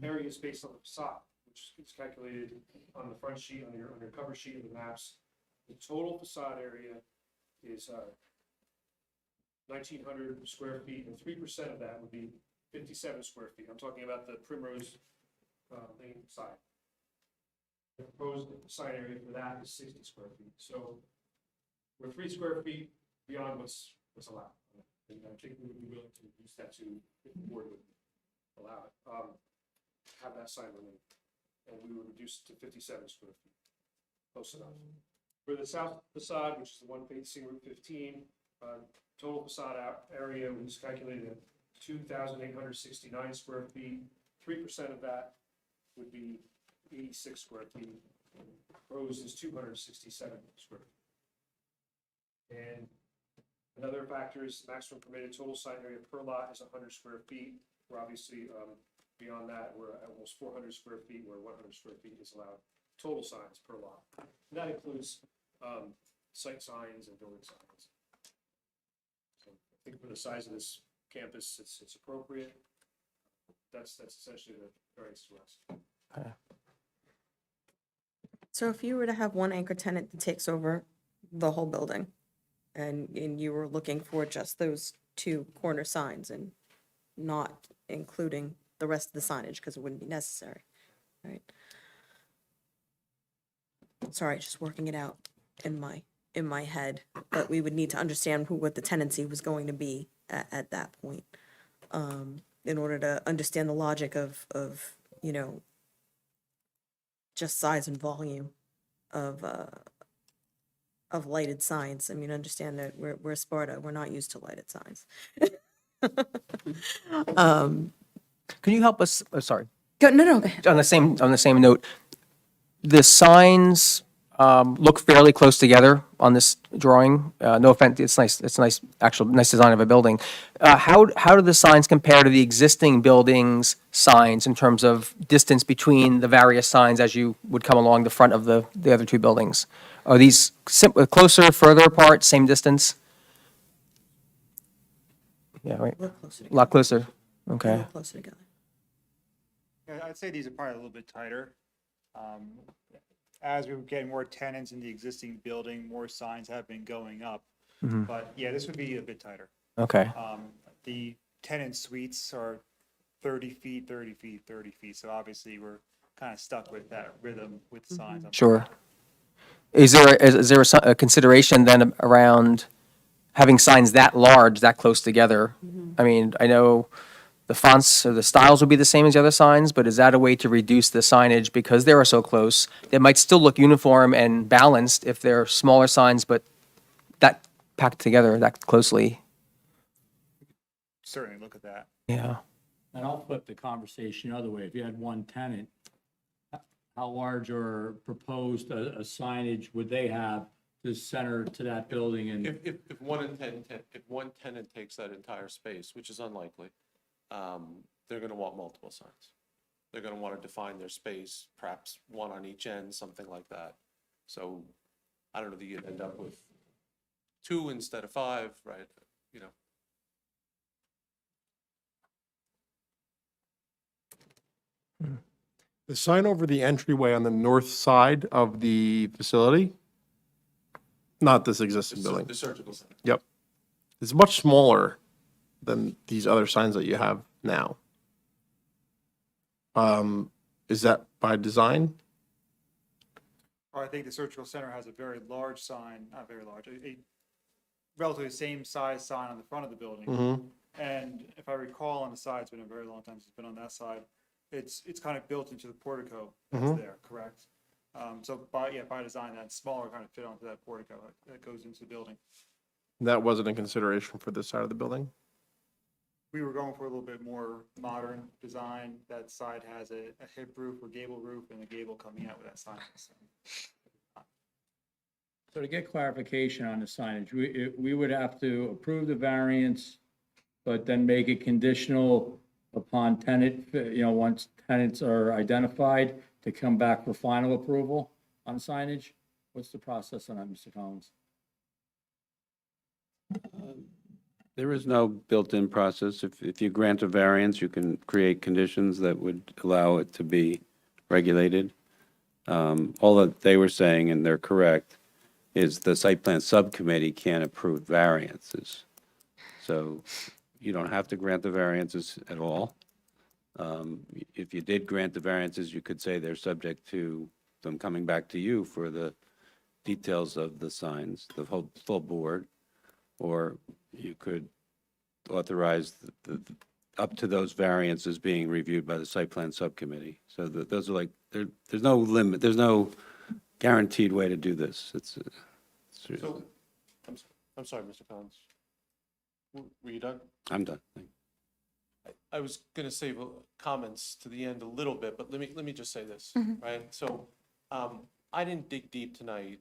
areas based on the facade, which is calculated on the front sheet, on your cover sheet of the maps. The total facade area is 1,900 square feet, and 3% of that would be 57 square feet. I'm talking about the Primrose Lane side. The proposed sign area for that is 60 square feet. So we're 3 square feet beyond what's allowed. And I think we would be willing to reduce that to, if the board would allow it, have that sign remain. And we would reduce it to 57 square feet. Close enough. For the south facade, which is the one facing Route 15, total facade area was calculated at 2,869 square feet. 3% of that would be 86 square feet. Proposed is 267 square feet. And another factor is maximum permitted total sign area per lot is 100 square feet. We're obviously beyond that. We're at almost 400 square feet, where 100 square feet is allowed total signs per lot. And that includes site signs and building signs. So I think for the size of this campus, it's appropriate. That's essentially the variance to us.
So if you were to have one anchor tenant that takes over the whole building, and you were looking for just those 2 corner signs and not including the rest of the signage because it wouldn't be necessary, right? Sorry, just working it out in my head, but we would need to understand what the tenancy was going to be at that point, in order to understand the logic of just size and volume of lighted signs. I mean, understand that we're Sparta, we're not used to lighted signs.
Can you help us, sorry,
No, go ahead.
on the same note, the signs look fairly close together on this drawing. No offense, it's nice, nice design of a building. How do the signs compare to the existing building's signs in terms of distance between the various signs as you would come along the front of the other 2 buildings? Are these closer, further apart, same distance? Yeah, right.
A little closer
A lot closer,
A
okay.
little closer together.
Yeah, I'd say these are probably a little bit tighter. As we get more tenants in the existing building, more signs have been going up. But yeah, this would be a bit tighter.
Okay,
The tenant suites are 30 feet, 30 feet, 30 feet. So obviously, we're kind of stuck with that rhythm with signs.
sure. Is there a consideration then around having signs that large, that close together? I mean, I know the fonts or the styles would be the same as the other signs, but is that a way to reduce the signage because they are so close? They might still look uniform and balanced if they're smaller signs, but that packed together that closely.
Certainly look at that.
Yeah.
And I'll flip the conversation the other way. If you had one tenant, how large or proposed a signage would they have to center to that building? And
If one tenant takes that entire space, which is unlikely, they're gonna want multiple signs. They're gonna wanna define their space, perhaps one on each end, something like that. So, I don't know that you'd end up with 2 instead of 5, right? You know.
The sign over the entryway on the north side of the facility, not this existing building.
The surgical center.
Yep. It's much smaller than these other signs that you have now. Is that by design?
Or I think the surgical center has a very large sign, not very large, a relatively same size sign on the front of the building. And if I recall, on the side, it's been a very long time since it's been on that side, it's kind of built into the portico that's there, correct? So by design, that smaller kind of fit onto that portico that goes into the building.
That wasn't a consideration for this side of the building?
We were going for a little bit more modern design. That side has a hip roof or gable roof and a gable coming out with that sign.
So to get clarification on the signage, we would have to approve the variance, but then make it conditional upon tenant, once tenants are identified, to come back for final approval on signage? What's the process on that, Mr. Collins?
There is no built-in process. If you grant a variance, you can create conditions that would allow it to be regulated. All that they were saying, and they're correct, is the site plan subcommittee can't approve variances. So you don't have to grant the variances at all. If you did grant the variances, you could say they're subject to them coming back to you for the details of the signs, the whole full board, or you could authorize up to those variances being reviewed by the site plan subcommittee. So those are like, there's no limit, there's no guaranteed way to do this.
So, I'm sorry, Mr. Collins. Were you done?
I'm done. Thank you.
I was going to save comments to the end a little bit, but let me just say this, right? So I didn't dig deep tonight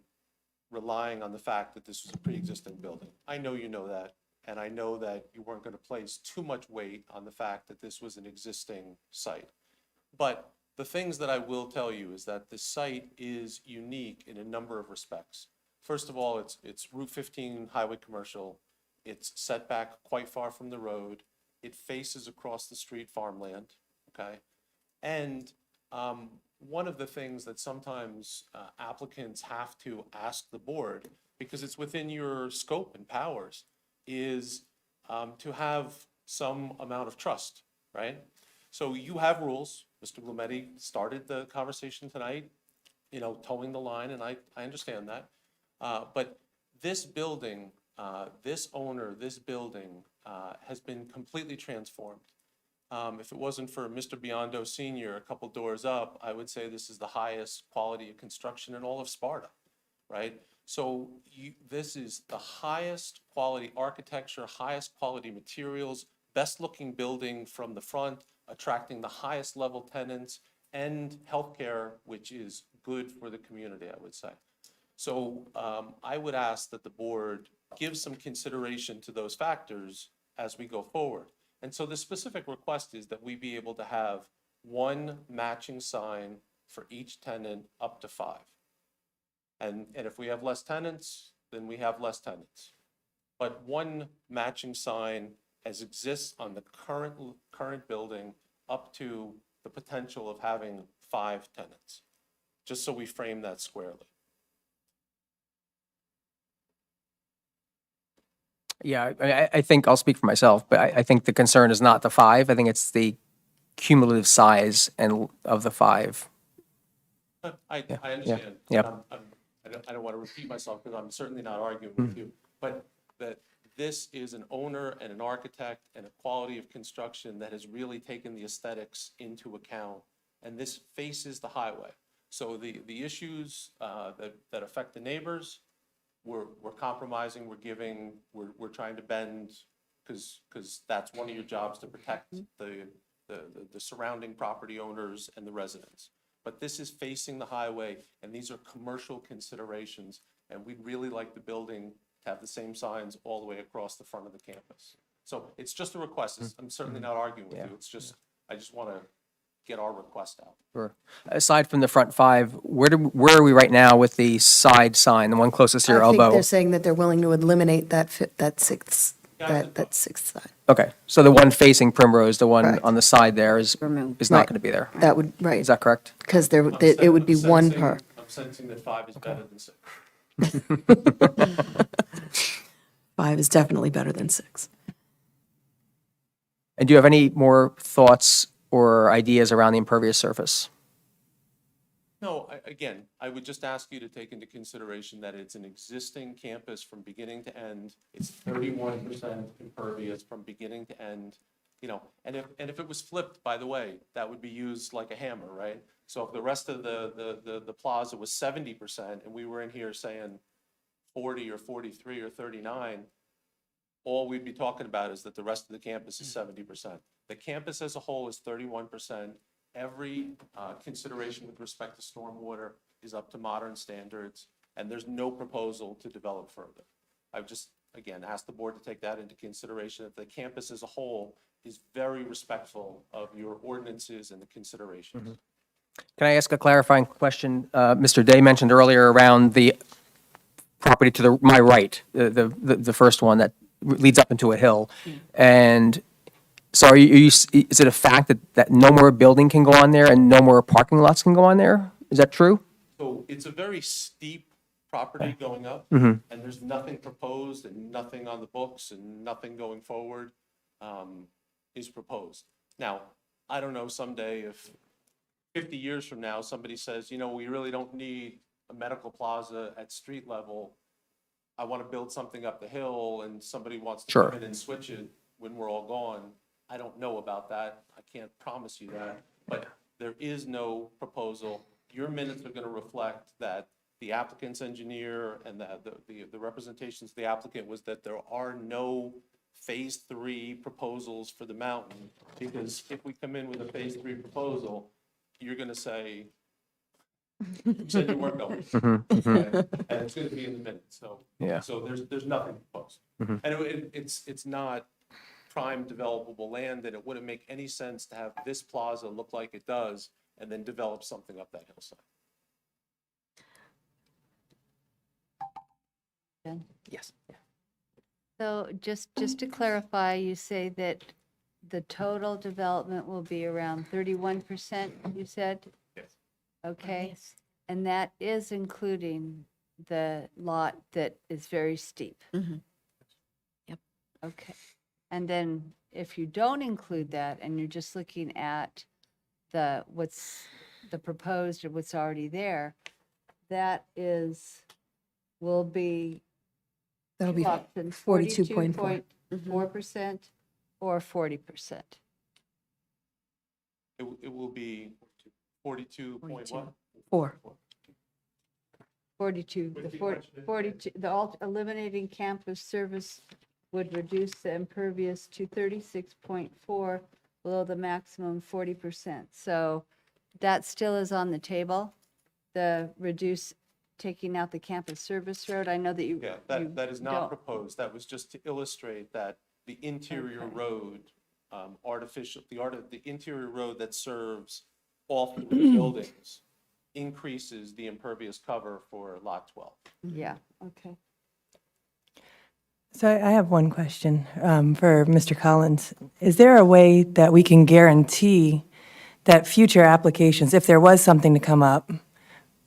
relying on the fact that this was a pre-existing building. I know you know that, and I know that you weren't going to place too much weight on the fact that this was an existing site. But the things that I will tell you is that this site is unique in a number of respects. First of all, it's Route 15 highway commercial. It's set back quite far from the road. It faces across the street farmland, okay? And one of the things that sometimes applicants have to ask the board, because it's within your scope and powers, is to have some amount of trust, right? So you have rules. Mr. Blumetti started the conversation tonight, towing the line, and I understand that. But this building, this owner, this building has been completely transformed. If it wasn't for Mr. Biondo Senior a couple doors up, I would say this is the highest quality of construction in all of Sparta, right? So this is the highest quality architecture, highest quality materials, best looking building from the front, attracting the highest level tenants, and healthcare, which is good for the community, I would say. So I would ask that the board give some consideration to those factors as we go forward. And so the specific request is that we be able to have one matching sign for each tenant up to 5. And if we have less tenants, then we have less tenants. But one matching sign as exists on the current building up to the potential of having 5 tenants, just so we frame that squarely.
Yeah, I think I'll speak for myself, but I think the concern is not the 5. I think it's the cumulative size of the 5.
I understand.
Yeah.
I don't want to repeat myself because I'm certainly not arguing with you, but that this is an owner and an architect and a quality of construction that has really taken the aesthetics into account, and this faces the highway. So the issues that affect the neighbors, we're compromising, we're trying to bend, because that's one of your jobs, to protect the surrounding property owners and the residents. But this is facing the highway, and these are commercial considerations, and we'd really like the building to have the same signs all the way across the front of the campus. So it's just a request. I'm certainly not arguing with you. It's just, I just want to get our request out.
Sure. Aside from the front 5, where are we right now with the side sign, the one closest to your
I think
elbow?
they're saying that they're willing to eliminate that sixth sign.
Okay, so the one facing Primrose, the one
Correct.
on the side there is
Removed.
not
Right.
going to be there.
That would, right,
Is that correct?
because it would be one per.
I'm sensing that 5 is better than 6.
5 is definitely better than 6.
And do you have any more thoughts or ideas around the impervious surface?
No, again, I would just ask you to take into consideration that it's an existing campus from beginning to end. It's 31% impervious from beginning to end, you know, and if it was flipped, by the way, that would be used like a hammer, right? So if the rest of the plaza was 70% and we were in here saying 40 or 43 or 39, all we'd be talking about is that the rest of the campus is 70%. The campus as a whole is 31%. Every consideration with respect to stormwater is up to modern standards, and there's no proposal to develop further. I would just, again, ask the board to take that into consideration, that the campus as a whole is very respectful of your ordinances and the considerations.
Can I ask a clarifying question? Mr. Day mentioned earlier around the property to my right, the first one that leads up into a hill. And so are you, is it a fact that no more building can go on there and no more parking lots can go on there? Is that true?
So it's a very steep property going up, and there's nothing proposed and nothing on the books and nothing going forward is proposed. Now, I don't know, someday if 50 years from now, somebody says, you know, we really don't need a medical plaza at street level. I want to build something up the hill and somebody wants to come in and switch it when we're all gone. I don't know about that. I can't promise you that, but there is no proposal. Your minutes are going to reflect that the applicant's engineer and the representations of the applicant was that there are no phase 3 proposals for the mountain, because if we come in with a phase 3 proposal, you're going to say, you said you weren't going. Okay? And it's going to be in the minutes, so.
Yeah.
So there's nothing proposed. And it's not prime developable land, and it wouldn't make any sense to have this plaza look like it does and then develop something up that hillside.
Ben?
Yes.
So just to clarify, you say that the total development will be around 31%, you said?
Yes.
Okay, and that is including the lot that is very steep?
Yep.
Okay, and then if you don't include that and you're just looking at what's the proposed or what's already there, that will be
That'll be
options,
42.4.
42.4% or 40%.
It will be 42 point what?
4.
42, the 42, eliminating campus service would reduce the impervious to 36.4 below the maximum 40%. So that still is on the table, taking out the campus service road. I know that you.
Yeah, that is not proposed. That was just to illustrate that the interior road, the interior road that serves all three buildings increases the impervious cover for lot 12.
Yeah, okay.
So I have one question for Mr. Collins. Is there a way that we can guarantee that future applications, if there was something to come up,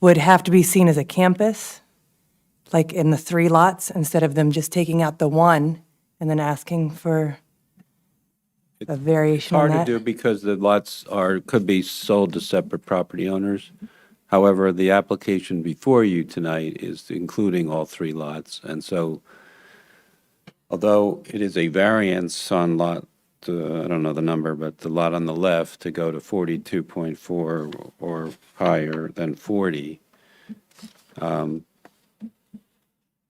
would have to be seen as a campus, like in the 3 lots, instead of them just taking out the one and then asking for a variation on
Hard
that?
to do because the lots could be sold to separate property owners. However, the application before you tonight is including all 3 lots. And so, although it is a variance on lot, I don't know the number, but the lot on the left to go to 42.4 or higher than 40,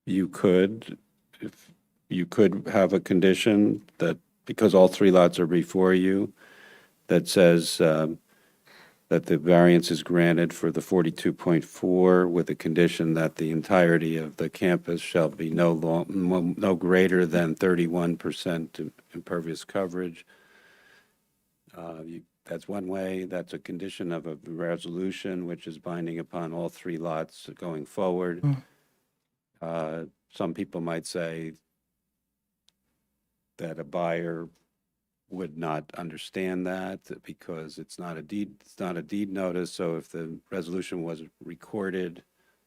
you could have a condition that, because all 3 lots are before you, that says that the variance is granted for the 42.4 with a condition that the entirety of the campus shall be no greater than 31% impervious coverage. That's one way. That's a condition of a resolution which is binding upon all 3 lots going forward. Some people might say that a buyer would not understand that because it's not a deed notice. So if the resolution was recorded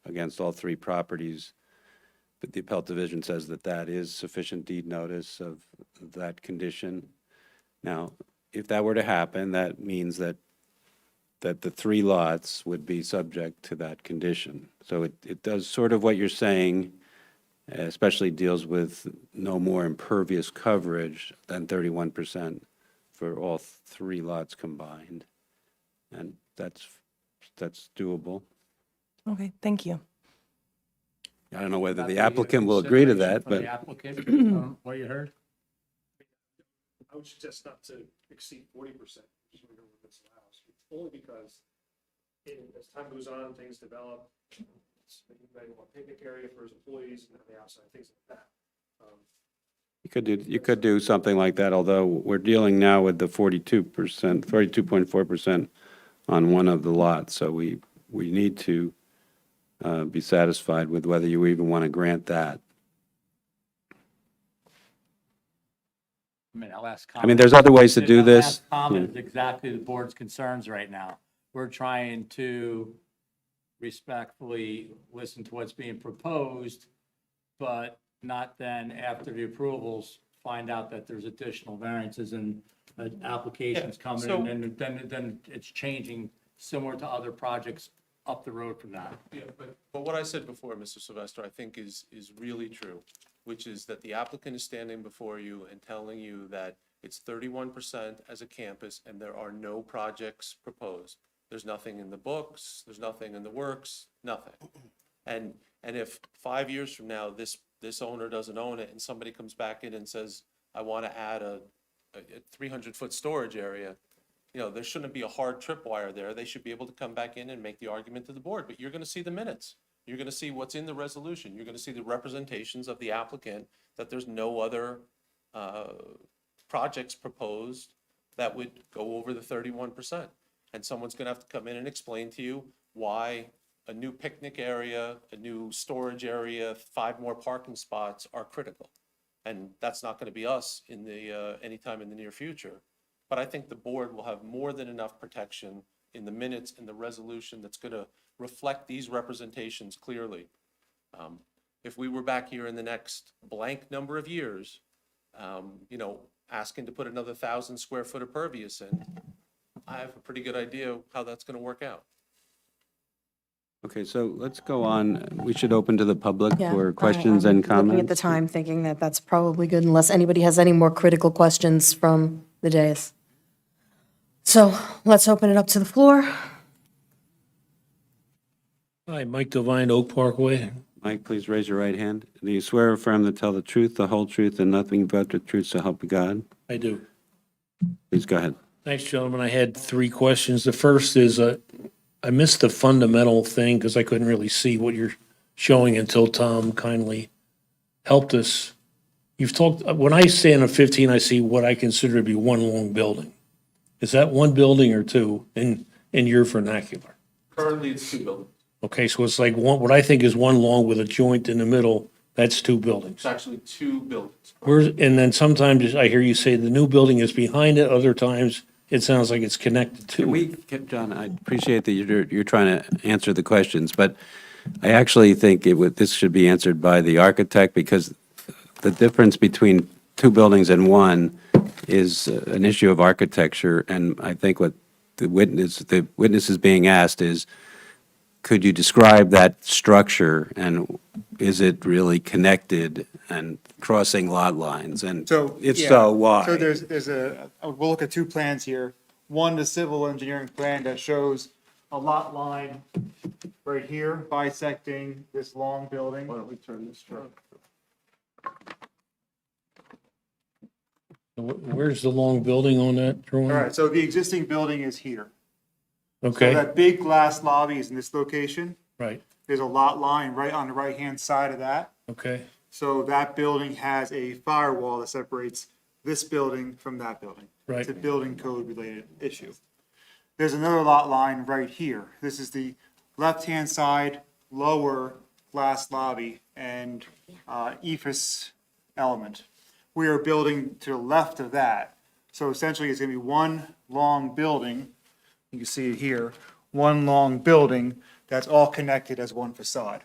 against all 3 properties, but the appellate division says that that is sufficient deed notice of that condition. Now, if that were to happen, that means that the 3 lots would be subject to that condition. So it does sort of what you're saying, especially deals with no more impervious coverage than 31% for all 3 lots combined. And that's doable.
Okay, thank you.
I don't know whether
That's
the applicant will agree to that,
consideration for
but
the applicant, based on what you heard?
I would suggest not to exceed 40%, just whatever this allows, only because as time goes on, things develop. Maybe you might want a picnic area for his employees and the outside, things like that.
you could do something like that, although we're dealing now with the 42%, 42.4% on one of the lots. So we need to be satisfied with whether you even want to grant that.
I mean, I'll ask.
I mean, there's other ways to do
The
this.
last comment is exactly the board's concerns right now. We're trying to respectfully listen to what's being proposed, but not then, after the approvals, find out that there's additional variances and applications coming
so-
in, and then it's changing, similar to other projects up the road from that.
Yeah, but what I said before, Mr. Sylvester, I think is really true, which is that the applicant is standing before you and telling you that it's 31% as a campus and there are no projects proposed. There's nothing in the books, there's nothing in the works, nothing. And if 5 years from now, this owner doesn't own it and somebody comes back in and says, I want to add a 300-foot storage area, you know, there shouldn't be a hard tripwire there. They should be able to come back in and make the argument to the board, but you're going to see the minutes. You're going to see what's in the resolution. You're going to see the representations of the applicant that there's no other projects proposed that would go over the 31%. And someone's going to have to come in and explain to you why a new picnic area, a new storage area, 5 more parking spots are critical. And that's not going to be us in the anytime in the near future. But I think the board will have more than enough protection in the minutes and the resolution that's going to reflect these representations clearly. If we were back here in the next blank number of years, you know, asking to put another 1,000 square foot of pervious in, I have a pretty good idea how that's going to work out.
Okay, so let's go on. We should open to the public
Yeah,
for questions
I'm
and comments.
Looking at the time, thinking that that's probably good unless anybody has any more critical questions from the dais. So let's open it up to the floor.
Hi, Mike Devine, Oak Parkway.
Mike, please raise your right hand. Do you swear or affirm to tell the truth, the whole truth, and nothing but the truth, so help you God?
I do.
Please go ahead.
Thanks, gentlemen. I had 3 questions. The first is, I missed the fundamental thing because I couldn't really see what you're showing until Tom kindly helped us. You've talked, when I stand on 15, I see what I consider to be one long building. Is that one building or 2 in your vernacular?
Currently, it's 2 buildings.
Okay, so it's like one, what I think is one long with a joint in the middle, that's 2 buildings.
It's actually 2 buildings.
And then sometimes I hear you say the new building is behind it, other times it sounds like it's connected to it.
John, I appreciate that you're trying to answer the questions, but I actually think this should be answered by the architect, because the difference between 2 buildings and 1 is an issue of architecture, and I think what the witness is being asked is, could you describe that structure, and is it really connected and crossing lot lines? And
So,
if
yeah.
so, why?
So we'll look at 2 plans here. One, the civil engineering plan that shows a lot line right here bisecting this long building.
Why don't we turn this around?
Where's the long building on that drawing?
All right, so the existing building is here. So
Okay,
that big glass lobby is in this location.
right,
There's a lot line right on the right-hand side of that.
okay,
So that building has a firewall that separates this building from that building.
Right.
It's a building code related issue. There's another lot line right here. This is the left-hand side lower glass lobby and ephes element. We are building to the left of that. So essentially, it's gonna be one long building. You can see it here, one long building that's all connected as one facade.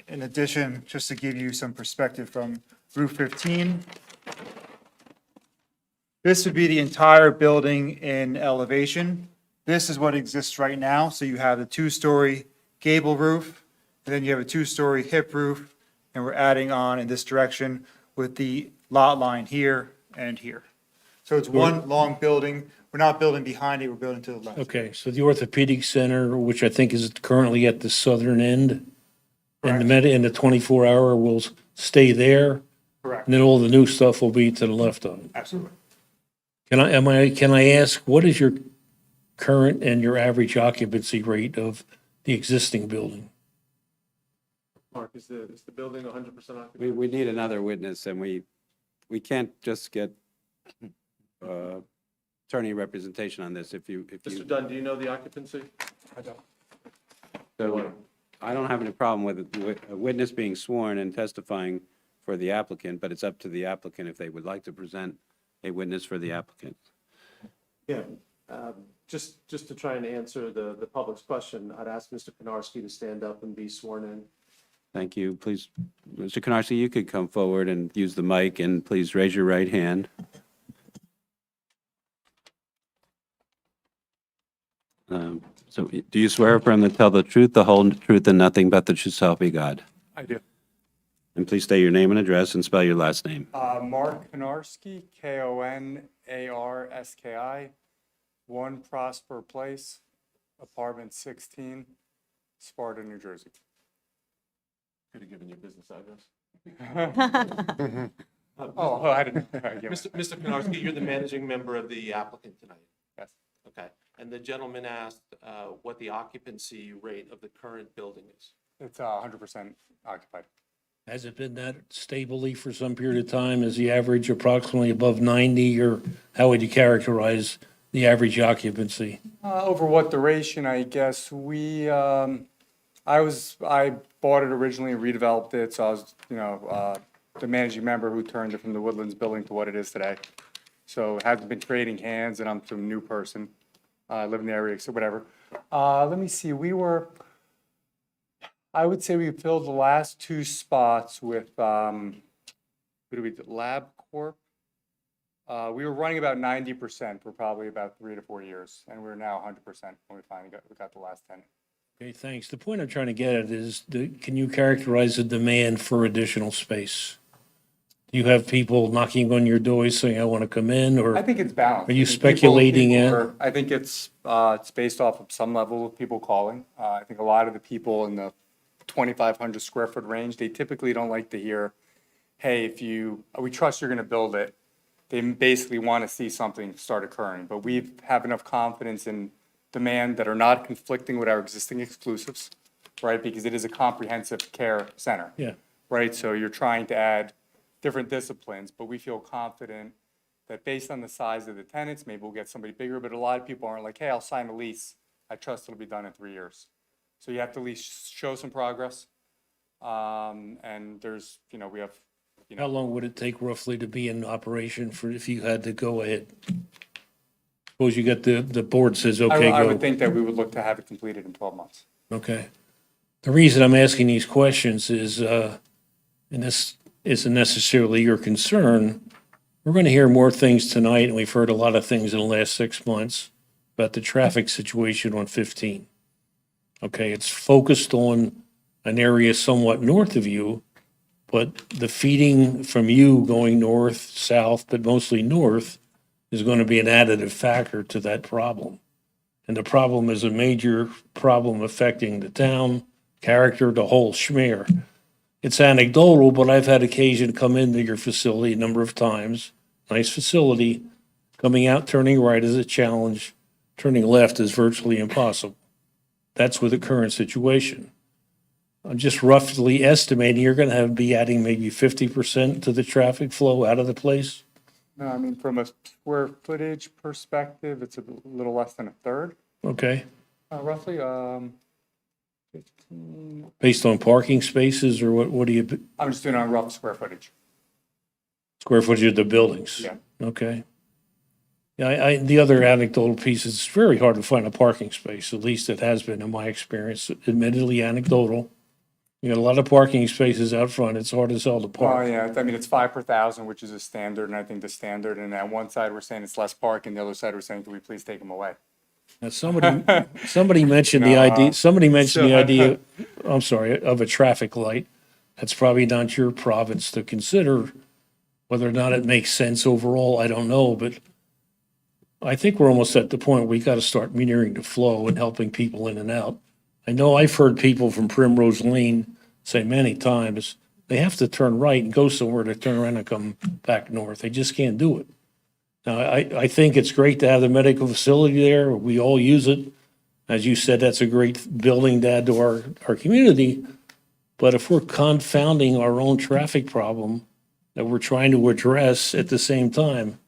In addition, just to give you some perspective from Route 15, This would be the entire building in elevation. This is what exists right now. So you have the two-story gable roof, and then you have a two-story hip roof, and we're adding on in this direction with the lot line here and here. So it's one long building. We're not building behind it, we're building to the left.
Okay, so the orthopedic center, which I think is currently at the southern end, and the 24-hour will stay there,
Correct.
and then all the new stuff will be to the left of it.
Absolutely.
Can I ask, what is your current and your average occupancy rate of the existing building?
Mark, is the building 100% occupied?
We need another witness, and we can't just get attorney representation on this if you.
Mr. Dunn, do you know the occupancy?
I don't.
So I don't have any problem with a witness being sworn and testifying for the applicant, but it's up to the applicant if they would like to present a witness for the applicant.
Yeah, just to try and answer the public's question, I'd ask Mr. Konarski to stand up and be sworn in.
Thank you. Please, Mr. Konarski, you could come forward and use the mic, and please raise your right hand. So do you swear affirm to tell the truth, the whole truth, and nothing but the truth, so help you God?
I do.
And please state your name and address and spell your last name.
Mark Konarski, Konarski, 1 Prosper Place, apartment 16, Sparta, New Jersey.
Could have given you business address.
Oh, I didn't.
Mr. Konarski, you're the managing member of the applicant tonight.
Yes.
Okay, and the gentleman asked what the occupancy rate of the current building is.
It's 100% occupied.
Has it been that stably for some period of time? Is the average approximately above 90, or how would you characterize the average occupancy?
Over what duration, I guess, I bought it originally, redeveloped it, so I was, the managing member who turned it from the Woodlands building to what it is today. So it hasn't been trading hands, and I'm some new person. I live in the area, so whatever. Let me see, I would say we filled the last 2 spots with, LabCorp. We were running about 90% for probably about 3 to 4 years, and we're now 100% when we finally got the last 10.
Okay, thanks. The point I'm trying to get at is, can you characterize the demand for additional space? Do you have people knocking on your doors saying, I want to come in, or?
I think it's balanced.
Are you
I think
speculating
I think it's based off of some level of people calling. I think a lot of the people in the 2,500 square foot range, they typically don't like to hear, hey, we trust you're going to build it. They basically want to see something start occurring, but we have enough confidence in demand that are not conflicting with our existing exclusives, right? Because it is a comprehensive care center.
Yeah.
Right, so you're trying to add different disciplines, but we feel confident that based on the size of the tenants, maybe we'll get somebody bigger, but a lot of people aren't like, hey, I'll sign a lease. I trust it'll be done in 3 years. So you have to at least show some progress. And there's, we have,
How long would it take roughly to be in operation for, if you had to go ahead? Suppose you get the board says, okay,
I
go.
would think that we would look to have it completed in 12 months.
Okay. The reason I'm asking these questions is, and this isn't necessarily your concern, we're going to hear more things tonight, and we've heard a lot of things in the last 6 months about the traffic situation on 15. Okay, it's focused on an area somewhat north of you, but the feeding from you going north, south, but mostly north, is going to be an additive factor to that problem. And the problem is a major problem affecting the town, character, the whole schmear. It's anecdotal, but I've had occasion to come into your facility a number of times. Nice facility. Coming out, turning right is a challenge. Turning left is virtually impossible. That's with the current situation. I'm just roughly estimating you're going to be adding maybe 50% to the traffic flow out of the place.
No, I mean, from a square footage perspective, it's a little less than a third,
Okay.
roughly. 15,
Based on parking spaces, or what do you,
I'm just doing it on rough square footage.
square footage of the buildings?
Yeah.
Okay. Yeah, the other anecdotal piece is it's very hard to find a parking space, at least it has been in my experience, admittedly anecdotal. You got a lot of parking spaces out front. It's hard to sell the
Oh,
park.
yeah, I mean, it's 5 per thousand, which is a standard, and I think the standard, and on one side, we're saying it's less parking, the other side, we're saying, can we please take them away?
Now, somebody mentioned the
No,
idea, somebody mentioned the
so-
idea, I'm sorry, of a traffic light. That's probably not your province to consider. Whether or not it makes sense overall, I don't know, but I think we're almost at the point where we got to start metering the flow and helping people in and out. I know I've heard people from Primrose Lane say many times, they have to turn right and go somewhere to turn around and come back north. They just can't do it. Now, I think it's great to have the medical facility there. We all use it. As you said, that's a great building to add to our community. But if we're confounding our own traffic problem that we're trying to address at the same time,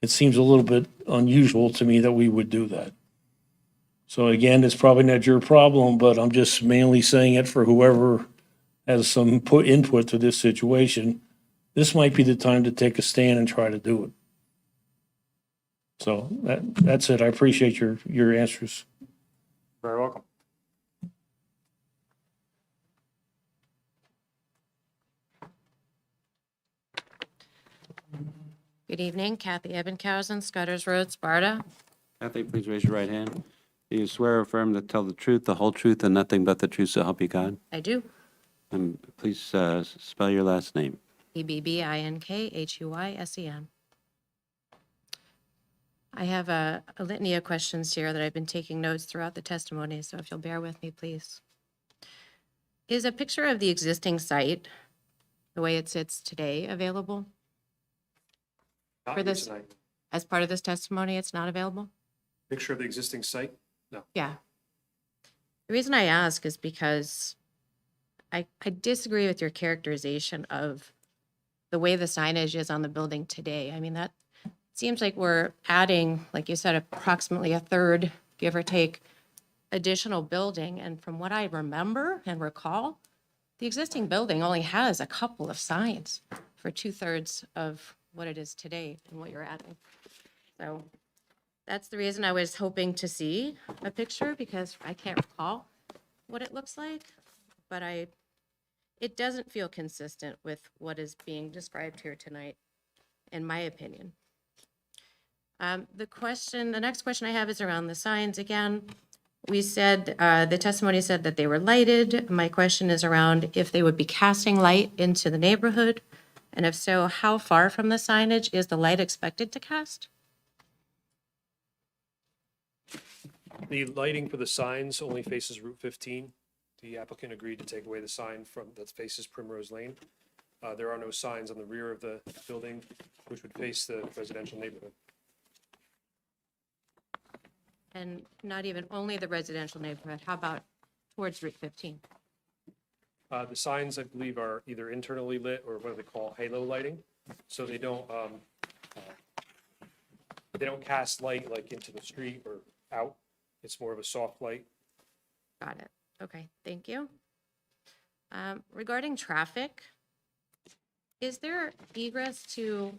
it seems a little bit unusual to me that we would do that. So again, it's probably not your problem, but I'm just mainly saying it for whoever has some input to this situation. This might be the time to take a stand and try to do it. So that's it. I appreciate your answers.
Very welcome.
Good evening, Kathy Ebenhausen, Scudder's Road, Sparta.
Kathy, please raise your right hand. Do you swear or affirm to tell the truth, the whole truth, and nothing but the truth so help you God?
I do.
And please spell your last name.
Ebbinkhuysen. I have a litany of questions here that I've been taking notes throughout the testimony, so if you'll bear with me, please. Is a picture of the existing site, the way it sits today, available?
Not
For this-
tonight.
As part of this testimony, it's not available?
Picture of the existing site? No.
Yeah. The reason I ask is because I disagree with your characterization of the way the signage is on the building today. I mean, that seems like we're adding, like you said, approximately a third, give or take, additional building. And from what I remember and recall, the existing building only has a couple of signs for 2/3 of what it is today and what you're adding. So that's the reason I was hoping to see a picture, because I can't recall what it looks like, but it doesn't feel consistent with what is being described here tonight, in my opinion. The next question I have is around the signs again. We said, the testimony said that they were lighted. My question is around if they would be casting light into the neighborhood, and if so, how far from the signage is the light expected to cast?
The lighting for the signs only faces Route 15. The applicant agreed to take away the sign that faces Primrose Lane. There are no signs on the rear of the building, which would face the residential neighborhood.
And not even only the residential neighborhood, how about towards Route 15?
The signs, I believe, are either internally lit or what they call halo lighting. So they don't cast light like into the street or out. It's more of a soft light.
Got it. Okay, thank you. Regarding traffic, is there egress to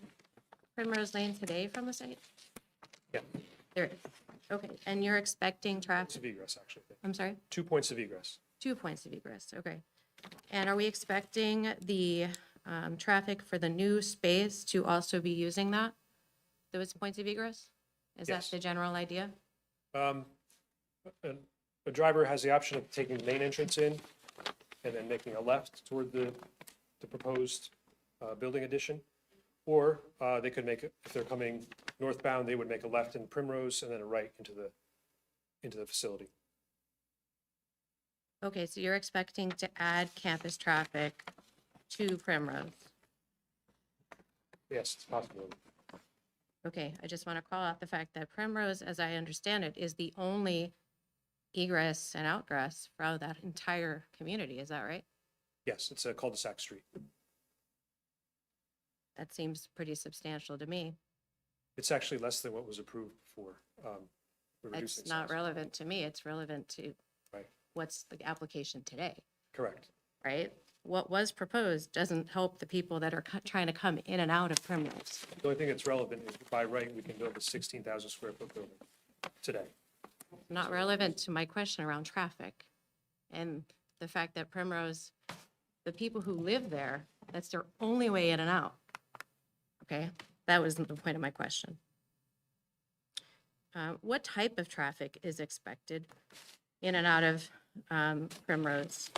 Primrose Lane today from the site?
Yeah,
There is. Okay, and you're expecting
points
traffic,
of egress, actually.
I'm sorry?
2 points of egress.
2 points of egress, okay. And are we expecting the traffic for the new space to also be using those points of egress? Is that
Yes.
the general idea?
A driver has the option of taking the main entrance in and then making a left toward the proposed building addition. Or they could make, if they're coming northbound, they would make a left in Primrose and then a right into the facility.
Okay, so you're expecting to add campus traffic to Primrose?
Yes, it's possible.
Okay, I just want to call out the fact that Primrose, as I understand it, is the only egress and outgress for that entire community, is that right?
Yes, it's a cul-de-sac street.
That seems pretty substantial to me.
It's actually less than what was approved before. We're reducing
It's not
size.
relevant to me, it's relevant to
Right,
what's the application today,
correct.
right? What was proposed doesn't help the people that are trying to come in and out of Primrose.
The only thing that's relevant is by right, we can build a 16,000 square foot building today.
Not relevant to my question around traffic. And the fact that Primrose, the people who live there, that's their only way in and out. Okay, that was the point of my question. What type of traffic is expected in and out of Primrose?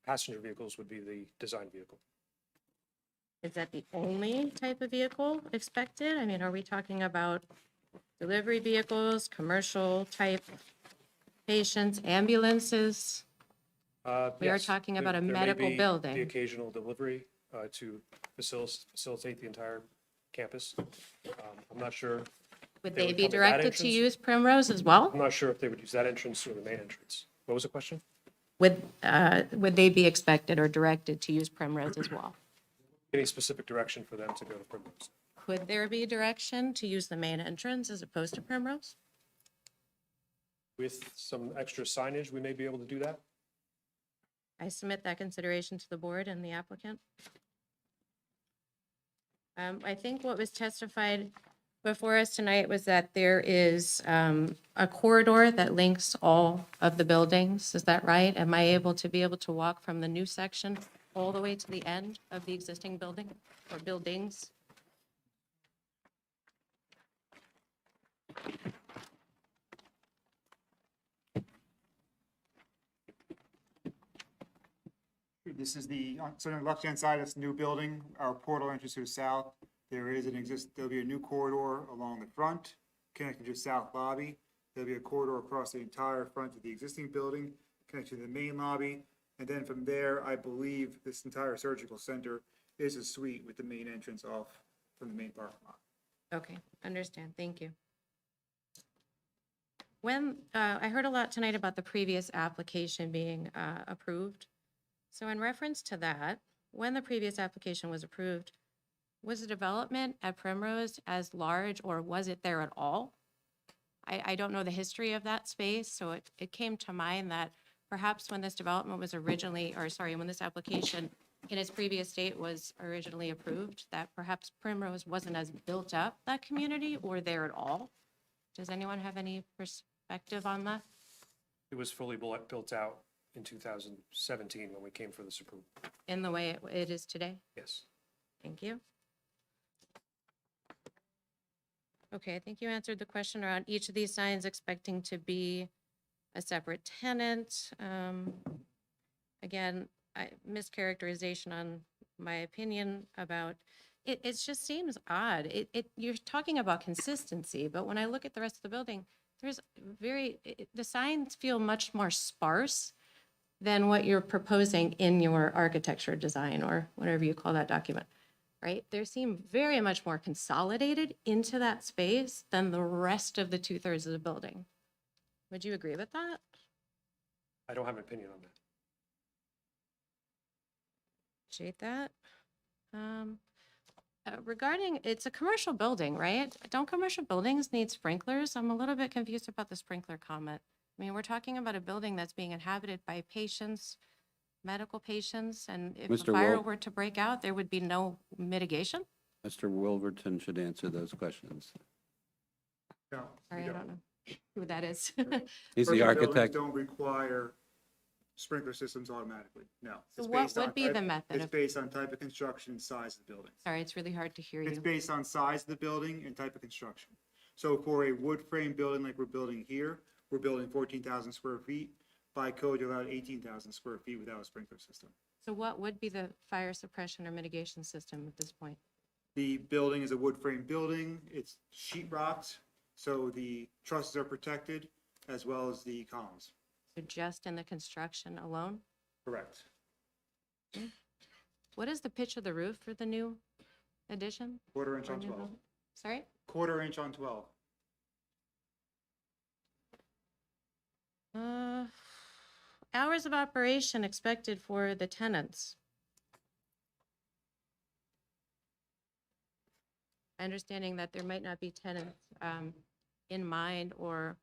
Passenger vehicles would be the design vehicle.
Is that the only type of vehicle expected? I mean, are we talking about delivery vehicles, commercial type patients, ambulances? We are
Yes,
talking
there-
about a
there may
medical
be
building.
The occasional delivery to facilitate the entire campus. I'm not sure.
Would
they
they
would
be
come at that
directed to
entrance.
use Primrose as well?
I'm not sure if they would use that entrance or the main entrance. What was the question?
Would they be expected or directed to use Primrose as well?
Any specific direction for them to go to Primrose?
Could there be direction to use the main entrance as opposed to Primrose?
With some extra signage, we may be able to do that.
I submit that consideration to the board and the applicant. I think what was testified before us tonight was that there is a corridor that links all of the buildings. Is that right? Am I able to walk from the new section all the way to the end of the existing building or buildings?
This is so on the left-hand side, it's the new building, our portal entrance to the south. There'll be a new corridor along the front, connecting to the south lobby. There'll be a corridor across the entire front of the existing building, connecting to the main lobby. And then from there, I believe this entire surgical center is a suite with the main entrance off from the main parking lot.
Okay, understand. Thank you. When, I heard a lot tonight about the previous application being approved. So in reference to that, when the previous application was approved, was the development at Primrose as large or was it there at all? I don't know the history of that space, so it came to mind that perhaps when this development was originally, or sorry, when this application in its previous state was originally approved, that perhaps Primrose wasn't as built up, that community, or there at all? Does anyone have any perspective on that?
It was fully built out in 2017 when we came for this approval.
In the way it is today?
Yes.
Thank you. Okay, I think you answered the question around each of these signs expecting to be a separate tenant. Again, mischaracterization on my opinion about, it just seems odd. You're talking about consistency, but when I look at the rest of the building, there's the signs feel much more sparse than what you're proposing in your architecture design or whatever you call that document, right? They seem very much more consolidated into that space than the rest of the 2/3 of the building. Would you agree with that?
I don't have an opinion on that.
Appreciate that. Regarding, it's a commercial building, right? Don't commercial buildings need sprinklers? I'm a little bit confused about the sprinkler comment. I mean, we're talking about a building that's being inhabited by patients, medical patients, and if a
Mr.
fire
Wolf.
were to break out, there would be no mitigation?
Mr. Wilverton should answer those questions.
No,
Sorry, I don't know who that is.
He's the
Commercial buildings
architect.
don't require sprinkler systems automatically, no.
So
It's
what
based on
would be
type-
the method
It's
of-
based on type of construction and size of the building.
Sorry, it's really hard to hear
It's
you.
based on size of the building and type of construction. So for a wood frame building like we're building here, we're building 14,000 square feet. By code, you're allowed 18,000 square feet without a sprinkler system.
So what would be the fire suppression or mitigation system at this point?
The building is a wood frame building. It's sheet rocked, so the trusses are protected as well as the columns.
So just in the construction alone?
Correct.
What is the pitch of the roof for the new addition?
Quarter inch
or
on
new
12.
building? Sorry?
Quarter inch on 12.
Hours of operation expected for the tenants. Understanding that there might not be tenants in mind or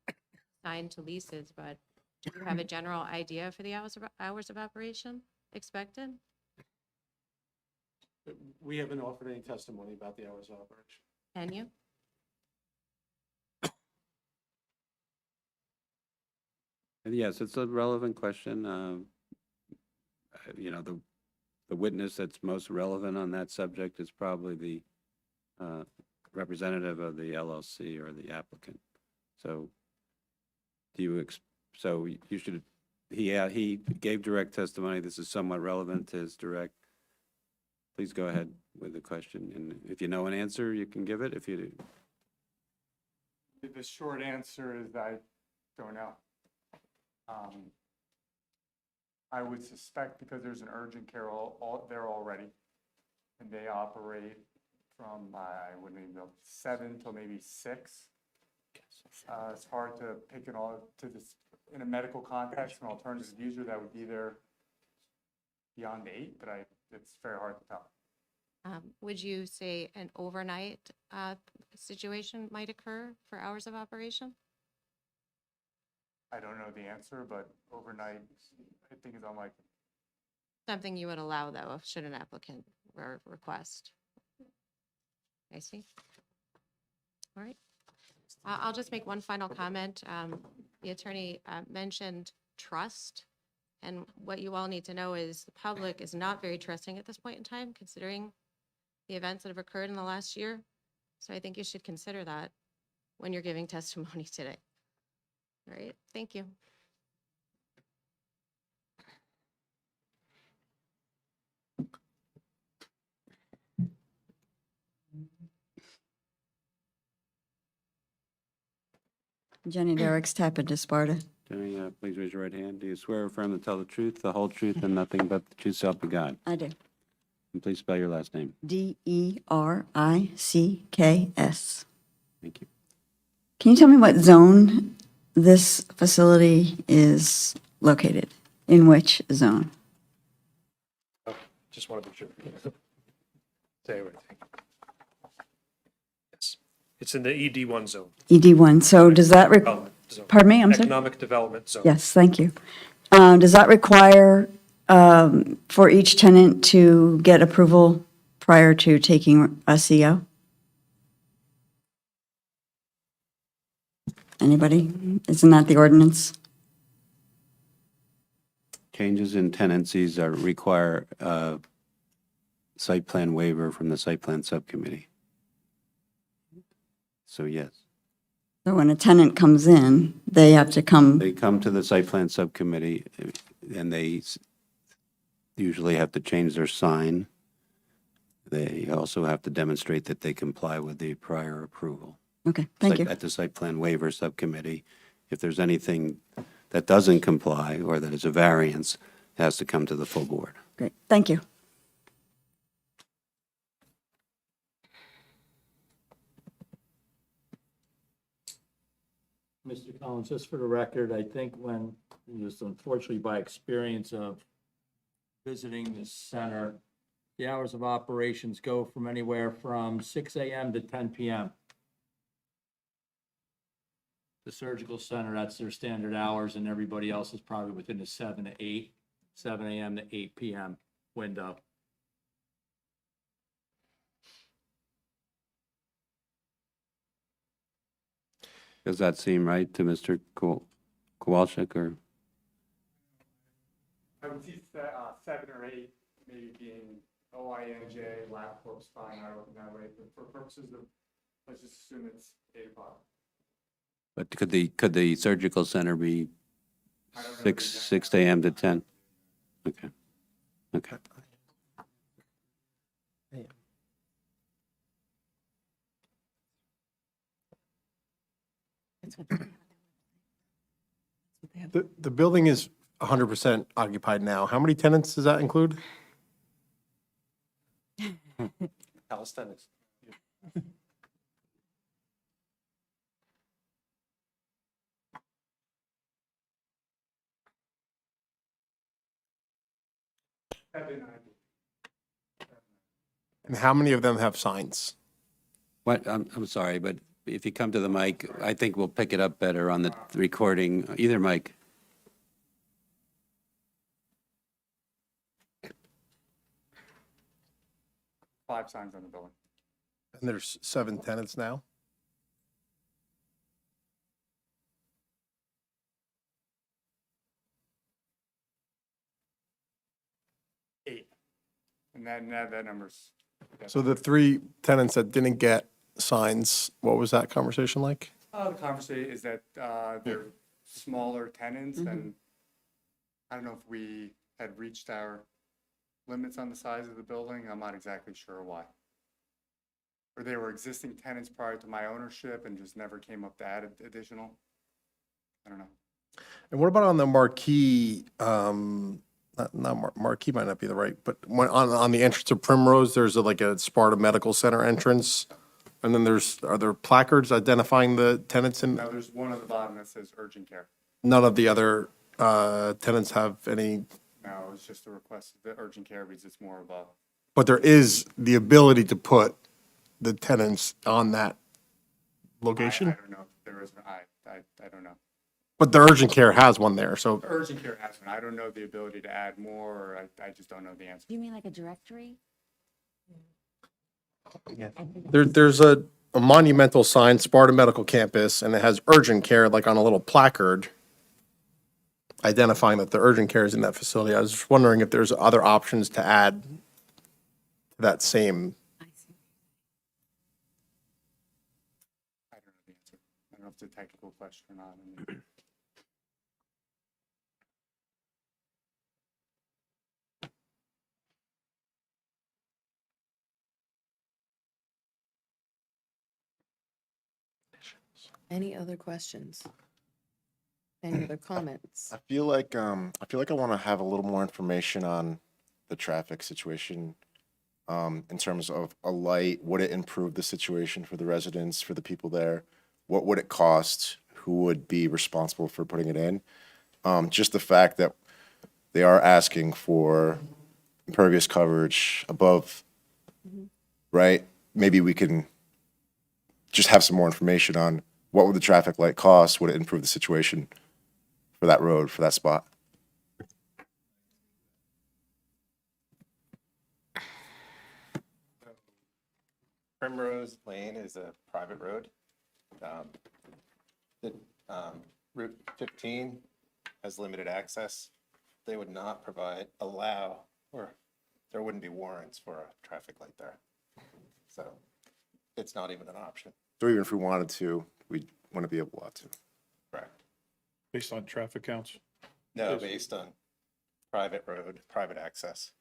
signed to leases, but do you have a general idea for the hours of operation expected?
We haven't offered any testimony about the hours of operation.
Can you?
Yes, it's a relevant question. You know, the witness that's most relevant on that subject is probably the representative of the LLC or the applicant. So so you should, he gave direct testimony. This is somewhat relevant to his direct. Please go ahead with the question. And if you know an answer, you can give it. If you,
The short answer is I don't know. I would suspect because there's an urgent care there already, and they operate from, I wouldn't even know, 7 till maybe 6. It's hard to pick it all to this, in a medical context, an alternative user that would be there beyond 8, but it's very hard to tell.
Would you say an overnight situation might occur for hours of operation?
I don't know the answer, but overnight, I think is unlikely.
Something you would allow, though, should an applicant request. I see. All right. I'll just make one final comment. The attorney mentioned trust, and what you all need to know is the public is not very trusting at this point in time, considering the events that have occurred in the last year. So I think you should consider that when you're giving testimony today. All right, thank you.
Jenny Derricks, Tappan to Sparta.
Jenny, please raise your right hand. Do you swear or affirm to tell the truth, the whole truth, and nothing but the truth, so help you God?
I do.
And please spell your last name.
Dericks.
Thank you.
Can you tell me what zone this facility is located? In which zone?
Just want to be sure. Say everything. Yes. It's in the ED1 zone.
ED1. So does that
Development zone.
pardon me, I'm sorry?
Economic Development Zone.
Yes, thank you. Does that require for each tenant to get approval prior to taking a CO? Anybody? Isn't that the ordinance?
Changes in tenancies require site plan waiver from the site plan subcommittee. So yes,
So when a tenant comes in, they have to come,
they come to the site plan subcommittee and they usually have to change their sign. They also have to demonstrate that they comply with the prior approval.
okay, thank you.
At the site plan waiver subcommittee, if there's anything that doesn't comply or that is a variance, it has to come to the full board.
Great, thank you.
Mr. Collins, just for the record, I think when, just unfortunately by experience of visiting the center, the hours of operations go from anywhere from 6 a.m. to 10 p.m. The surgical center, that's their standard hours, and everybody else is probably within the 7 a.m. to 8 p.m. window.
Does that seem right to Mr. Kowalczyk, or?
I would see 7 or 8 maybe being OINJ, LabCorp's fine, I don't know that way, but for purposes of, let's just assume it's 8 o'clock.
But could the surgical center be
I don't know
6 a.m. to 10? Okay. Okay.
The building is 100% occupied now. How many tenants does that include?
Calisthenics.
And how many of them have signs?
What, I'm sorry, but if you come to the mic, I think we'll pick it up better on the recording, either mic.
Five signs on the building.
And there's 7 tenants now?
And that number's.
So the 3 tenants that didn't get signs, what was that conversation like?
The conversation is that they're smaller tenants, and I don't know if we had reached our limits on the size of the building. I'm not exactly sure why. Or they were existing tenants prior to my ownership and just never came up to add additional. I don't know.
And what about on the marquee, marquee might not be the right, but on the entrance of Primrose, there's like a Sparta Medical Center entrance. And then are there placards identifying the tenants and
Now, there's one at the bottom that says urgent care.
none of the other tenants have any,
No, it's just a request, the urgent care, because it's more of a,
but there is the ability to put the tenants on that
I
location?
don't know, if there is, I don't know.
But the urgent care has one there, so
Urgent care has one. I don't know the ability to add more, or I just don't know the answer.
You mean like a directory?
there's a monumental sign, Sparta Medical Campus, and it has urgent care like on a little placard identifying that the urgent care is in that facility. I was just wondering if there's other options to add to that same,
I see.
I don't know the answer. I don't know if it's a technical question or not. I mean,
Any other questions? Any other comments?
I feel like I want to have a little more information on the traffic situation, in terms of a light. Would it improve the situation for the residents, for the people there? What would it cost? Who would be responsible for putting it in? Just the fact that they are asking for impervious coverage above, right? Maybe we can just have some more information on what would the traffic light cost? Would it improve the situation for that road, for that spot?
Primrose Lane is a private road. The Route 15 has limited access. They would not allow, or there wouldn't be warrants for a traffic light there. So it's not even an option.
So even if we wanted to, we wouldn't be able to.
Correct.
Based on traffic counts?
No,
Yes.
based on private road, private access.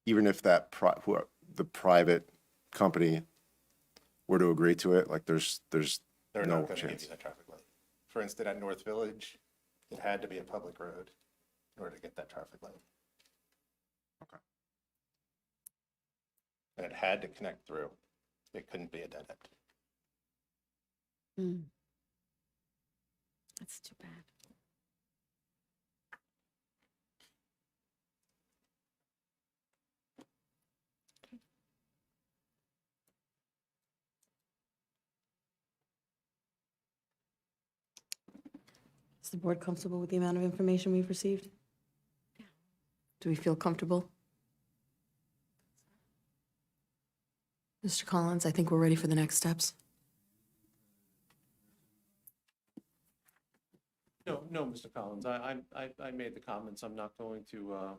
Even if that the private company were to agree to it, like there's
They're
no
not going to give
chance.
you that traffic light. For instance, at North Village, it had to be a public road in order to get that traffic light.
Okay.
And it had to connect through. It couldn't be a dead end.
Mm. That's too bad.
Is the board comfortable with the amount of information we've received? Do we feel comfortable? Mr. Collins, I think we're ready for the next steps.
No, Mr. Collins, I made the comments. I'm not going to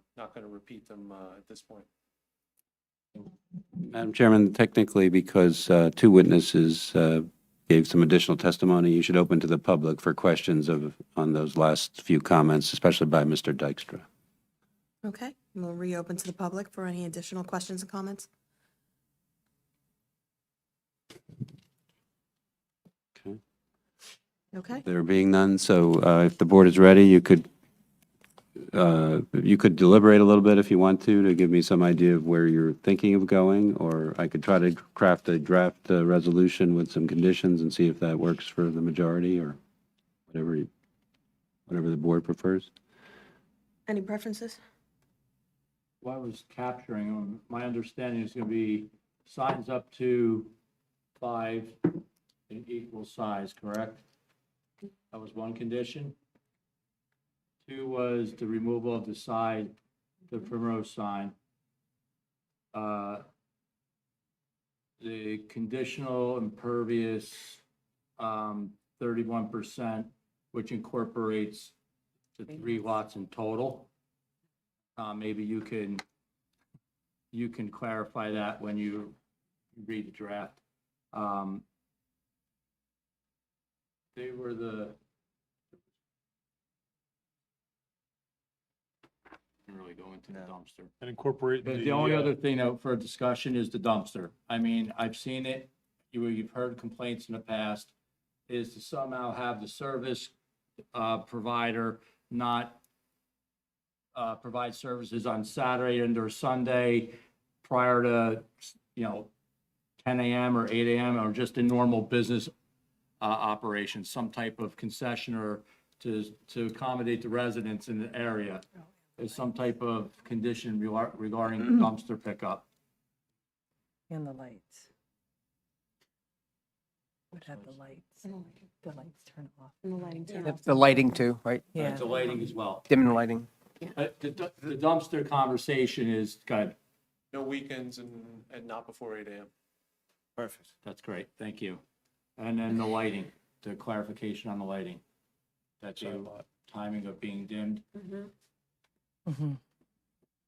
repeat them at this point.
Madam Chairman, technically, because 2 witnesses gave some additional testimony, you should open to the public for questions on those last few comments, especially by Mr. Dykstra.
Okay, we'll reopen to the public for any additional questions and comments.
Okay.
Okay,
There being none, so if the board is ready, you could deliberate a little bit if you want to give me some idea of where you're thinking of going, or I could try to craft a draft resolution with some conditions and see if that works for the majority, or whatever the board prefers.
any preferences?
What I was capturing, my understanding is going to be signs up to 5 in equal size, correct? That was one condition. 2 was the removal of the Primrose sign. The conditional impervious, 31%, which incorporates to 3 lots in total. Maybe you can clarify that when you read the draft. They were didn't really go into the dumpster.
And incorporate
The only other thing out for discussion is the dumpster. I mean, I've seen it, you've heard complaints in the past, is to somehow have the service provider not provide services on Saturday and or Sunday prior to, 10 a.m. or 8 a.m. or just in normal business operations, some type of concession or to accommodate the residents in the area. Is some type of condition regarding dumpster pickup.
And the lights. Would have the lights. The lights turn off.
And the lighting too.
The lighting too, right?
Yeah.
The lighting as well.
Dim lighting.
The dumpster conversation is good.
No weekends and not before 8 a.m.
Perfect.
That's great. Thank you. And then the lighting, the clarification on the lighting. That's the timing of being dimmed.
Mm-hmm.
I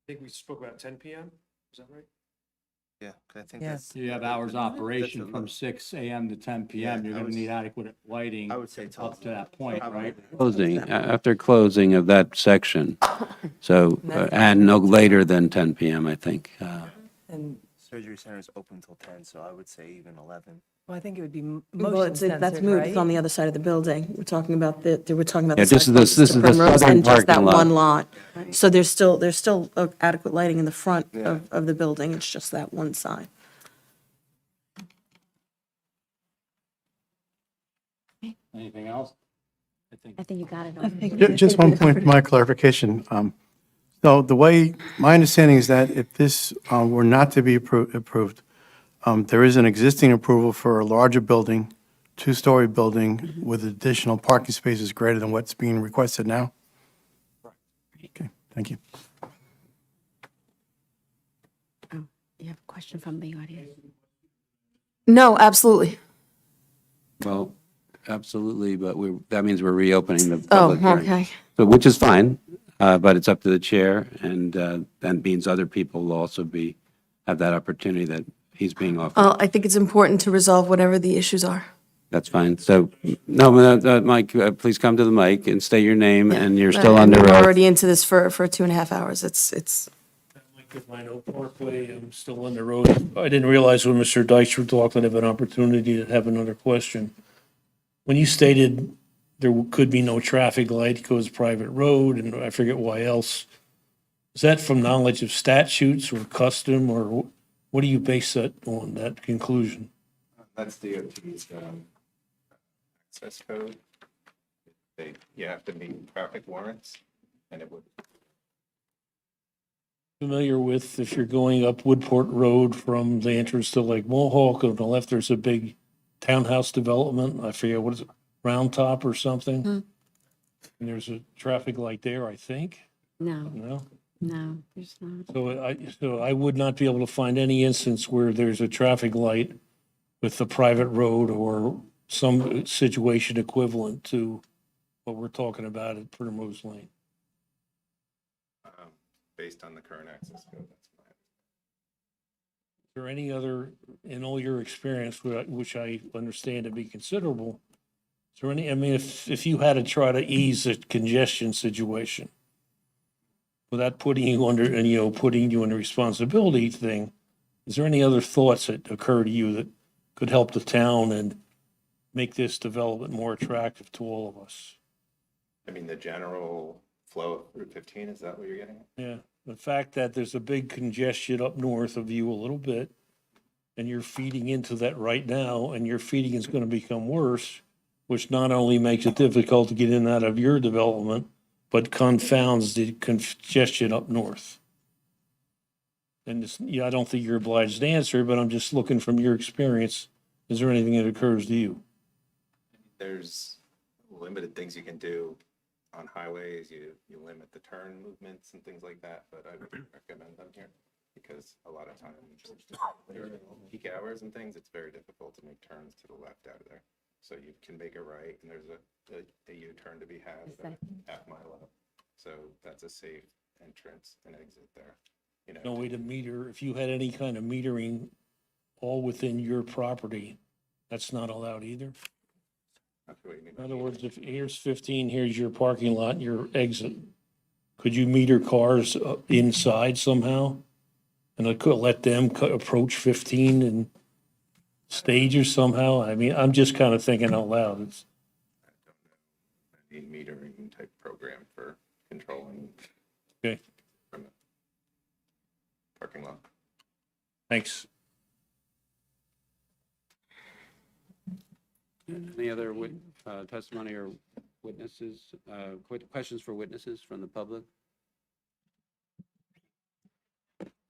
think we spoke about 10 PM, is that right?
Yeah, 'cause I think
Yeah.
that's.
You have hours of operation
that's a
from
lot.
6 a.m. to 10 p.m.
Yeah,
You're
I
gonna
would-
need adequate lighting
I would say
up to that point, right?
Closing, after closing of that section. So, and no later than 10 PM, I think.
And,
Surgery center is open till 10, so I would say even 11.
well, I think it would be
Well,
motion
that's
censored,
moved,
right?
it's on the other side of the building. We're talking about we're talking about
Yeah,
the
this
side
is the-
closest
this
to
is the
Primrose
southern
and just that
parking lot.
one lot. So there's still adequate lighting in the front
Yeah.
of the building, it's just that one side.
Anything else?
I think you got it. all.
Just one point for my clarification. So the way, my understanding is that if this were not to be approved, there is an existing approval for a larger building, two-story building with additional parking spaces greater than what's being requested now? Okay, thank you.
You have a question from the audience?
No, absolutely.
Well, absolutely, but that means we're reopening the
Oh,
public hearing.
okay.
So, which is fine, but it's up to the chair, and that means other people will also have that opportunity that he's being offered.
I think it's important to resolve whatever the issues are.
That's fine. So, no, Mike, please come to the mic and state your name, and you're still
And
under
we're
oath.
already into this for 2.5 hours. It's
Like Rhino Parkway, I'm still on the road. I didn't realize when Mr. Dykes were talking of an opportunity to have another question. When you stated there could be no traffic light because private road, and I forget why else, is that from knowledge of statutes or custom, or what do you base that on, that conclusion?
That's DOT's access code. You have to meet traffic warrants, and it would.
Familiar with, if you're going up Woodport Road from the entrance to Lake Mohawk, on the left, there's a big townhouse development, I forget, what is it, Round Top or something? And there's a traffic light there, I think,
No,
no?
no, there's not.
So I would not be able to find any instance where there's a traffic light with the private road or some situation equivalent to what we're talking about at Primrose Lane.
Based on the current access code, that's fine.
Is there any other, in all your experience, which I understand to be considerable, is there any, I mean, if you had to try to ease a congestion situation without putting you under, and, putting you in a responsibility thing, is there any other thoughts that occur to you that could help the town and make this development more attractive to all of us?
I mean, the general flow of Route 15, is that what you're getting at?
Yeah, the fact that there's a big congestion up north of you a little bit, and you're feeding into that right now, and your feeding is gonna become worse, which not only makes it difficult to get in and out of your development, but confounds the congestion up north. And I don't think you're obliged to answer, but I'm just looking from your experience, is there anything that occurs to you?
There's limited things you can do on highways. You limit the turn movements and things like that, but I would recommend them here because a lot of times during peak hours and things, it's very difficult to make turns to the left out of there. So you can make a right and there's a U-turn to be had, but half mile up. So that's a safe entrance and exit there. You know,
No way to meter, if you had any kind of metering all within your property, that's not allowed either?
not sure what you mean
In
by
other
meter.
words, if here's 15, here's your parking lot, your exit, could you meter cars inside somehow? And I could let them approach 15 and stages somehow? I mean, I'm just kind of thinking out loud. It's,
Any metering type program for controlling
okay,
from the parking lot.
thanks.
Any other testimony or witnesses, questions for witnesses from the public?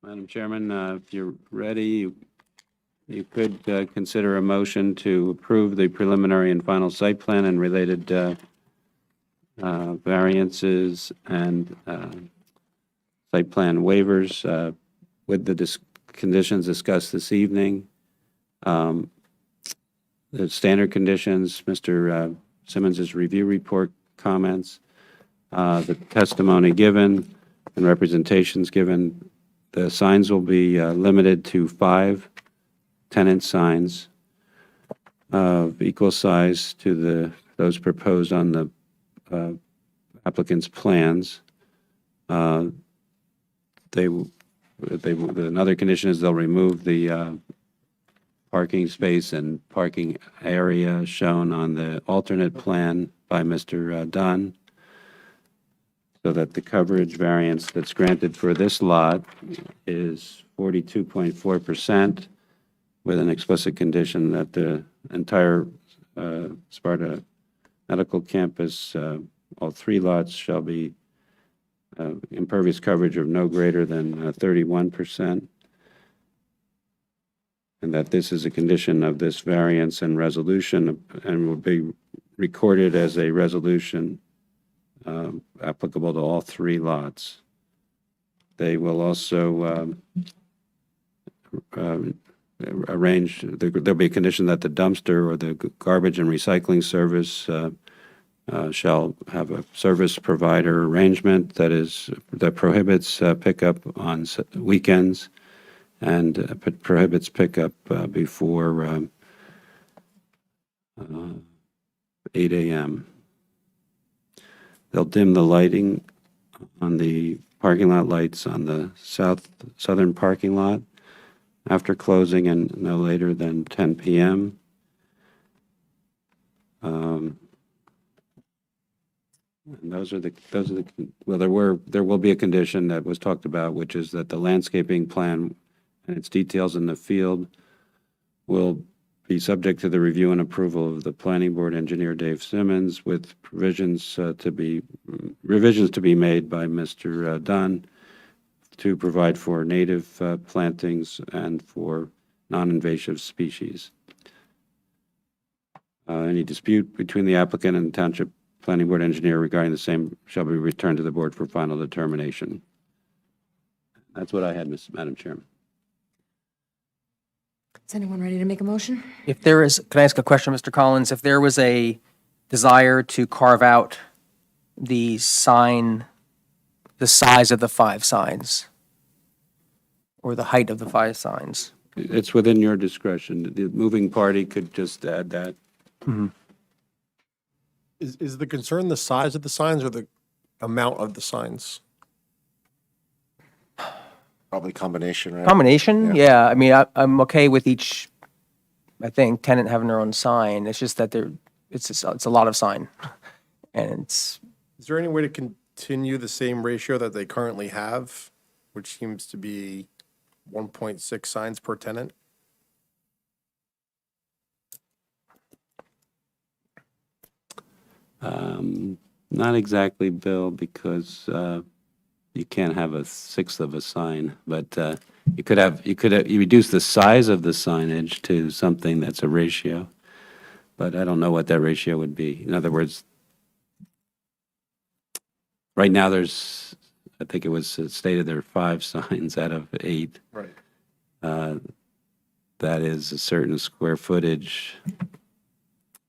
Madam Chairman, if you're ready, you could consider a motion to approve the preliminary and final site plan and related variances and site plan waivers with the conditions discussed this evening. The standard conditions, Mr. Simmons's review report comments, the testimony given and representations given. The signs will be limited to 5 tenant signs of equal size to those proposed on the applicant's plans. Another condition is they'll remove the parking space and parking area shown on the alternate plan by Mr. Dunn, so that the coverage variance that's granted for this lot is 42.4%, with an explicit condition that the entire Sparta Medical Campus, all 3 lots shall be impervious coverage of no greater than 31%. And that this is a condition of this variance and resolution and will be recorded as a resolution applicable to all 3 lots. They will also arrange, there'll be a condition that the dumpster or the garbage and recycling service shall have a service provider arrangement that prohibits pickup on weekends and prohibits pickup before 8 a.m. They'll dim the lighting on the parking lot lights on the southern parking lot after closing and no later than 10 p.m. And those are the, well, there will be a condition that was talked about, which is that the landscaping plan and its details in the field will be subject to the review and approval of the planning board engineer Dave Simmons, with revisions to be made by Mr. Dunn to provide for native plantings and for non-invasive species. Any dispute between the applicant and the township planning board engineer regarding the same shall be returned to the board for final determination. That's what I had, Madam Chairman.
Is anyone ready to make a motion?
If there is, can I ask a question, Mr. Collins? If there was a desire to carve out the sign, the size of the 5 signs, or the height of the 5 signs?
It's within your discretion. The moving party could just add that.
Is the concern the size of the signs or the amount of the signs?
Probably combination, right?
Combination? Yeah, I mean, I'm okay with each, I think, tenant having their own sign. It's just that it's a lot of sign. And
Is there any way to continue the same ratio that they currently have, which seems to be 1.6 signs per tenant?
Not exactly, Bill, because you can't have 1/6 of a sign, but you reduce the size of the signage to something that's a ratio, but I don't know what that ratio would be. In other words, right now I think it was stated there are 5 signs out of 8.
Right.
That is a certain square footage,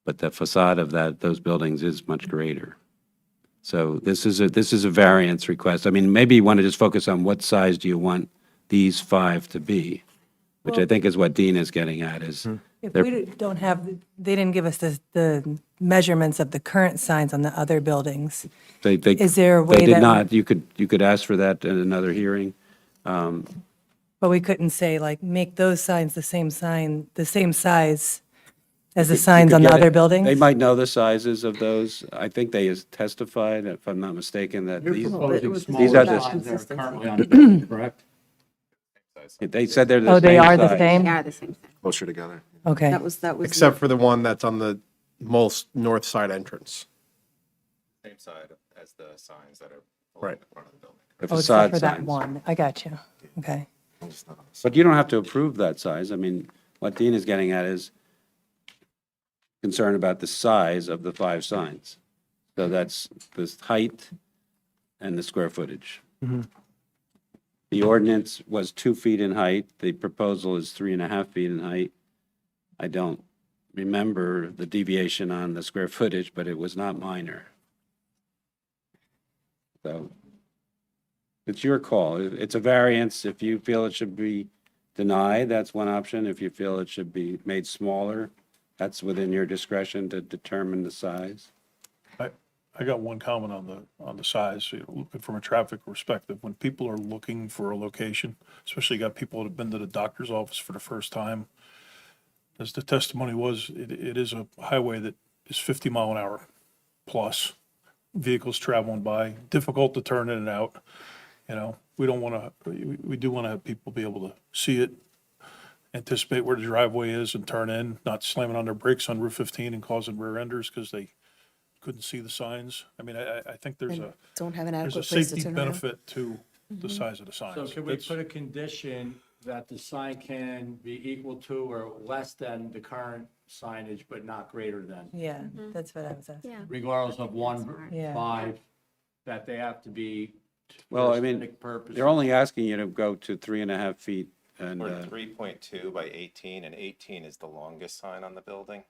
but the facade of those buildings is much greater. So this is a variance request. I mean, maybe you want to just focus on what size do you want these 5 to be, which I think is what Dean is getting at, is
If
they're-
we don't have, they didn't give us the measurements of the current signs on the other buildings.
they.
Is there a way
They did
that-
not. You could ask for that in another hearing.
But we couldn't say, like, make those signs the same size as the
You
signs
could
on the
get it-
other buildings?
They might know the sizes of those. I think they has testified, if I'm not mistaken, that
You're
these
proposing
these
smaller
are the,
signs that are currently on the building, correct?
they said they're the same
Oh, they are the
size.
same?
They are the same.
Closer together.
Okay.
That was.
Except for the one that's on the most north side entrance.
Same side as the signs that are
Right.
in the front of the building.
The
Oh,
facade
except for that
signs.
one. I got you. Okay.
But you don't have to approve that size. I mean, what Dean is getting at is concern about the size of the 5 signs. So that's the height and the square footage. The ordinance was 2 feet in height. The proposal is 3.5 feet in height. I don't remember the deviation on the square footage, but it was not minor. So it's your call. It's a variance. If you feel it should be denied, that's one option. If you feel it should be made smaller, that's within your discretion to determine the size.
I got one comment on the size, looking from a traffic perspective. When people are looking for a location, especially you got people that have been to the doctor's office for the first time, as the testimony was, it is a highway that is 50 mile an hour plus, vehicles traveling by, difficult to turn in and out. You know, we don't want to, we do want to have people be able to see it, anticipate where the driveway is and turn in, not slamming on their brakes on Route 15 and causing rear enders because they couldn't see the signs. I mean, I think there's
And
a,
don't have an
there's a
adequate place to
safety
turn around.
benefit to the size of the signs.
So could we
That's-
put a condition that the sign can be equal to or less than the current signage, but not greater than?
Yeah, that's what I was asking.
Yeah.
Regardless of
That's
1,
Yeah.
5, that they have to be
Well,
for
I mean,
aesthetic purposes.
they're only asking you to go to 3.5 feet and,
Or 3.2 by 18, and 18 is the longest sign on the building.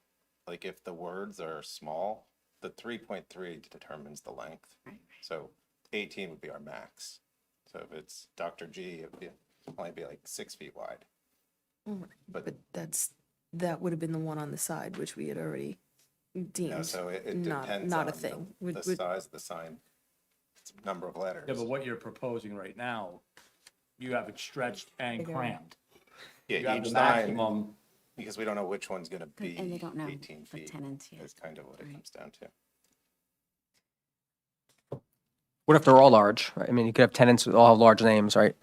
Like if the words are small, the 3.3 determines the length. So 18 would be our max. So if it's Dr. G, it would only be like 6 feet wide.
But that would have been the one on the side, which we had already deemed
No, so it
not,
depends
not a
on
thing.
the size of the sign. It's a number of letters.
Yeah, but what you're proposing right now, you have it stretched and
Bigger.
cramped. You
Yeah,
have
each
the
sign,
maximum,
because we don't know which one's gonna be
And they don't know
18
the
feet.
tenants yet.
Is kind of what it comes down to.
What if they're all large? Right? I mean, you could have tenants that all have large names, right?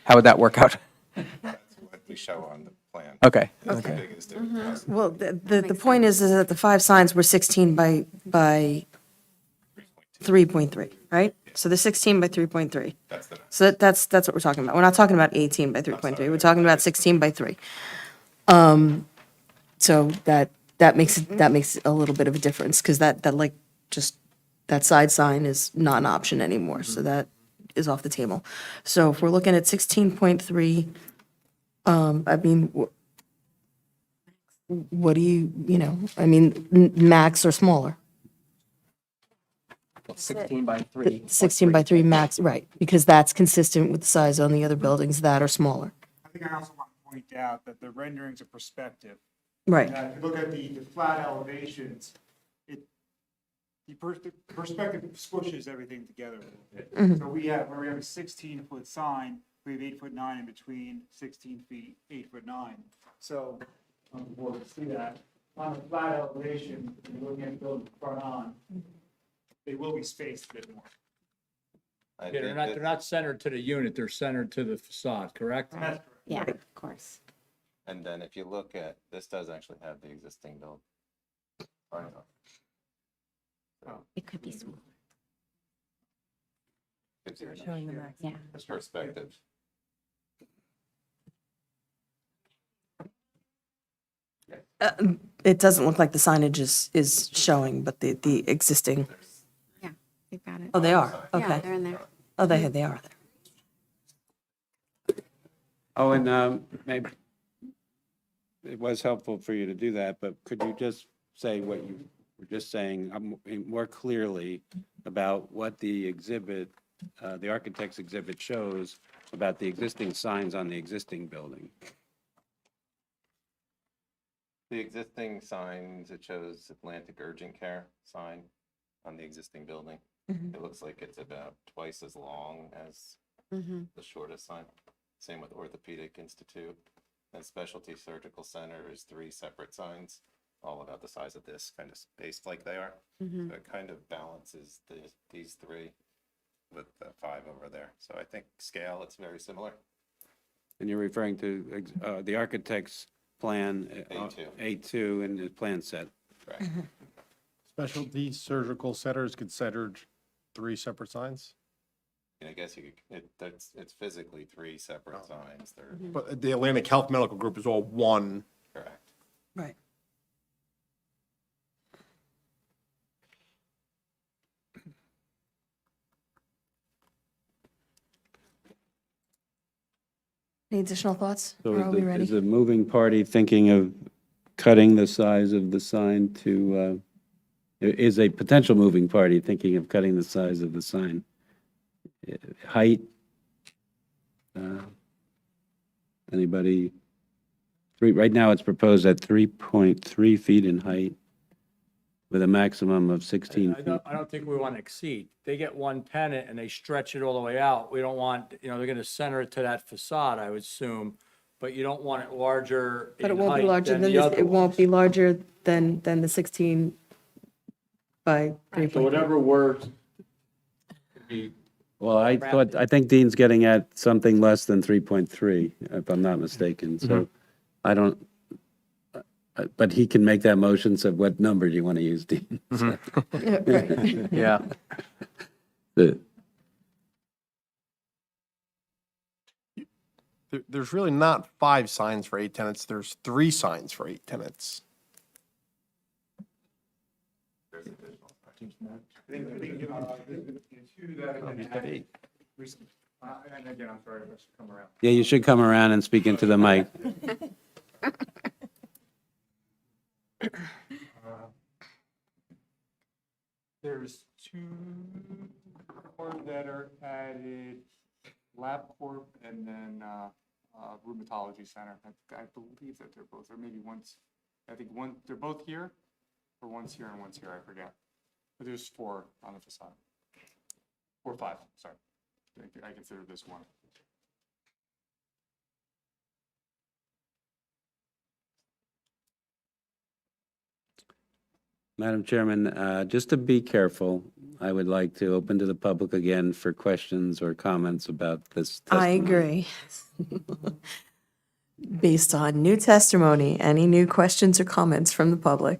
How would that work out?
That's what we show on the plan.
Okay,
That's the
okay.
biggest difference.
Well, the point is that the 5 signs were 16 by 3.3, right? So the 16 by 3.3.
That's the,
So that's what we're talking about. We're not talking about 18 by 3.3. We're talking about 16 by 3. So that makes a little bit of a difference because that like just that side sign is not an option anymore. So that is off the table. So if we're looking at 16.3, I mean, what do I mean, max or smaller?
16 by 3.
16 by 3 max, right, because that's consistent with the size on the other buildings that are smaller.
I think I also want to point out that the renderings are perspective.
Right.
If you look at the flat elevations, the perspective squishes everything together a little bit. So where we have a 16-foot sign, we have 8'9" in between 16 feet, 8'9". So, on the board, see that, on the flat elevation, when you're looking at the building front on, they will be spaced a bit more.
I
yeah,
think
they're
that-
not centered to the unit, they're centered to the facade, correct?
That's correct.
Yeah, of course.
And then if you look at, this does actually have the existing build.
It could be small.
Showing the max.
Yeah.
Perspective.
It doesn't look like the signage is showing, but the existing,
Yeah, they've got it.
oh, they are,
Yeah,
okay.
they're in there.
Oh, they are there.
oh, and maybe it was helpful for you to do that, but could you just say what you were just saying more clearly about what the exhibit, the architect's exhibit shows about the existing signs on the existing building.
The existing signs, it shows Atlantic Urgent Care sign on the existing building. It looks like it's about twice as long as the shortest sign. Same with Orthopedic Institute. And Specialty Surgical Center is 3 separate signs, all about the size of this, kind of spaced like they are. So it kind of balances these 3 with the 5 over there. So I think scale, it's very similar.
And you're referring to the architect's plan,
A2.
A2 in the plan set.
Correct.
Specialty Surgical Center is considered 3 separate signs?
And I guess you could, it's physically 3 separate signs. They're
But the Atlantic Health Medical Group is all one.
correct.
Right. Any additional thoughts?
So
Or are we
is
ready?
the moving party thinking of cutting the size of the sign to, is a potential moving party thinking of cutting the size of the sign? Height? Anybody? Right now, it's proposed at 3.3 feet in height with a maximum of 16
I
feet.
don't think we want to exceed. They get one tenant and they stretch it all the way out. We don't want, they're going to center it to that facade, I would assume, but you don't want it larger
But it
in
won't be
height
larger
than
than
the
this,
other
it won't
ones.
be larger than the 16 by 3.
So whatever works. could be-
Well, I think Dean's getting at something less than 3.3, if I'm not mistaken, so I don't, but he can make that motion, so what number do you want to use, Dean?
Right.
Yeah.
The-
There's really not 5 signs for 8 tenants, there's 3 signs for 8 tenants.
And again, I'm sorry, I should come around.
Yeah, you should come around and speak into the mic.
There's 2 more that are added, LabCorp and then Rheumatology Center. I believe that they're both, or maybe one's, I think they're both here, or one's here and one's here, I forget. But there's 4 on the facade. 4 or 5, sorry. I consider this one.
Madam Chairman, just to be careful, I would like to open to the public again for questions or comments about this
I
testimony.
agree. Based on new testimony, any new questions or comments from the public?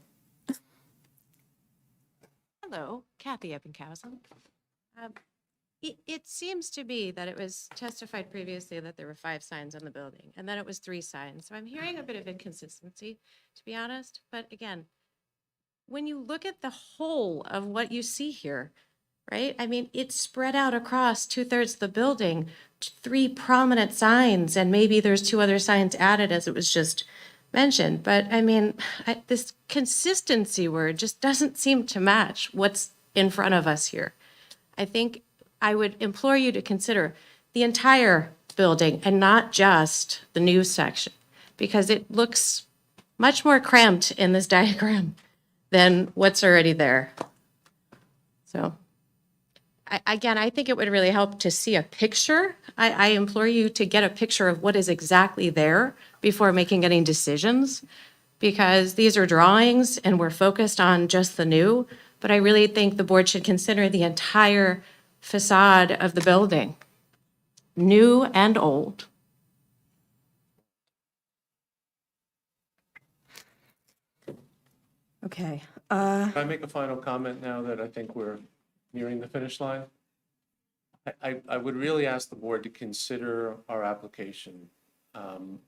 Hello, Kathy Eppenhausen. It seems to be that it was testified previously that there were 5 signs on the building, and then it was 3 signs. So I'm hearing a bit of inconsistency, to be honest. But again, when you look at the whole of what you see here, right? I mean, it's spread out across 2/3 of the building, 3 prominent signs, and maybe there's 2 other signs added as it was just mentioned. But I mean, this consistency word just doesn't seem to match what's in front of us here. I think I would implore you to consider the entire building and not just the new section, because it looks much more cramped in this diagram than what's already there. So, again, I think it would really help to see a picture. I implore you to get a picture of what is exactly there before making any decisions, because these are drawings and we're focused on just the new, but I really think the board should consider the entire facade of the building, new and old.
Okay.
Can I make a final comment now that I think we're nearing the finish line? I would really ask the board to consider our application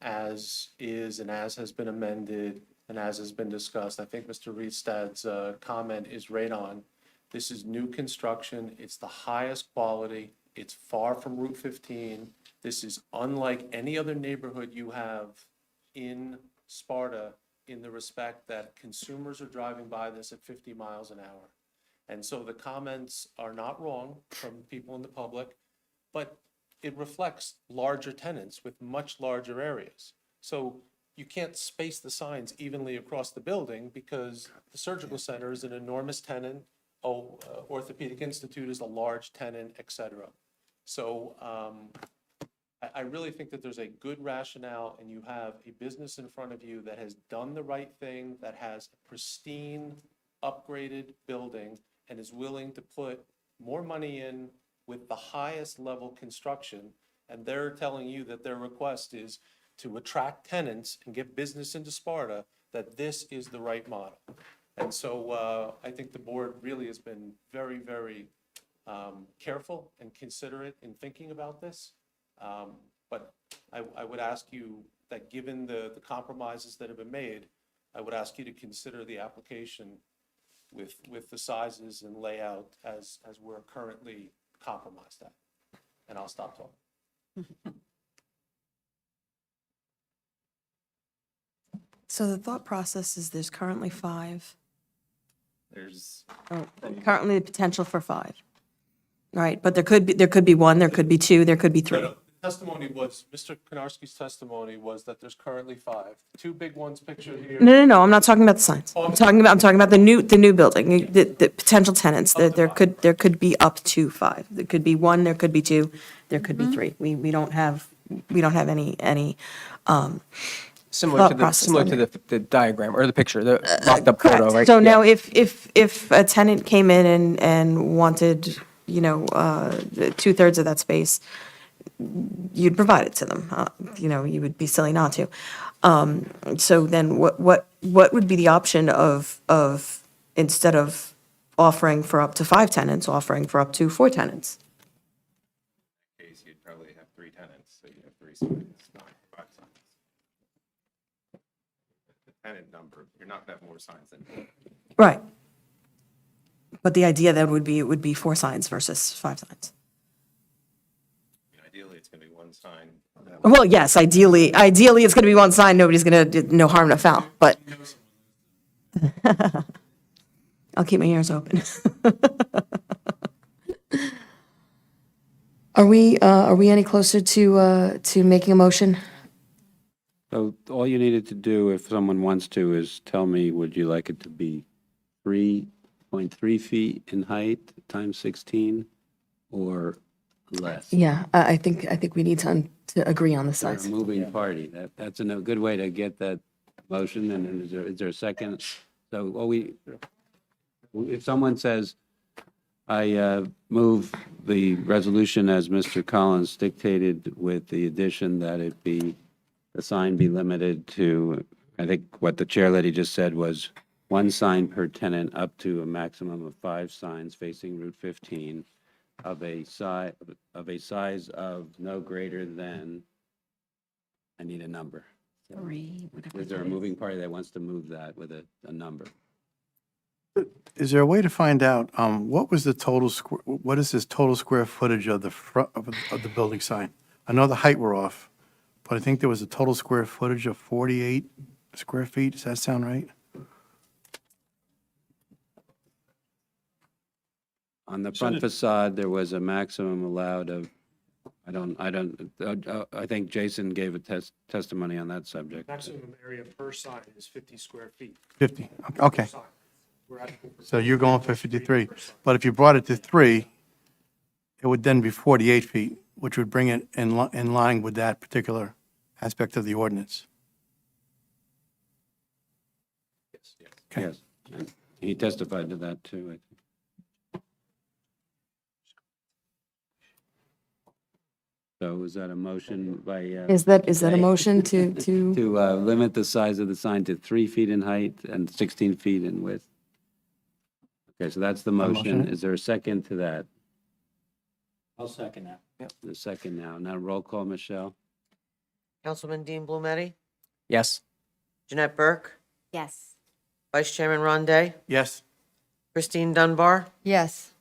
as is and as has been amended and as has been discussed. I think Mr. Riestad's comment is right on. This is new construction. It's the highest quality. It's far from Route 15. This is unlike any other neighborhood you have in Sparta in the respect that consumers are driving by this at 50 miles an hour. And so the comments are not wrong from people in the public, but it reflects larger tenants with much larger areas. So you can't space the signs evenly across the building because the surgical center is an enormous tenant, Orthopedic Institute is a large tenant, et cetera. So I really think that there's a good rationale, and you have a business in front of you that has done the right thing, that has a pristine, upgraded building, and is willing to put more money in with the highest level construction, and they're telling you that their request is to attract tenants and get business into Sparta, that this is the right model. And so I think the board really has been very, very careful and considerate in thinking about this. But I would ask you that, given the compromises that have been made, I would ask you to consider the application with the sizes and layout as we're currently compromised at. And I'll stop talking.
So the thought process is there's currently 5,
There's,
currently the potential for 5. Right, but there could be 1, there could be 2, there could be 3.
The testimony was, Mr. Konarski's testimony was that there's currently 5. The 2 big ones pictured here.
No, I'm not talking about the signs. I'm talking about the new building, the potential tenants. There could be up to 5. There could be 1, there could be 2, there could be 3. We don't have any
Similar
thought
to
process
similar
on
to
there.
the diagram or the picture, the mocked up photo,
Correct.
right?
So
Yeah.
now if a tenant came in and wanted, 2/3 of that space, you'd provide it to them. You would be silly not to. So then what would be the option of instead of offering for up to 5 tenants, offering for up to 4 tenants?
case, you'd probably have 3 tenants, so you have 3 signs, not 5 signs. The tenant number, you're not gonna have more signs than.
Right. But the idea then would be, it would be 4 signs versus 5 signs.
Ideally, it's gonna be 1 sign.
Well, yes, ideally it's going to be 1 sign, nobody's going to, no harm, no foul, but. I'll keep my ears open. Are we any closer to making a motion?
So all you needed to do, if someone wants to, is tell me, would you like it to be 3.3 feet in height times 16 or less?
Yeah, I think we need to agree on the
They're a
size.
moving party. That's a good way to get that motion. And then is there a second? So if someone says, I move the resolution as Mr. Collins dictated with the addition that the sign be limited to, I think what the chair lady just said was 1 sign per tenant up to a maximum of 5 signs facing Route 15 of a size of no greater than, I need a number.
3, whatever.
Is there a moving party that wants to move that with a number?
Is there a way to find out, what is this total square footage of the front of the building sign? I know the height we're off, but I think there was a total square footage of 48 square feet. Does that sound right?
On the front facade, there was a maximum allowed of, I think Jason gave a testimony on that subject.
Maximum area per sign is 50 square feet.
50, okay.
Sign. We're asking for
So you're going for 53. But if you brought it to 3, it would then be 48 feet, which would bring it in line with that particular aspect of the ordinance. Okay.
Yes, and he testified to that too, I think. So is that a motion by?
Is that a motion to?
To limit the size of the sign to 3 feet in height and 16 feet in width? Okay, so that's the motion.
motion.
Is there a second to that?
I'll second that.
The second now. Now roll call, Michelle.
Councilman Dean Blumetti,
Yes.
Jeanette Burke,
Yes.
Vice Chairman Ron Day,
Yes.
Christine Dunbar,
Yes.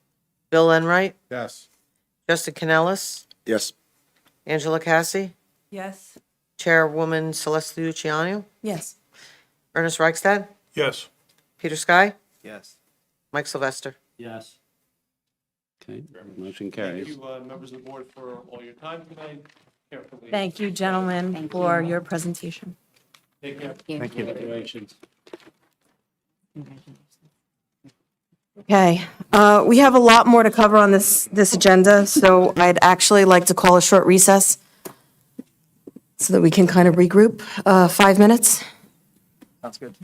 Bill Enright,
Yes.
Justin Canellis,
Yes.
Angela Cassie,
Yes.
Chairwoman Celeste Luciano,
Yes.
Ernest Reichstad,
Yes.
Peter Sky,
Yes.
Mike Sylvester.
Yes.
Okay, motion
Thank
carries.
you, members of the board, for all your time tonight. Carefully.
Thank you, gentlemen, for your presentation.
Take care.
Thank you. Congratulations.
Okay, we have a lot more to cover on this agenda, so I'd actually like to call a short recess so that we can kind of regroup, 5 minutes.
Sounds good.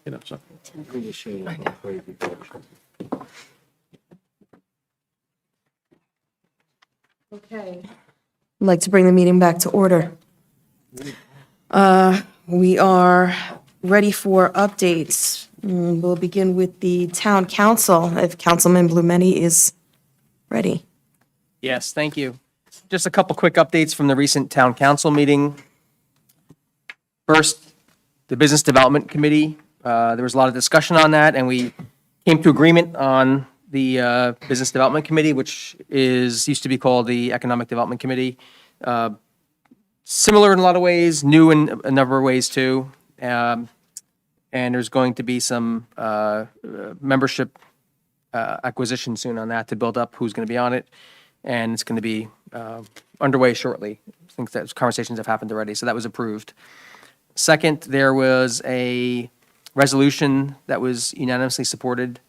You know, so.
Okay. I'd like to bring the meeting back to order. We are ready for updates. We'll begin with the town council, if Councilman Blumetti is ready.
Yes, thank you. Just a couple quick updates from the recent town council meeting. First, the Business Development Committee, there was a lot of discussion on that, and we came to agreement on the Business Development Committee, which used to be called the Economic Development Committee. Similar in a lot of ways, new in a number of ways too. And there's going to be some membership acquisition soon on that to build up who's going to be on it. And it's going to be underway shortly. I think that conversations have happened already, so that was approved. Second, there was a resolution that was unanimously supported,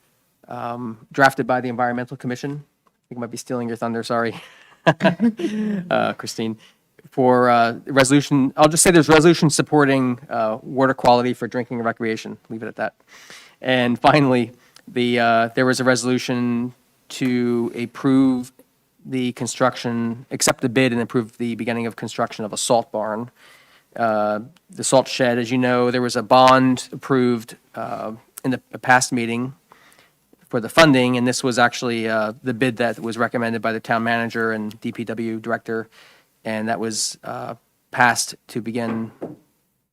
drafted by the Environmental Commission. I think I might be stealing your thunder, sorry, Christine. For resolution, I'll just say there's resolution supporting water quality for drinking and recreation, leave it at that. And finally, there was a resolution to approve the construction, accept the bid and approve the beginning of construction of a salt barn. The salt shed, as you know, there was a bond approved in the past meeting for the funding, and this was actually the bid that was recommended by the town manager and DPW director, and that was passed to begin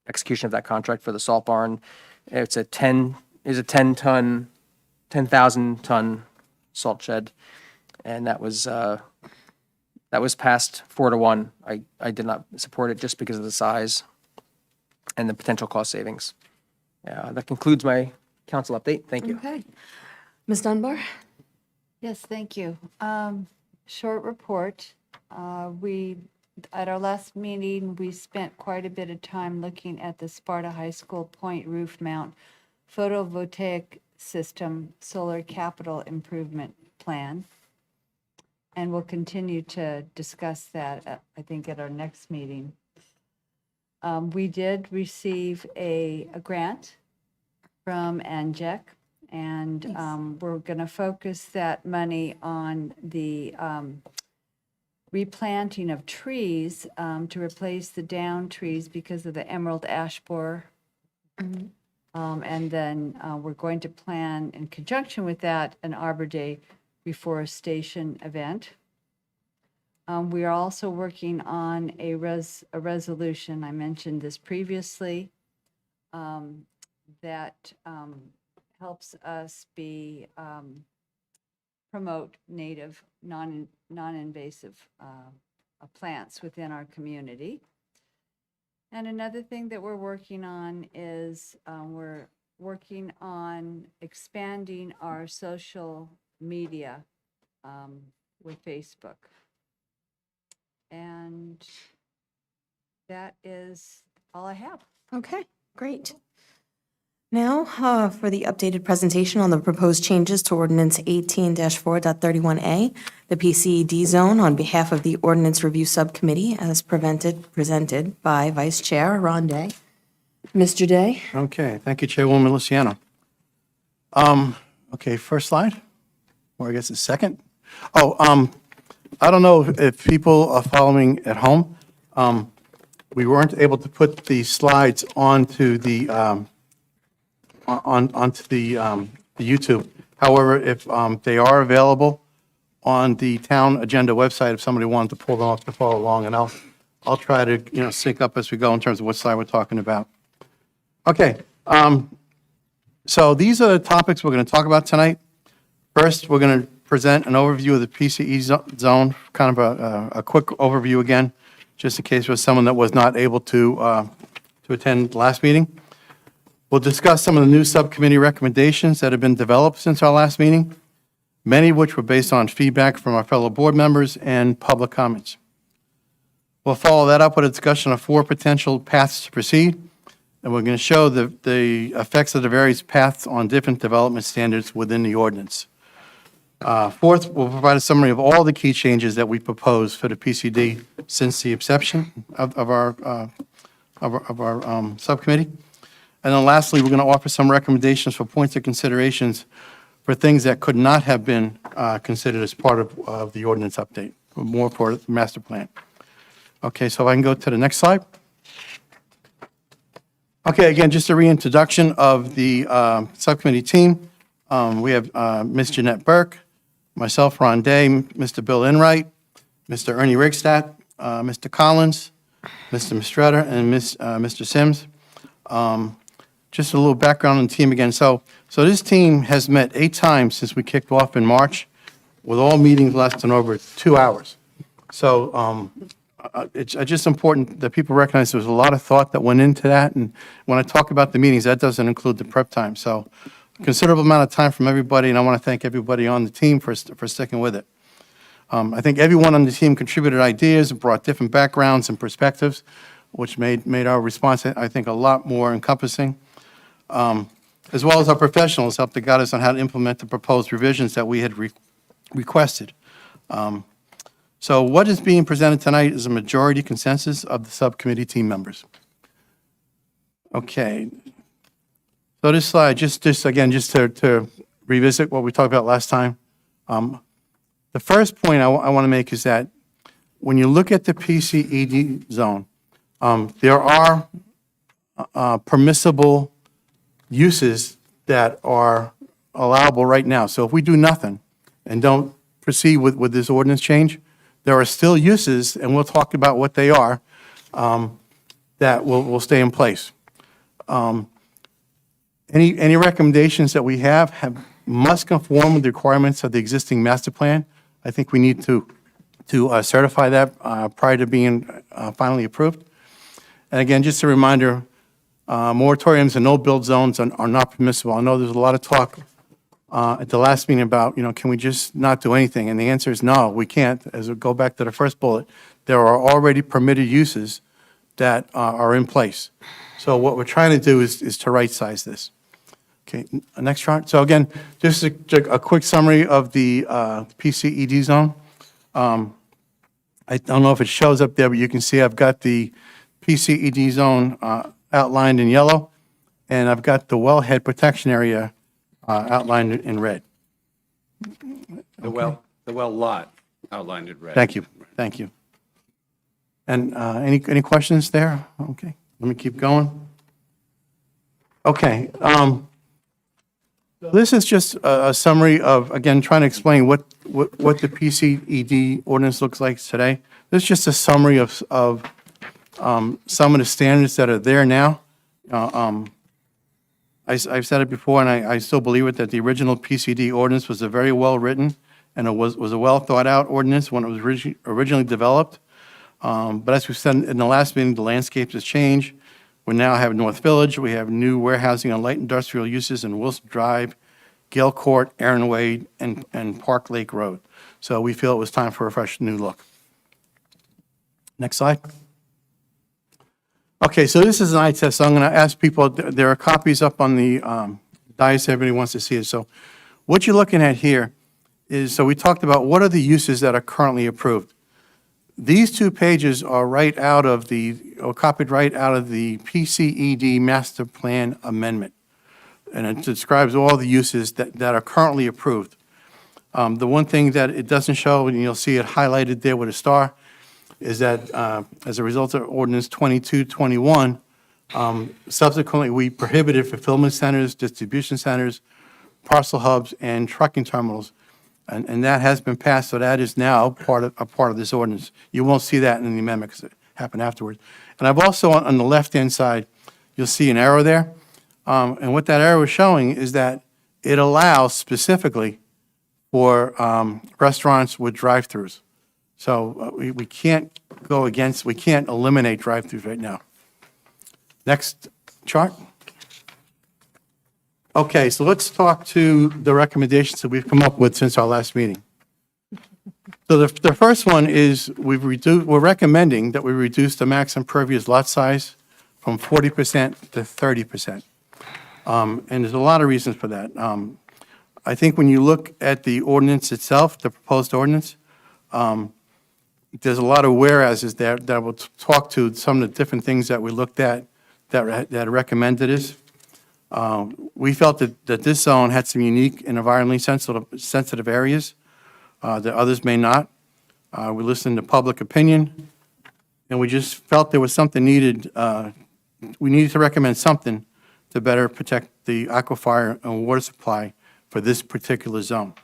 execution of that contract for the salt barn. It's a 10,000 ton salt shed, and that was passed 4-1. I did not support it just because of the size and the potential cost savings. That concludes my council update. Thank you.
Okay. Ms. Dunbar?
Yes, thank you. Short report. At our last meeting, we spent quite a bit of time looking at the Sparta High School Point Roof Mount Photovoltaic System Solar Capital Improvement Plan. And we'll continue to discuss that, I think, at our next meeting. We did receive a grant from ANJEC, and we're going to focus that money on the replanting of trees to replace the downed trees because of the emerald ash borer. And then we're going to plan, in conjunction with that, an Arbor Day reforestation event. We are also working on a resolution, I mentioned this previously, that helps us promote native, non-invasive plants within our community. And another thing that we're working on is we're working on expanding our social media with Facebook. And that is all I have.
Okay, great. Now, for the updated presentation on the proposed changes to Ordinance 18-4.31A, the PCED zone, on behalf of the Ordinance Review Subcommittee, as presented by Vice Chair Ron Day. Mr. Day?
Okay, thank you, Chairwoman Luciano. Okay, first slide, or I guess it's second. I don't know if people are following at home. We weren't able to put the slides onto the onto the YouTube. However, if they are available on the town agenda website, if somebody wanted to pull them off to follow along, and I'll try to sync up as we go in terms of what slide we're talking about. Okay, so these are the topics we're going to talk about tonight. First, we're going to present an overview of the PCE zone, kind of a quick overview again, just in case there was someone that was not able to attend last meeting. We'll discuss some of the new subcommittee recommendations that have been developed since our last meeting, many of which were based on feedback from our fellow board members and public comments. We'll follow that up with a discussion of 4 potential paths to proceed, and we're going to show the effects of the various paths on different development standards within the ordinance. Fourth, we'll provide a summary of all the key changes that we propose for the PCD since the inception of our subcommittee. And then lastly, we're going to offer some recommendations for points of considerations for things that could not have been considered as part of the ordinance update, more for the master plan. Okay, so I can go to the next slide. Okay, again, just a reintroduction of the subcommittee team. We have Ms. Jeanette Burke, myself, Ron Day, Mr. Bill Enright, Mr. Ernie Rigstat, Mr. Collins, Mr. Mistretta, and Mr. Sims. Just a little background on the team again. So this team has met 8 times since we kicked off in March, with all meetings less than over 2 hours. So it's just important that people recognize there was a lot of thought that went into that. And when I talk about the meetings, that doesn't include the prep time. So considerable amount of time from everybody, and I want to thank everybody on the team for sticking with it. I think everyone on the team contributed ideas and brought different backgrounds and perspectives, which made our response, I think, a lot more encompassing. As well as our professionals helped to guide us on how to implement the proposed revisions that we had requested. So what is being presented tonight is a majority consensus of the subcommittee team members. Okay. So this slide, just to revisit what we talked about last time. The first point I want to make is that when you look at the PCED zone, there are permissible uses that are allowable right now. So if we do nothing and don't proceed with this ordinance change, there are still uses, and we'll talk about what they are, that will stay in place. Any recommendations that we have must conform with the requirements of the existing master plan. I think we need to certify that prior to being finally approved. And again, just a reminder, moratoriums and no-build zones are not permissible. I know there's a lot of talk at the last meeting about, can we just not do anything? And the answer is no, we can't. As we go back to the first bullet, there are already permitted uses that are in place. So what we're trying to do is to right-size this. Okay, next chart. So again, just a quick summary of the PCED zone. I don't know if it shows up there, but you can see I've got the PCED zone outlined in yellow, and I've got the wellhead protection area outlined in red.
The well lot outlined in red.
Thank you. And any questions there? Okay, let me keep going. Okay, this is just a summary of, again, trying to explain what the PCED ordinance looks like today. This is just a summary of some of the standards that are there now. I've said it before, and I still believe it, that the original PCD ordinance was a very well-written, and it was a well-thought-out ordinance when it was originally developed. But as we said in the last meeting, the landscape has changed. We now have North Village, we have new warehousing and light industrial uses in Wilson Drive, Gale Court, Aaron Wade, and Park Lake Road. So we feel it was time for a fresh new look. Next slide. Okay, so this is an eye test, so I'm going to ask people, there are copies up on the dais, everybody wants to see it. So what you're looking at here is, so we talked about what are the uses that are currently approved. These 2 pages are right out of copied right out of the PCED Master Plan Amendment. And it describes all the uses that are currently approved. The one thing that it doesn't show, and you'll see it highlighted there with a star, is that as a result of Ordinance 2221, subsequently we prohibited fulfillment centers, distribution centers, parcel hubs, and trucking terminals. And that has been passed, so that is now a part of this ordinance. You won't see that in the amendment because it happened afterwards. And I've also, on the left-hand side, you'll see an arrow there. And what that arrow is showing is that it allows specifically for restaurants with drive-throughs. So we can't go against, we can't eliminate drive-throughs right now. Next chart. Okay, so let's talk to the recommendations that we've come up with since our last meeting. So the first one is we're recommending that we reduce the max impervious lot size from 40% to 30%. And there's a lot of reasons for that. I think when you look at the ordinance itself, the proposed ordinance, there's a lot of whereases there that will talk to some of the different things that we looked at that recommended this. We felt that this zone had some unique and environmentally sensitive areas that others may not. We listened to public opinion, and we just felt there was something needed. We needed to recommend something to better protect the aquifer and water supply for this particular zone.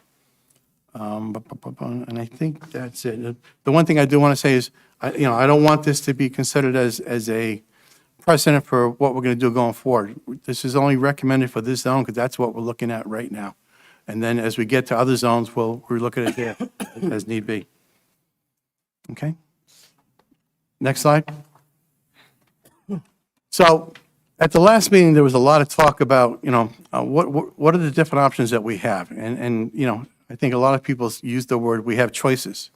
And I think that's it. The one thing I do want to say is, I don't want this to be considered as a precedent for what we're going to do going forward. This is only recommended for this zone because that's what we're looking at right now. And then as we get to other zones, we'll look at it there as need be. Okay? Next slide. So at the last meeting, there was a lot of talk about, what are the different options that we have? And I think a lot of people use the word, we have choices.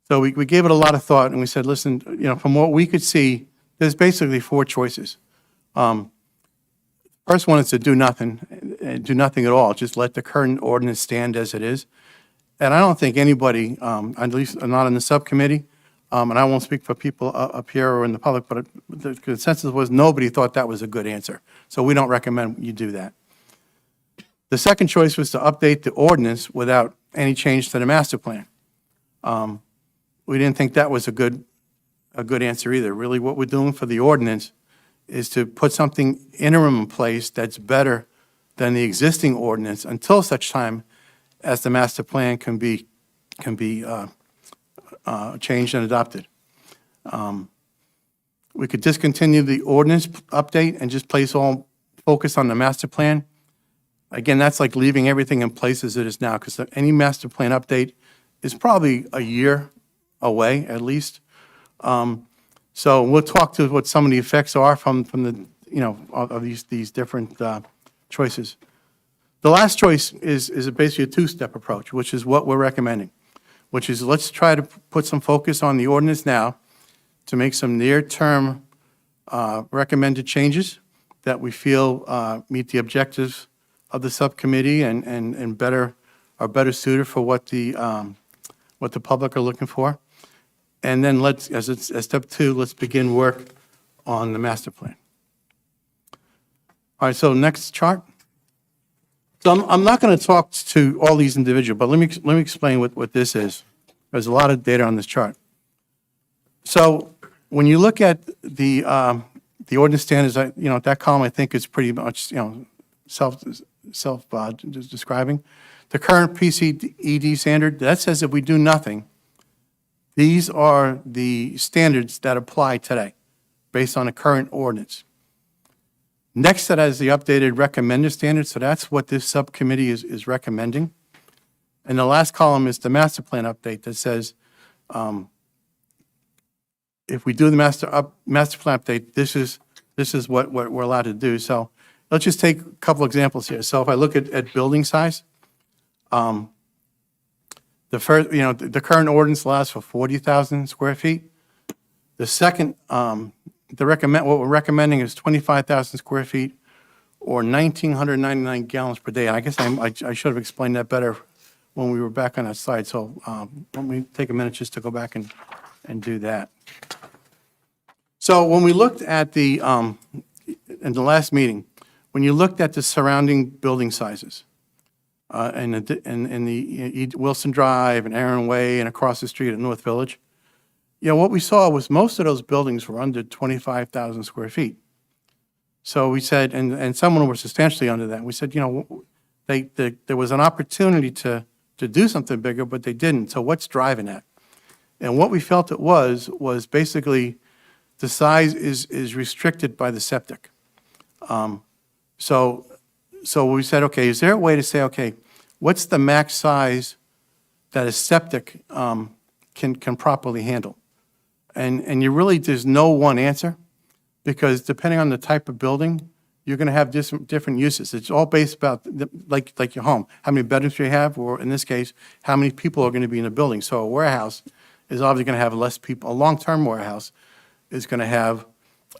So we gave it a lot of thought, and we said, listen, from what we could see, there's basically 4 choices. First one is to do nothing, and do nothing at all, just let the current ordinance stand as it is. And I don't think anybody, at least not in the subcommittee, and I won't speak for people up here or in the public, but the consensus was nobody thought that was a good answer. So we don't recommend you do that. The second choice was to update the ordinance without any change to the master plan. We didn't think that was a good answer either. Really, what we're doing for the ordinance is to put something interim in place that's better than the existing ordinance until such time as the master plan can be changed and adopted. We could discontinue the ordinance update and just place all focus on the master plan. Again, that's like leaving everything in place as it is now, because any master plan update is probably a year away at least. So we'll talk to what some of the effects are from the, of these different choices. The last choice is basically a 2-step approach, which is what we're recommending, which is let's try to put some focus on the ordinance now to make some near-term recommended changes that we feel meet the objectives of the subcommittee and are better suited for what the public are looking for. And then as step 2, let's begin work on the master plan. All right, so next chart. So I'm not going to talk to all these individuals, but let me explain what this is. There's a lot of data on this chart. So when you look at the ordinance standards, that column I think is pretty much self-describing. The current PCED standard, that says if we do nothing, these are the standards that apply today based on the current ordinance. Next to that is the updated recommended standards, so that's what this subcommittee is recommending. And the last column is the master plan update that says, if we do the master plan update, this is what we're allowed to do. So let's just take a couple examples here. So if I look at building size, the first, the current ordinance allows for 40,000 square feet. The second, what we're recommending is 25,000 square feet or 1,999 gallons per day. And I guess I should have explained that better when we were back on that slide. So let me take a minute just to go back and do that. So when we looked at in the last meeting, when you looked at the surrounding building sizes, and the Wilson Drive and Aaron Way and across the street at North Village, what we saw was most of those buildings were under 25,000 square feet. So we said, and some of them were substantially under that. We said, there was an opportunity to do something bigger, but they didn't. So what's driving that? And what we felt it was basically the size is restricted by the septic. So we said, okay, is there a way to say, okay, what's the max size that a septic can properly handle? And there's no one answer, because depending on the type of building, you're going to have different uses. It's all based about, like your home, how many bedrooms you have, or in this case, how many people are going to be in a building. So a warehouse is obviously going to have less people. A long-term warehouse is going to have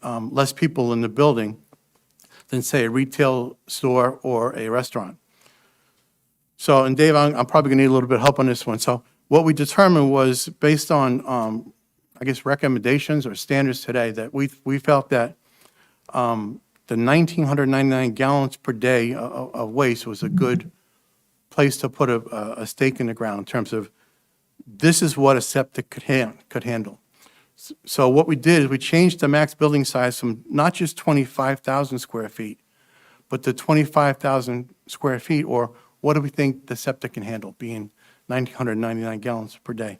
less people in the building than, say, a retail store or a restaurant. So, and Dave, I'm probably going to need a little bit of help on this one. So what we determined was based on, recommendations or standards today, that we felt that the 1,999 gallons per day of waste was a good place to put a stake in the ground in terms of this is what a septic could handle. So what we did is we changed the max building size from not just 25,000 square feet, but to 25,000 square feet, or what do we think the septic can handle, being 1,999 gallons per day?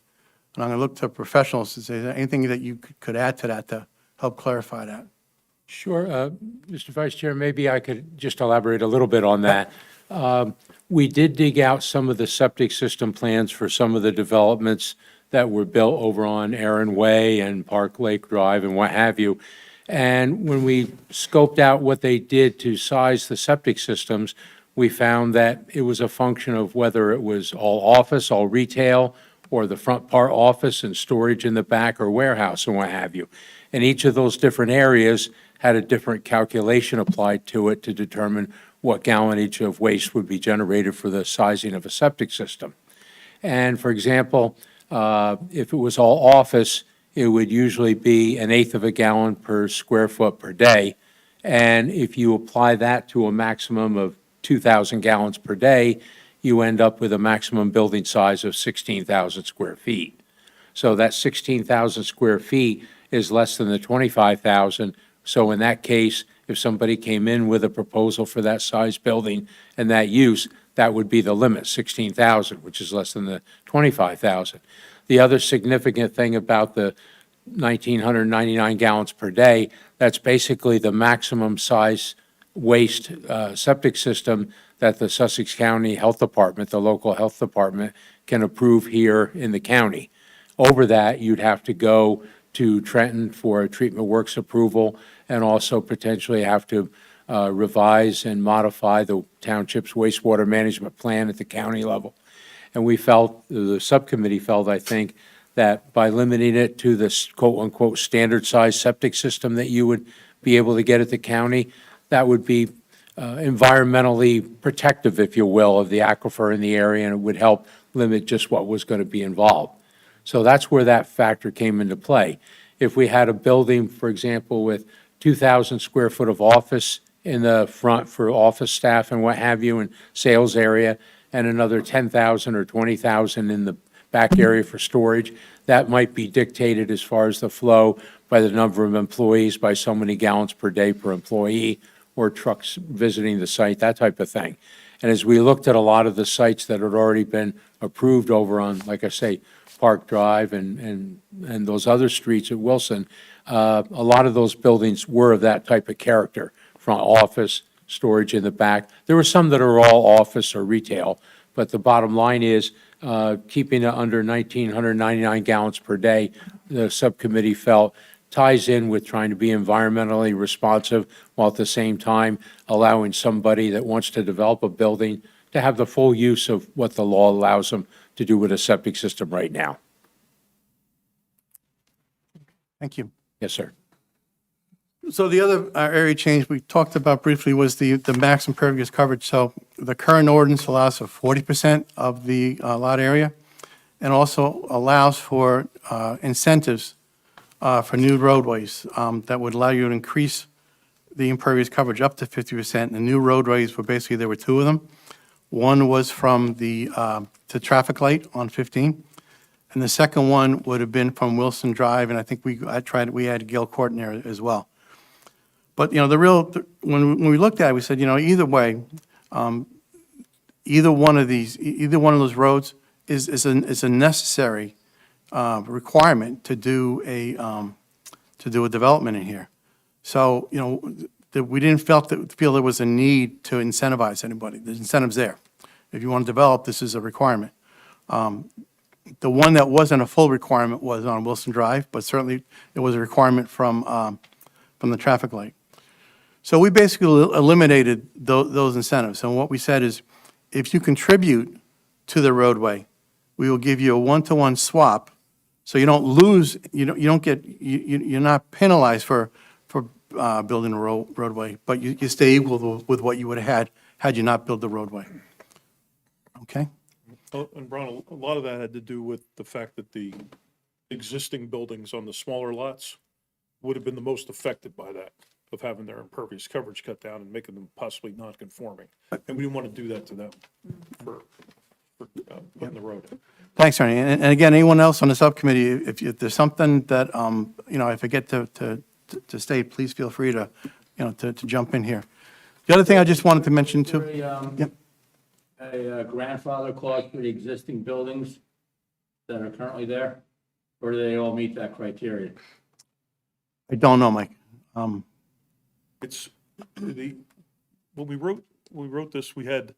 And I'm going to look to professionals to say, is there anything that you could add to that to help clarify that?
Sure. Mr. Vice Chair, maybe I could just elaborate a little bit on that. We did dig out some of the septic system plans for some of the developments that were built over on Aaron Way and Park Lake Drive and what have you. And when we scoped out what they did to size the septic systems, we found that it was a function of whether it was all office, all retail, or the front part office and storage in the back or warehouse and what have you. And each of those different areas had a different calculation applied to it to determine what gallonage of waste would be generated for the sizing of a septic system. And for example, if it was all office, it would usually be 1/8 of a gallon per square foot per day. And if you apply that to a maximum of 2,000 gallons per day, you end up with a maximum building size of 16,000 square feet. So that 16,000 square feet is less than the 25,000. So in that case, if somebody came in with a proposal for that size building and that use, that would be the limit, 16,000, which is less than the 25,000. The other significant thing about the 1,999 gallons per day, that's basically the maximum size waste septic system that the Sussex County Health Department, the local health department, can approve here in the county. Over that, you'd have to go to Trenton for a treatment works approval and also potentially have to revise and modify the township's wastewater management plan at the county level. And we felt, the subcommittee felt, I think, that by limiting it to this quote-unquote standard size septic system that you would be able to get at the county, that would be environmentally protective, if you will, of the aquifer in the area, and it would help limit just what was going to be involved. So that's where that factor came into play. If we had a building, for example, with 2,000 square foot of office in the front for office staff and what have you, and sales area, and another 10,000 or 20,000 in the back area for storage, that might be dictated as far as the flow by the number of employees, by so many gallons per day per employee, or trucks visiting the site, that type of thing. And as we looked at a lot of the sites that had already been approved over on, like I say, Park Drive and those other streets at Wilson, a lot of those buildings were of that type of character, front office, storage in the back. There were some that are all office or retail, but the bottom line is keeping it under 1,999 gallons per day, the subcommittee felt ties in with trying to be environmentally responsive while at the same time allowing somebody that wants to develop a building to have the full use of what the law allows them to do with a septic system right now.
Thank you.
Yes, sir.
So the other area change we talked about briefly was the max impervious coverage. So the current ordinance allows for 40% of the lot area and also allows for incentives for new roadways that would allow you to increase the impervious coverage up to 50%. And the new roadways were basically, there were two of them. One was from the traffic light on 15. And the second one would have been from Wilson Drive, and I think we had Gale Court in there as well. But, you know, when we looked at it, we said, you know, either way, either one of those roads is a necessary requirement to do a development in here. So, you know, we didn't feel there was a need to incentivize anybody. The incentive's there. If you want to develop, this is a requirement. The one that wasn't a full requirement was on Wilson Drive, but certainly it was a requirement from the traffic light. So we basically eliminated those incentives. And what we said is, if you contribute to the roadway, we will give you a one-to-one swap. So you don't lose, you're not penalized for building a roadway, but you stay equal with what you would have had you not built the roadway. Okay?
And Brian, a lot of that had to do with the fact that the existing buildings on the smaller lots would have been the most affected by that. of having their impervious coverage cut down and making them possibly non-conforming. And we didn't want to do that to them for putting the road in.
Thanks, Ernie. And again, anyone else on the subcommittee, if there's something that, I forget to state, please feel free to, to jump in here. The other thing I just wanted to mention too. Yep.
A grandfather clause for the existing buildings that are currently there? Or do they all meet that criteria?
I don't know, Mike.
It's when we wrote this, we had,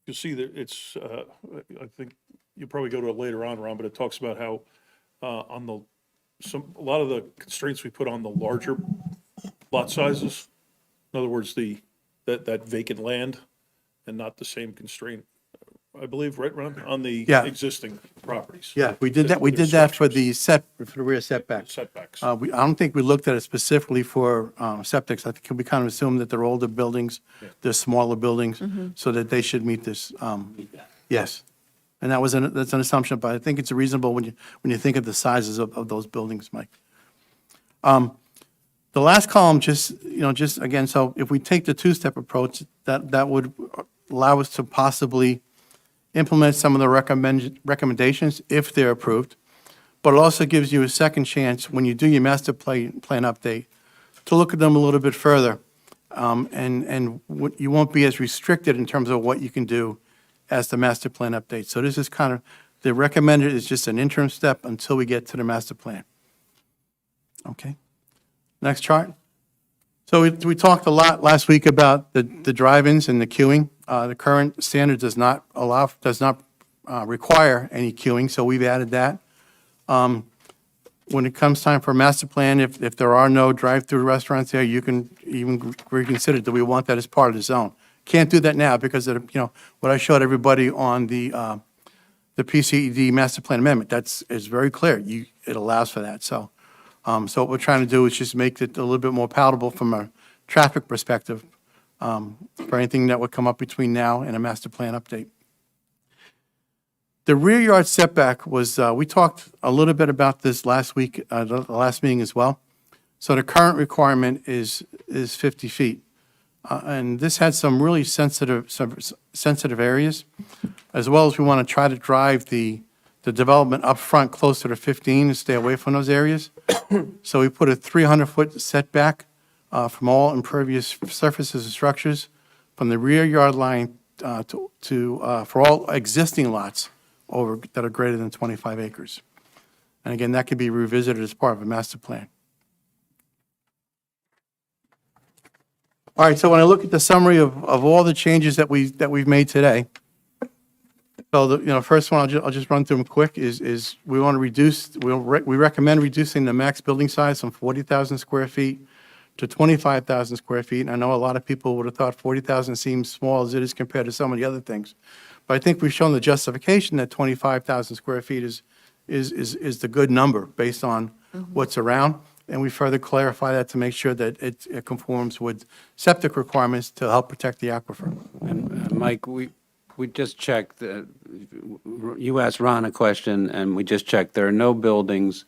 you'll see that it's, I think you'll probably go to it later on, Ron, but it talks about how, a lot of the constraints we put on the larger lot sizes, in other words, that vacant land, and not the same constraint, I believe, right, Ron, on the
Yeah.
existing properties.
Yeah, we did that, for the rear setbacks.
Setbacks.
I don't think we looked at it specifically for septics. I think we kind of assumed that they're older buildings, they're smaller buildings, so that they should meet this. Yes. And that's an assumption, but I think it's reasonable when you think of the sizes of those buildings, Mike. The last column, just again, so if we take the two-step approach, that would allow us to possibly implement some of the recommendations if they're approved, but it also gives you a second chance when you do your master plan update to look at them a little bit further. You won't be as restricted in terms of what you can do as the master plan update. So this is kind of, the recommended is just an interim step until we get to the master plan. Okay. Next chart. So we talked a lot last week about the drive-ins and the queuing. The current standard does not require any queuing, so we've added that. When it comes time for master plan, if there are no drive-through restaurants there, you can even reconsider, do we want that as part of the zone? Can't do that now because of, what I showed everybody on the PCED master plan amendment. Is very clear. It allows for that. So what we're trying to do is just make it a little bit more palatable from a traffic perspective for anything that would come up between now and a master plan update. The rear yard setback was, we talked a little bit about this last week, the last meeting as well. So the current requirement is 50 feet. And this had some really sensitive areas, as well as we want to try to drive the development up front closer to 15 and stay away from those areas. So we put a 300-foot setback from all impervious surfaces and structures from the rear yard line for all existing lots that are greater than 25 acres. And again, that could be revisited as part of a master plan. All right, so when I look at the summary of all the changes that we've made today, so the first one I'll just run through them quick is we want to reduce, we recommend reducing the max building size from 40,000 square feet to 25,000 square feet. And I know a lot of people would have thought 40,000 seems small as it is compared to some of the other things, but I think we've shown the justification that 25,000 square feet is the good number based on what's around. And we further clarify that to make sure that it conforms with septic requirements to help protect the aquifer.
And Mike, we just checked, you asked Ron a question, and we just checked, there are no buildings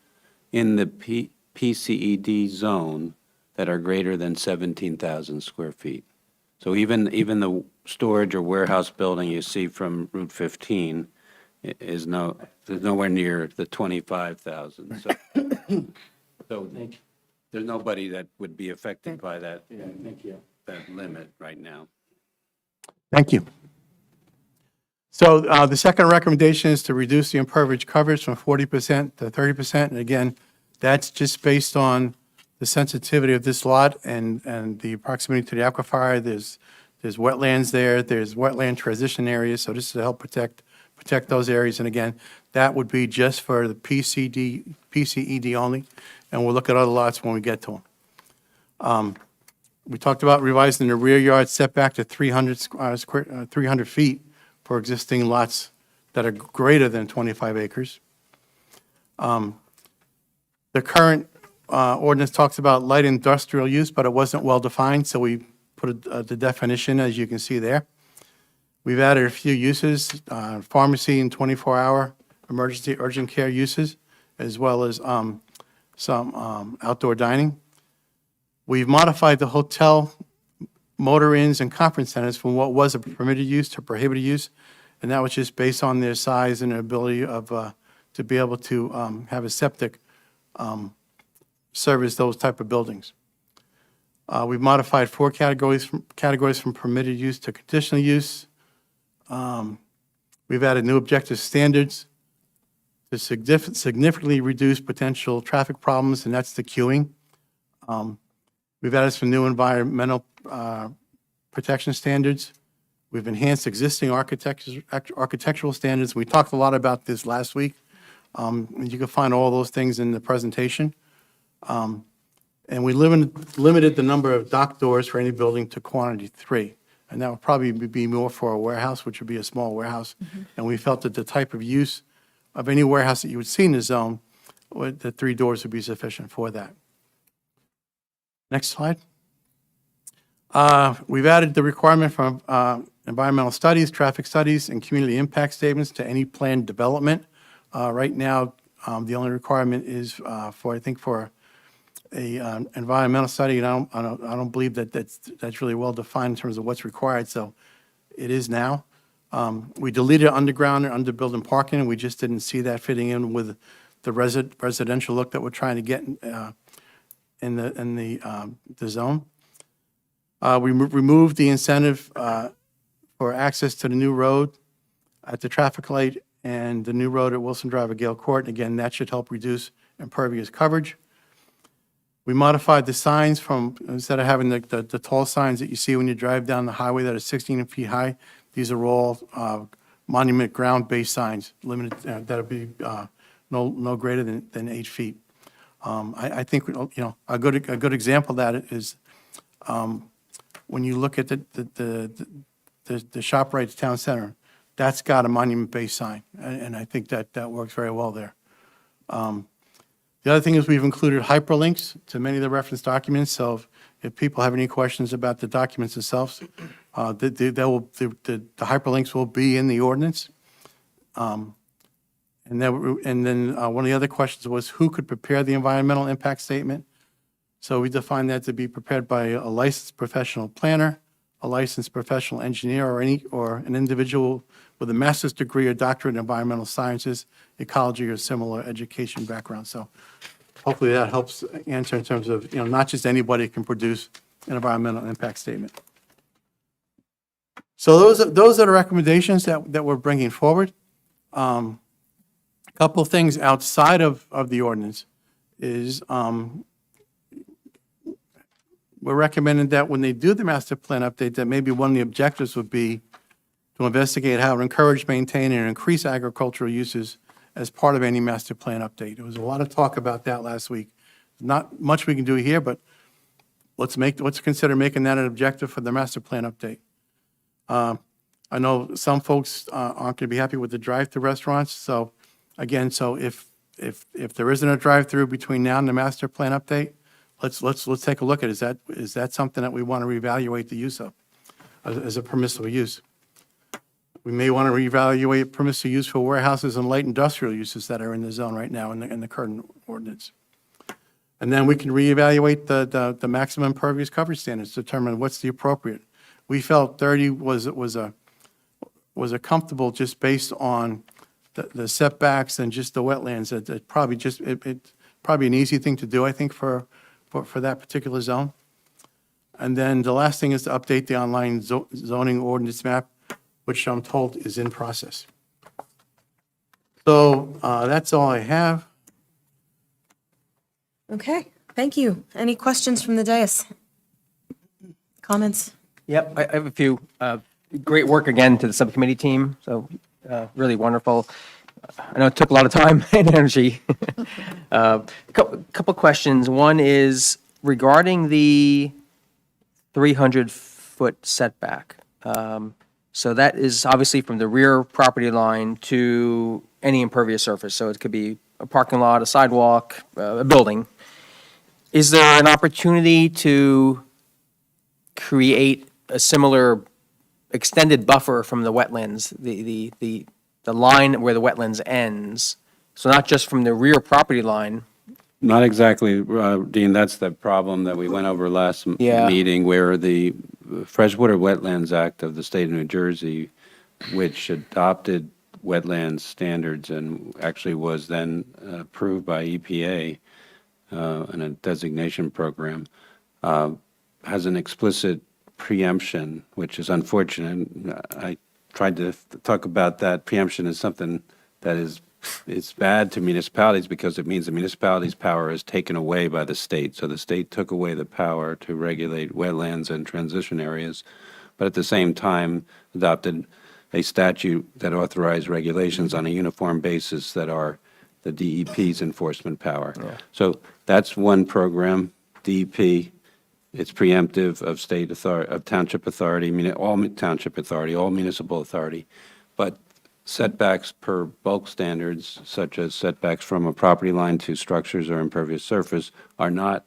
in the PCED zone that are greater than 17,000 square feet. So even the storage or warehouse building you see from Route 15 is nowhere near the 25,000. So there's nobody that would be affected by that, that limit right now.
Thank you. So the second recommendation is to reduce the impervious coverage from 40% to 30%. And again, that's just based on the sensitivity of this lot and the proximity to the aquifer. There's wetlands there. There's wetland transition areas. So this is to help protect those areas. And again, that would be just for the PCED only. And we'll look at other lots when we get to them. We talked about revising the rear yard setback to 300 feet for existing lots that are greater than 25 acres. The current ordinance talks about light industrial use, but it wasn't well-defined, so we put the definition, as you can see there. We've added a few uses, pharmacy and 24-hour emergency urgent care uses, as well as some outdoor dining. We've modified the hotel, motor inns, and conference centers from what was a permitted use to prohibited use, and that was just based on their size and their ability to be able to have a septic service those type of buildings. We've modified 4 categories from permitted use to conditional use. We've added new objective standards to significantly reduce potential traffic problems, and that's the queuing. We've added some new environmental protection standards. We've enhanced existing architectural standards. We talked a lot about this last week. You can find all those things in the presentation. And we limited the number of dock doors for any building to quantity 3. And that would probably be more for a warehouse, which would be a small warehouse. And we felt that the type of use of any warehouse that you would see in the zone, the 3 doors would be sufficient for that. Next slide. We've added the requirement for environmental studies, traffic studies, and community impact statements to any planned development. Right now, the only requirement is for a environmental study, and I don't believe that's really well defined in terms of what's required, so it is now. We deleted underground and underbuilding parking, and we just didn't see that fitting in with the residential look that we're trying to get in the zone. We removed the incentive for access to the new road at the traffic light and the new road at Wilson Drive at Gale Court. And again, that should help reduce impervious coverage. We modified the signs from, instead of having the tall signs that you see when you drive down the highway that are 16 feet high, these are all monument ground-based signs, limited, that'll be no greater than 8 feet. I think, a good example of that is when you look at the ShopRite Town Center, that's got a monument-based sign, and I think that works very well there. The other thing is we've included hyperlinks to many of the reference documents, so if people have any questions about the documents themselves, the hyperlinks will be in the ordinance. And then one of the other questions was who could prepare the environmental impact statement? So we define that to be prepared by a licensed professional planner, a licensed professional engineer, or an individual with a master's degree or doctorate in environmental sciences, ecology, or similar education background. So hopefully that helps answer in terms of, not just anybody can produce an environmental impact statement. So those are the recommendations that we're bringing forward. A couple of things outside of the ordinance is we're recommending that when they do the master plan update, that maybe one of the objectives would be to investigate how to encourage, maintain, and increase agricultural uses as part of any master plan update. There was a lot of talk about that last week. Not much we can do here, but let's consider making that an objective for the master plan update. I know some folks aren't going to be happy with the drive-through restaurants. So again, if there isn't a drive-through between now and the master plan update, let's take a look at it. Is that something that we want to reevaluate the use of as a permissible use? We may want to reevaluate permissible use for warehouses and light industrial uses that are in the zone right now in the current ordinance. And then we can reevaluate the maximum impervious coverage standards, determine what's the appropriate. We felt 30 was a comfortable just based on the setbacks and just the wetlands. It probably an easy thing to do, I think, for that particular zone. And then the last thing is to update the online zoning ordinance map, which I'm told is in process. So that's all I have.
Okay, thank you. Any questions from the dais? Comments?
Yep, I have a few. Great work again to the subcommittee team, so really wonderful. I know it took a lot of time and energy. Couple questions. One is regarding the 300-foot setback. So that is obviously from the rear property line to any impervious surface. So it could be a parking lot, a sidewalk, a building. Is there an opportunity to create a similar extended buffer from the wetlands, the line where the wetlands ends? So not just from the rear property line,
Not exactly, Dean, that's the problem that we went over last
Yeah.
meeting, where the Freshwater Wetlands Act of the state of New Jersey, which adopted wetlands standards and actually was then approved by EPA in a designation program, has an explicit preemption, which is unfortunate. I tried to talk about that. Preemption is something that is, it's bad to municipalities because it means the municipality's power is taken away by the state. So the state took away the power to regulate wetlands and transition areas, but at the same time adopted a statute that authorized regulations on a uniform basis that are the DEP's enforcement power. So that's one program, DEP. It's preemptive of state authority, of township authority, all township authority, all municipal authority. But setbacks per bulk standards, such as setbacks from a property line to structures or impervious surface, are not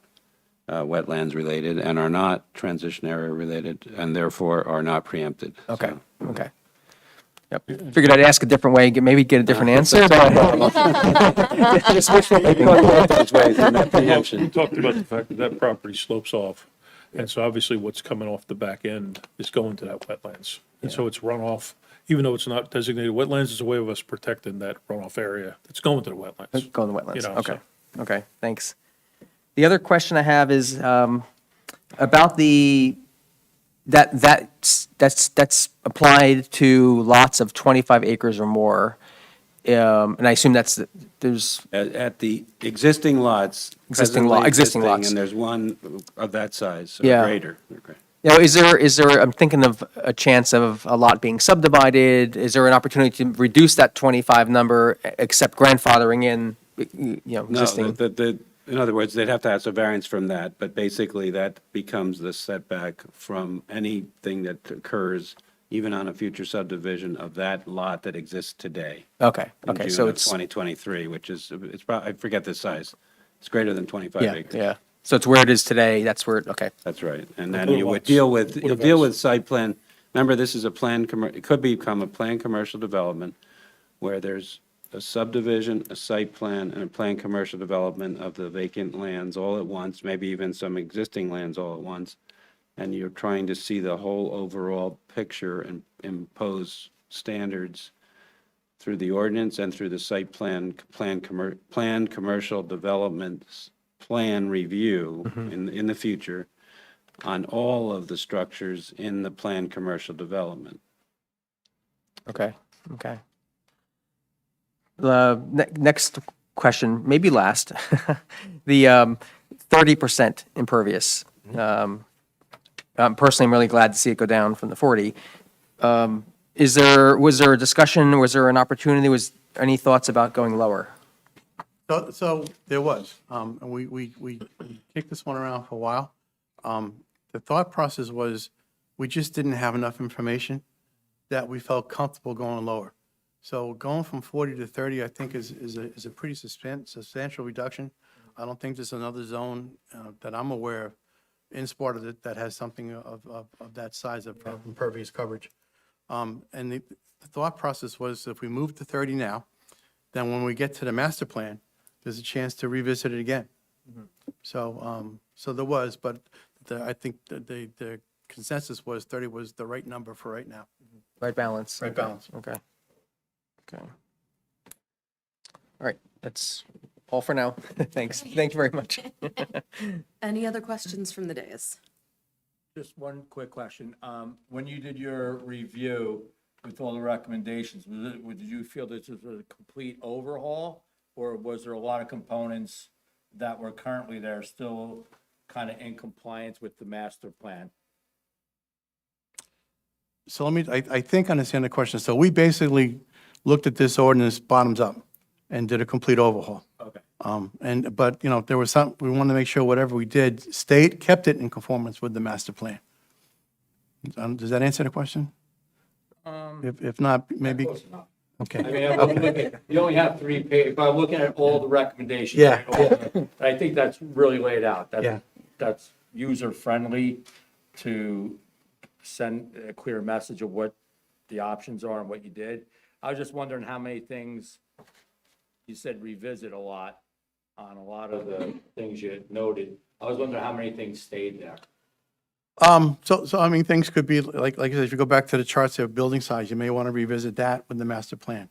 wetlands related and are not transition area related, and therefore are not preempted.
Okay, okay. Yep. Figured I'd ask a different way, maybe get a different answer, but. Just wishful thinking.
Those ways, and that
Well,
preemption.
you talked about the fact that that property slopes off, and so obviously what's coming off the back end is going to that wetlands. And so it's runoff, even though it's not designated wetlands, is a way of us protecting that runoff area. It's going to the wetlands.
Go in the wetlands,
You know,
okay,
so-
okay, thanks. The other question I have is about that's applied to lots of 25 acres or more. And I assume there's,
At the existing lots.
Existing
presently
existing lots.
And there's one of that size, so
Yeah.
greater. Okay.
you know, is there, I'm thinking of a chance of a lot being subdivided. Is there an opportunity to reduce that 25 number, except grandfathering in,
No,
existing?
in other words, they'd have to ask a variance from that, but basically that becomes the setback from anything that occurs even on a future subdivision of that lot that exists today.
Okay,
in
okay,
June
so
of
it's,
2023, which is, it's probably, I forget the size. It's greater than 25
yeah,
acres.
yeah. So it's where it is today, that's where, okay.
That's right. And then
Little
you would
lots.
deal with,
Little
you'll deal
lots.
with site plan. Remember, this is a planned, it could become a planned commercial development where there's a subdivision, a site plan, and a planned commercial development of the vacant lands all at once, maybe even some existing lands all at once. And you're trying to see the whole overall picture and impose standards through the ordinance and through the site plan, planned commercial development plan review in the future on all of the structures in the planned commercial development.
Okay, okay. The next question, maybe last, the 30% impervious. Personally, I'm really glad to see it go down from the 40. Was there a discussion, was there an opportunity, was any thoughts about going lower?
So there was, and we kicked this one around for a while. The thought process was, we just didn't have enough information that we felt comfortable going lower. So going from 40 to 30, I think is a pretty substantial reduction. I don't think there's another zone that I'm aware of in Sparta that has something of that size of impervious coverage. And the thought process was, if we move to 30 now, then when we get to the master plan, there's a chance to revisit it again. So there was, but I think the consensus was 30 was the right number for right now.
Right balance?
Right balance.
Okay. Okay. All right, that's all for now. Thanks. Thank you very much.
Any other questions from the dais?
Just one quick question. When you did your review with all the recommendations, did you feel this was a complete overhaul? Or was there a lot of components that were currently there still kind of in compliance with the master plan?
So I think I understand the question. So we basically looked at this ordinance bottoms up and did a complete overhaul.
Okay.
But, you know, there was we wanted to make sure whatever we did kept it in conformance with the master plan. Does that answer the question? If not, maybe,
Close enough.
okay.
I mean, I'm looking at, you only have 3 pages, but I'm looking at all the recommendations.
Yeah,
I think that's really laid out.
Yeah.
That's user-friendly to send a clear message of what the options are and what you did. I was just wondering how many things, you said revisit a lot. on a lot of the things you noted. I was wondering how many things stayed there.
So I mean, things could be, like I said, if you go back to the charts of building size, you may want to revisit that with the master plan.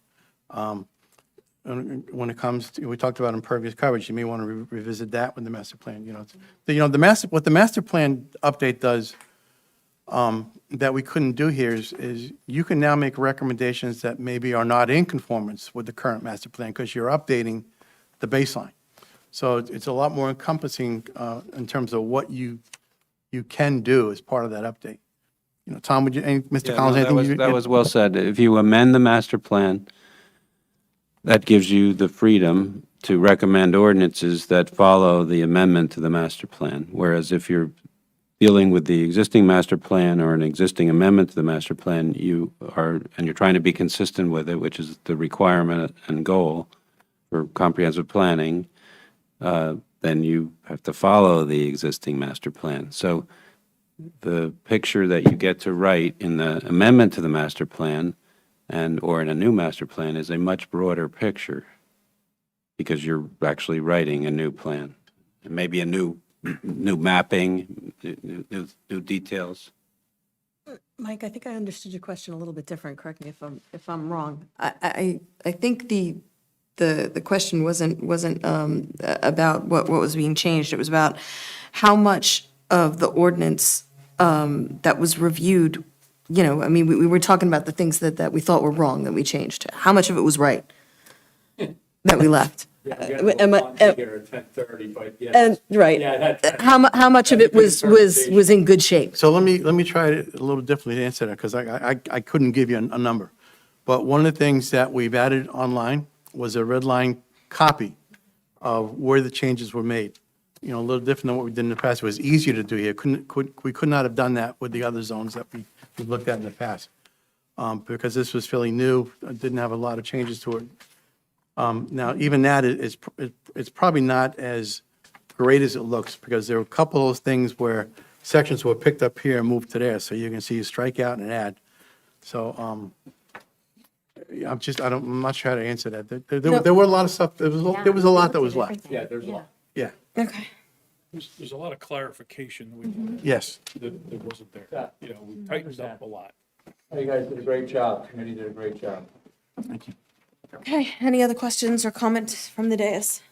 And when it comes to, we talked about impervious coverage, you may want to revisit that with the master plan, what the master plan update does, that we couldn't do here is you can now make recommendations that maybe are not in conformance with the current master plan, because you're updating the baseline. So it's a lot more encompassing, in terms of what you can do as part of that update. Tom, would you, Mr.
Yeah,
Collins,
no,
anything?
that was well said. If you amend the master plan, that gives you the freedom to recommend ordinances that follow the amendment to the master plan. Whereas if you're dealing with the existing master plan or an existing amendment to the master plan, and you're trying to be consistent with it, which is the requirement and goal for comprehensive planning, then you have to follow the existing master plan. So the picture that you get to write in the amendment to the master plan or in a new master plan is a much broader picture, because you're actually writing a new plan. It may be a new mapping, new details.
Mike, I think I understood your question a little bit different. Correct me if I'm wrong. I think the question wasn't about what was being changed. It was about how much of the ordinance that was reviewed. I mean, we were talking about the things that we thought were wrong that we changed. How much of it was right that we left?
Yeah, we got a bunch here at 10:30, but yeah.
And right.
Yeah,
How much of it was in good shape?
So let me try it a little differently to answer that, because I couldn't give you a number. But one of the things that we've added online was a red line copy of where the changes were made. A little different than what we did in the past. It was easier to do here. We could not have done that with the other zones that we looked at in the past. Because this was fairly new, didn't have a lot of changes to it. Now, even that it's probably not as great as it looks, because there were a couple of those things where sections were picked up here and moved to there. So you can see strike out and add. So, I'm not sure how to answer that. There were a lot of stuff, there was a lot that was left.
Yeah, there's a lot.
Yeah,
Okay.
There's a lot of clarification that we,
yes.
that wasn't there. We tightened up a lot.
You guys did a great job. Committee did a great job.
Thank you.
Okay, any other questions or comments from the dais?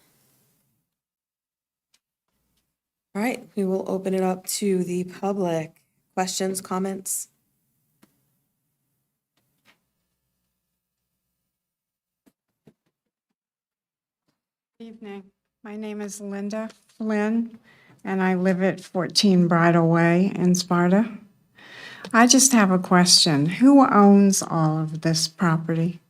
All right, we will open it up to the public. Questions, comments?
Evening. My name is Linda Flynn, and I live at 14 Bridal Way in Sparta. I just have a question. Who owns all of this property?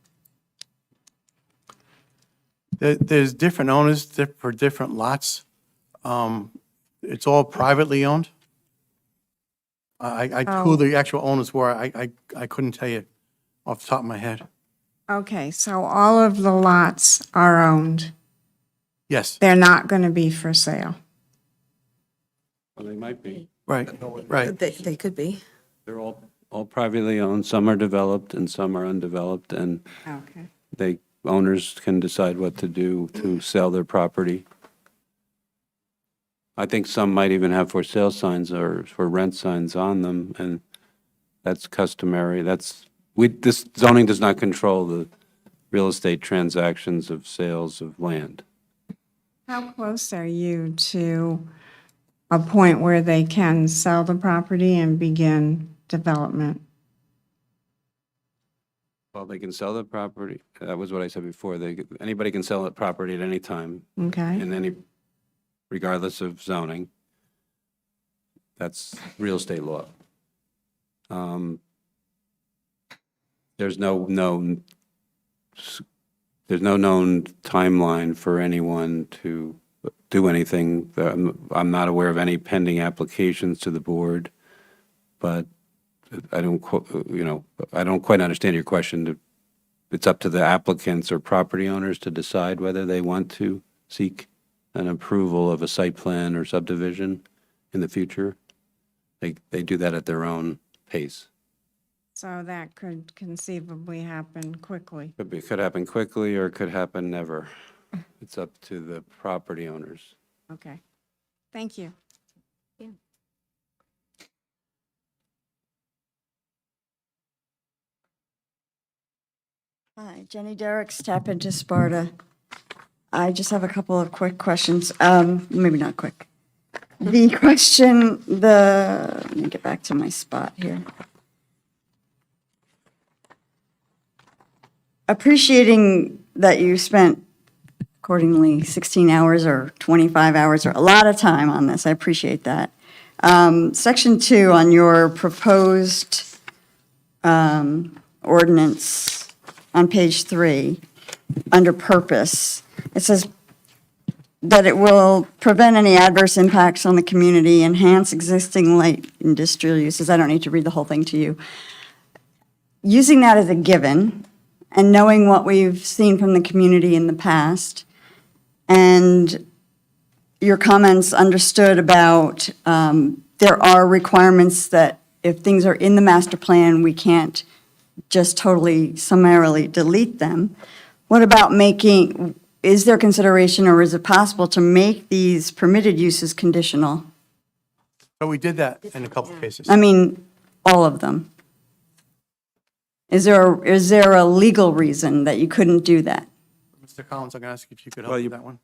There's different owners for different lots. It's all privately owned. Who the actual owners were, I couldn't tell you off the top of my head.
Okay, so all of the lots are owned.
Yes,
They're not going to be for sale.
Well, they might be.
right.
They could be.
They're all privately owned. Some are developed and some are undeveloped, and
Okay.
owners can decide what to do to sell their property. I think some might even have for sale signs or for rent signs on them, and that's customary. This zoning does not control the real estate transactions of sales of land.
How close are you to a point where they can sell the property and begin development?
Well, they can sell the property. That was what I said before. Anybody can sell a property at any time,
Okay.
regardless of zoning. That's real estate law. There's no known timeline for anyone to do anything. I'm not aware of any pending applications to the board, but I don't quite understand your question. It's up to the applicants or property owners to decide whether they want to seek an approval of a site plan or subdivision in the future. They do that at their own pace.
So that could conceivably happen quickly.
It could happen quickly or it could happen never. It's up to the property owners.
Okay. Thank you.
Hi, Jenny Derricks, Tap Into Sparta. I just have a couple of quick questions, maybe not quick. The question, let me get back to my spot here. Appreciating that you spent accordingly 16 hours or 25 hours or a lot of time on this, I appreciate that. Section 2 on your proposed ordinance on page 3, under purpose, it says that it will prevent any adverse impacts on the community, enhance existing light industrial uses. I don't need to read the whole thing to you. Using that as a given and knowing what we've seen from the community in the past, and your comments understood about there are requirements that if things are in the master plan, we can't just totally summarily delete them. What about is there consideration or is it possible to make these permitted uses conditional?
But we did that in a couple of cases.
I mean, all of them. Is there a legal reason that you couldn't do that?
Mr. Collins, I'm going to ask if you could
Well,
help
you-
with that one.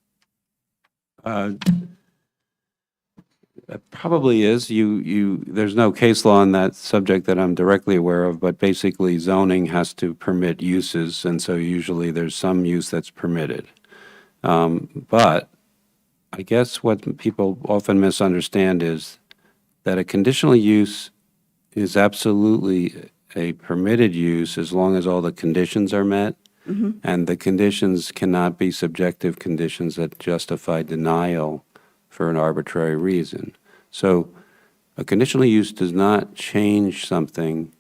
It probably is. There's no case law on that subject that I'm directly aware of, but basically zoning has to permit uses, and so usually there's some use that's permitted. But I guess what people often misunderstand is that a conditional use is absolutely a permitted use as long as all the conditions are met. And the conditions cannot be subjective conditions that justify denial for an arbitrary reason. So a conditional use does not change something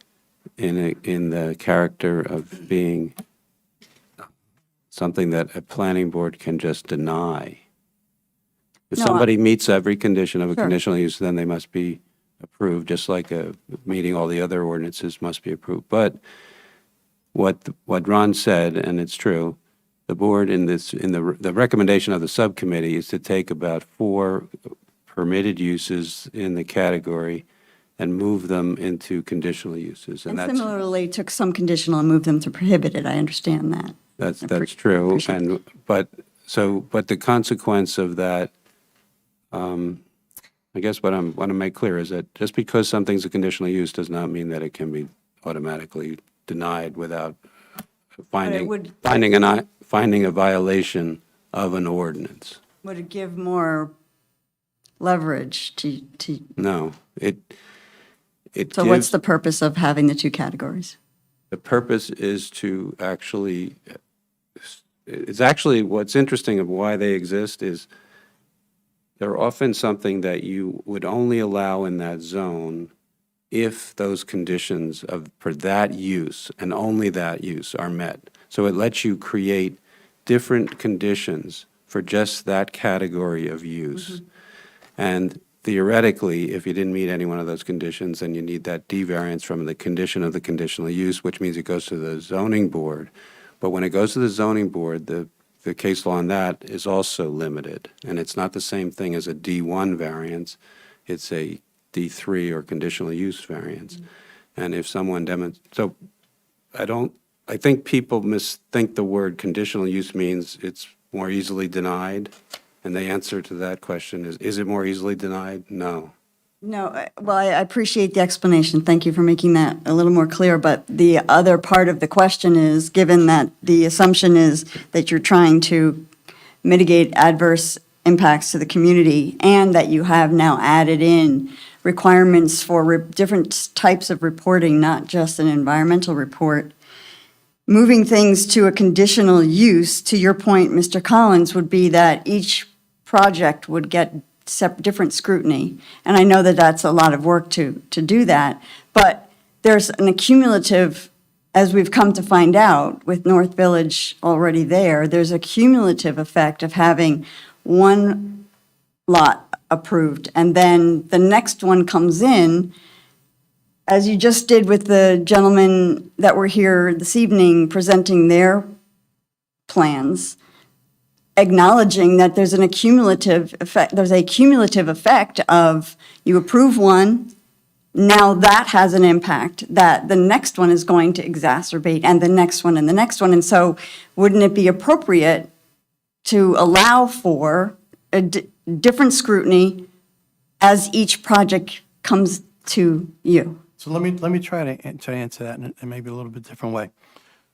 in the character of being something that a planning board can just deny. If
No,
somebody meets every condition of a
Sure.
conditional use, then they must be approved, just like meeting all the other ordinances must be approved. But what Ron said, and it's true, the board in the recommendation of the subcommittee is to take about 4 permitted uses in the category and move them into conditional uses.
And
that's
similarly, took some conditional and moved them to prohibited. I understand that.
That's true,
appreciate
but the consequence of that, I guess what I want to make clear is that just because something's a conditional use does not mean that it can be automatically denied without
would-
finding a violation of an ordinance.
Would it give more leverage to,
No, it
so what's
gives,
the purpose of having the 2 categories?
the purpose is to actually, it's actually, what's interesting of why they exist is they're often something that you would only allow in that zone if those conditions for that use and only that use are met. So it lets you create different conditions for just that category of use. And theoretically, if you didn't meet any one of those conditions, then you need that D variance from the condition of the conditional use, which means it goes to the zoning board. But when it goes to the zoning board, the case law on that is also limited. And it's not the same thing as a D1 variance. It's a D3 or conditional use variance. And if someone so I think people misthink the word conditional use means it's more easily denied. And the answer to that question is it more easily denied? No.
No, well, I appreciate the explanation. Thank you for making that a little more clear. But the other part of the question is, given that the assumption is that you're trying to mitigate adverse impacts to the community and that you have now added in requirements for different types of reporting, not just an environmental report, moving things to a conditional use, to your point, Mr. Collins, would be that each project would get different scrutiny. And I know that that's a lot of work to do that, but there's an accumulative, as we've come to find out with North Village already there's a cumulative effect of having one lot approved, and then the next one comes in, as you just did with the gentlemen that were here this evening presenting their plans. acknowledging that there's an accumulative effect, there's a cumulative effect of you approve one, now that has an impact that the next one is going to exacerbate, and the next one, and the next one. And so wouldn't it be appropriate to allow for a different scrutiny as each project comes to you?
So let me try to answer that in maybe a little bit different way.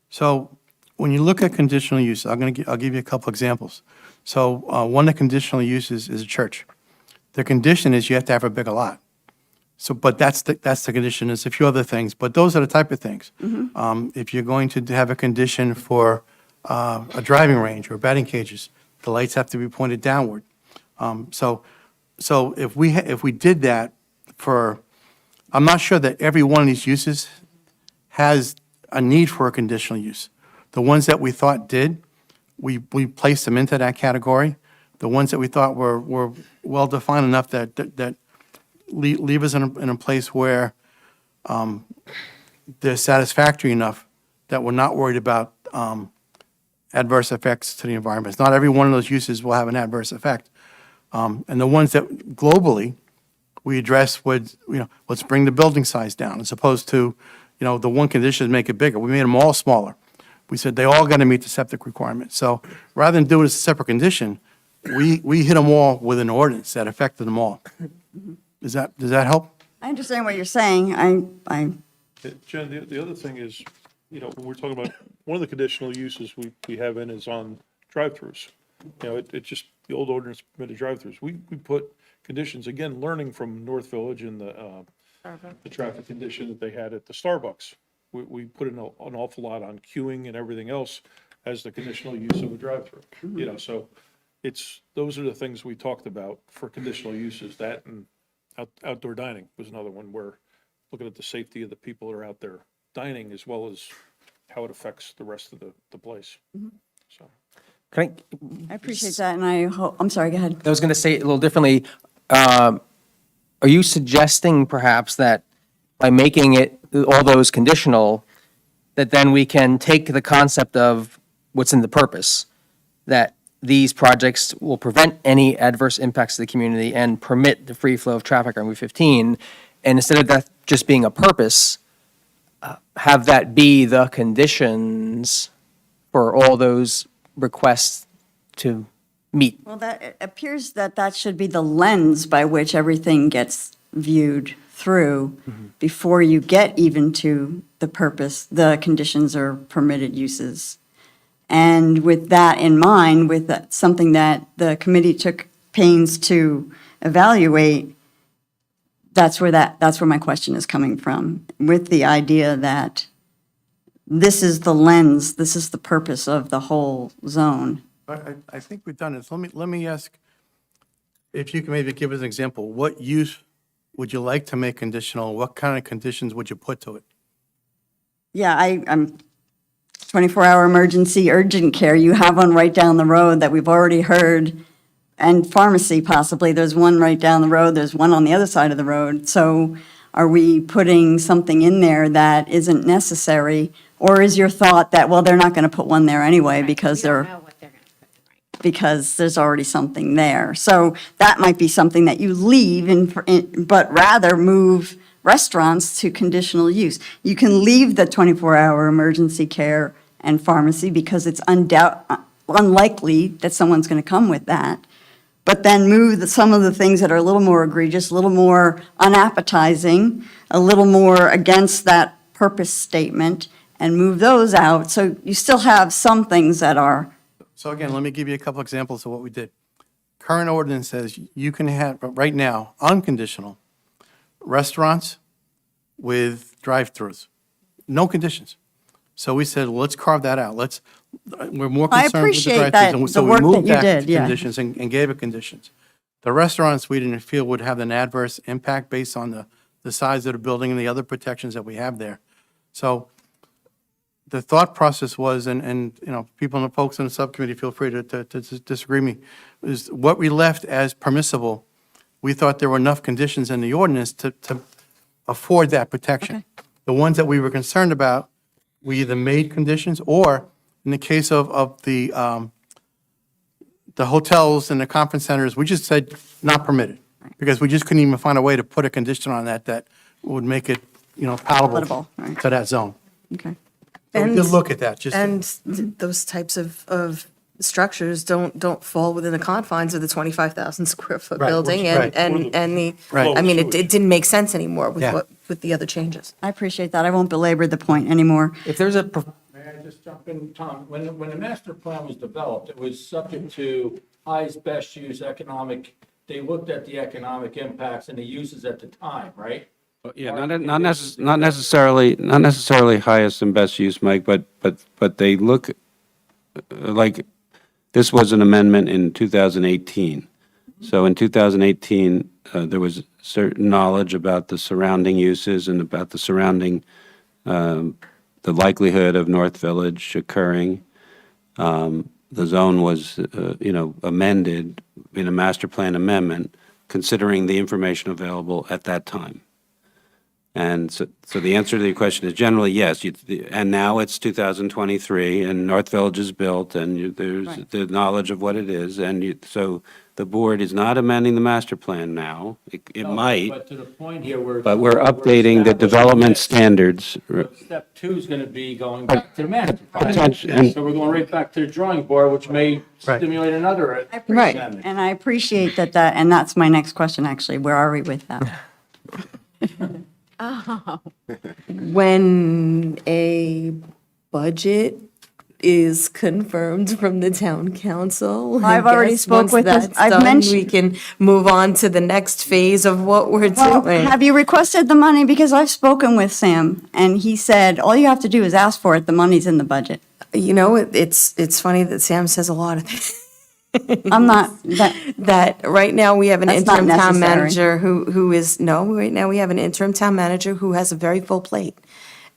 So when you look at conditional use, I'll give you a couple examples. So one of the conditional uses is a church. The condition is you have to have a bigger lot. So, but that's the condition. There's a few other things, but those are the type of things. If you're going to have a condition for a driving range or batting cages, the lights have to be pointed downward. So if we did that for, I'm not sure that every one of these uses has a need for a conditional use. The ones that we thought did, we placed them into that category. The ones that we thought were well-defined enough that leave us in a place where they're satisfactory enough that we're not worried about adverse effects to the environment. Not every one of those uses will have an adverse effect. And the ones that globally we address would, let's bring the building size down, as opposed to, the one condition is make it bigger. We made them all smaller. We said they all got to meet the septic requirement. So rather than do it as a separate condition, we hit them all with an ordinance that affected them all. Does that help?
I understand what you're saying.
Jen, the other thing is, when we're talking about, one of the conditional uses we have in is on drive-throughs. It's just, the old ordinance permitted drive-throughs. We put conditions, again, learning from North Village and the traffic condition that they had at the Starbucks. We put in an awful lot on queuing and everything else as the conditional use of a drive-through. So those are the things we talked about for conditional uses. That and outdoor dining was another one, where looking at the safety of the people that are out there dining, as well as how it affects the rest of the place. So.
I appreciate that, and I hope, I'm sorry, go ahead.
I was going to say it a little differently. Are you suggesting perhaps that by making it all those conditional, that then we can take the concept of what's in the purpose, that these projects will prevent any adverse impacts to the community and permit the free flow of traffic on Route 15, and instead of that just being a purpose, have that be the conditions for all those requests to meet?
Well, it appears that should be the lens by which everything gets viewed through before you get even to the purpose, the conditions or permitted uses. And with that in mind, with something that the committee took pains to evaluate, that's where my question is coming from, with the idea that this is the lens, this is the purpose of the whole zone.
I think we've done it. So let me ask if you can maybe give us an example. What use would you like to make conditional? What kind of conditions would you put to it?
Yeah, I'm 24-hour emergency urgent care. You have one right down the road that we've already heard, and pharmacy possibly. There's one right down the road. There's one on the other side of the road. So are we putting something in there that isn't necessary? Or is your thought that, well, they're not going to put one there anyway because because there's already something there? So that might be something that you leave, but rather move restaurants to conditional use. You can leave the 24-hour emergency care and pharmacy because it's unlikely that someone's going to come with that. But then move some of the things that are a little more egregious, a little more unappetizing, a little more against that purpose statement, and move those out. So you still have some things that are.
So again, let me give you a couple examples of what we did. Current ordinance says you can have, right now, unconditional, restaurants with drive-throughs, no conditions. So we said, well, let's carve that out. We're more
I
concerned with the
appreciate
drive-throughs.
that,
and so
the
we
work that
moved
you
back
did,
to
yeah.
conditions and gave it conditions. The restaurants, we didn't feel would have an adverse impact based on the size of the building and the other protections that we have there. So the thought process was, and people and the folks in the subcommittee, feel free to disagree with me, is what we left as permissible. We thought there were enough conditions in the ordinance to afford that protection. The ones that we were concerned about, we either made conditions, or in the case of the the hotels and the conference centers, we just said not permitted. Because we just couldn't even find a way to put a condition on that that would make it, palatable
Palatable, right.
to that zone.
Okay.
So we did look at that, just.
And those types of structures don't fall within the confines of the 25,000 square foot
Right,
building
right.
and the,
Right.
I mean, it didn't make sense anymore with
Yeah.
with the other changes.
I appreciate that. I won't belabor the point anymore.
If there's a,
May I just jump in, Tom? When the master plan was developed, it was subject to highest, best use, economic, they looked at the economic impacts and the uses at the time, right?
Yeah, not necessarily highest and best use, Mike, but they look like, this was an amendment in 2018. So in 2018, there was certain knowledge about the surrounding uses and about the surrounding, the likelihood of North Village occurring. The zone was, amended in a master plan amendment, considering the information available at that time. And so the answer to your question is generally yes. And now it's 2023, and North Village is built, and there's the knowledge of what it is. And so the board is not amending the master plan now. It might,
But to the point here, we're.
but we're updating the development standards.
Step 2 is going to be going back to the master plan.
And-
So we're going right back to the drawing board, which may
Right.
stimulate another.
Right.
amendment.
And I appreciate and that's my next question, actually. Where are we with that?
When a budget is confirmed from the town council.
I've
I
already
guess
spoke
once
with this-
that's
I've
done,
mentioned-
We can move on to the next phase of what we're
Well,
doing.
have you requested the money? Because I've spoken with Sam, and he said, all you have to do is ask for it. The money's in the budget.
You know, it's funny that Sam says a lot of things.
I'm not,
That right now we have an
That's not
interim town
necessary.
manager who is, no, right now we have an interim town manager who has a very full plate.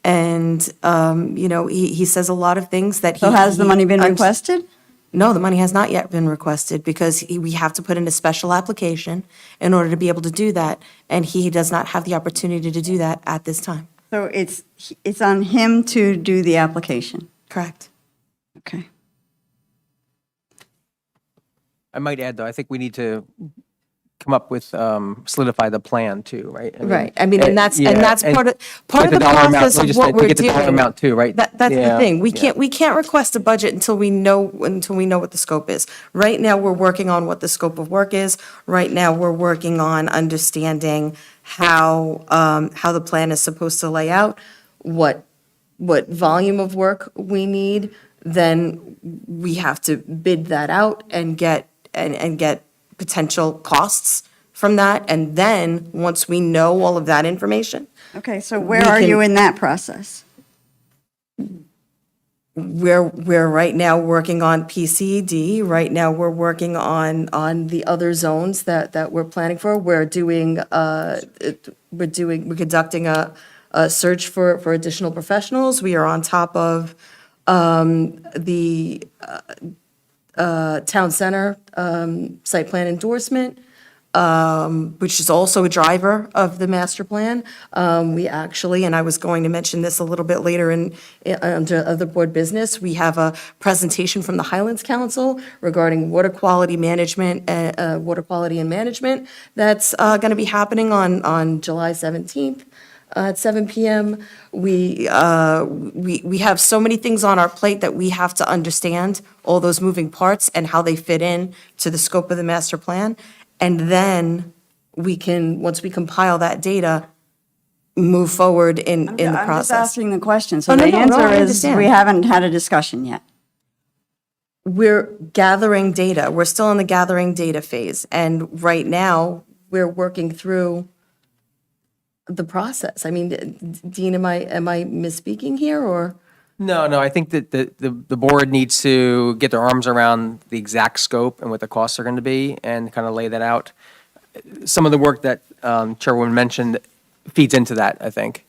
And, he says a lot of things that he.
so has the money been
he-
requested?
No, the money has not yet been requested because we have to put in a special application in order to be able to do that. And he does not have the opportunity to do that at this time.
So it's on him to do the application.
Correct.
Okay.
I might add, though, I think we need to come up with, solidify the plan too, right?
Right. I mean, and that's
yeah,
part of
get
the
dollar amount-
process
let me
of
just
what
say,
we're
get the dollar
doing.
amount too, right?
That's the
Yeah,
thing. We
yeah.
can't request a budget until we know what the scope is. Right now, we're working on what the scope of work is. Right now, we're working on understanding how the plan is supposed to lay out, what volume of work we need. Then we have to bid that out and get potential costs from that. And then, once we know all of that information,
Okay, so where
We
are
can-
you in that process?
we're right now working on PCD. Right now, we're working on the other zones that we're planning for. We're conducting a search for additional professionals. We are on top of the town center site plan endorsement, which is also a driver of the master plan. We actually, and I was going to mention this a little bit later under other board business, we have a presentation from the Highlands Council regarding water quality management, water quality and management. That's going to be happening on July 17th. At 7 PM. We have so many things on our plate that we have to understand all those moving parts and how they fit in to the scope of the master plan. And then we can, once we compile that data, move forward in the
I'm just
process.
asking the question. So
Oh, no,
the
no,
answer
I
is,
understand.
we haven't had a discussion yet.
We're gathering data. We're still in the gathering data phase. And right now, we're working through the process. I mean, Dean, am I misspeaking here, or?
No, I think that the board needs to get their arms around the exact scope and what the costs are going to be and kind of lay that out. Some of the work that Chairwoman mentioned feeds into that, I think.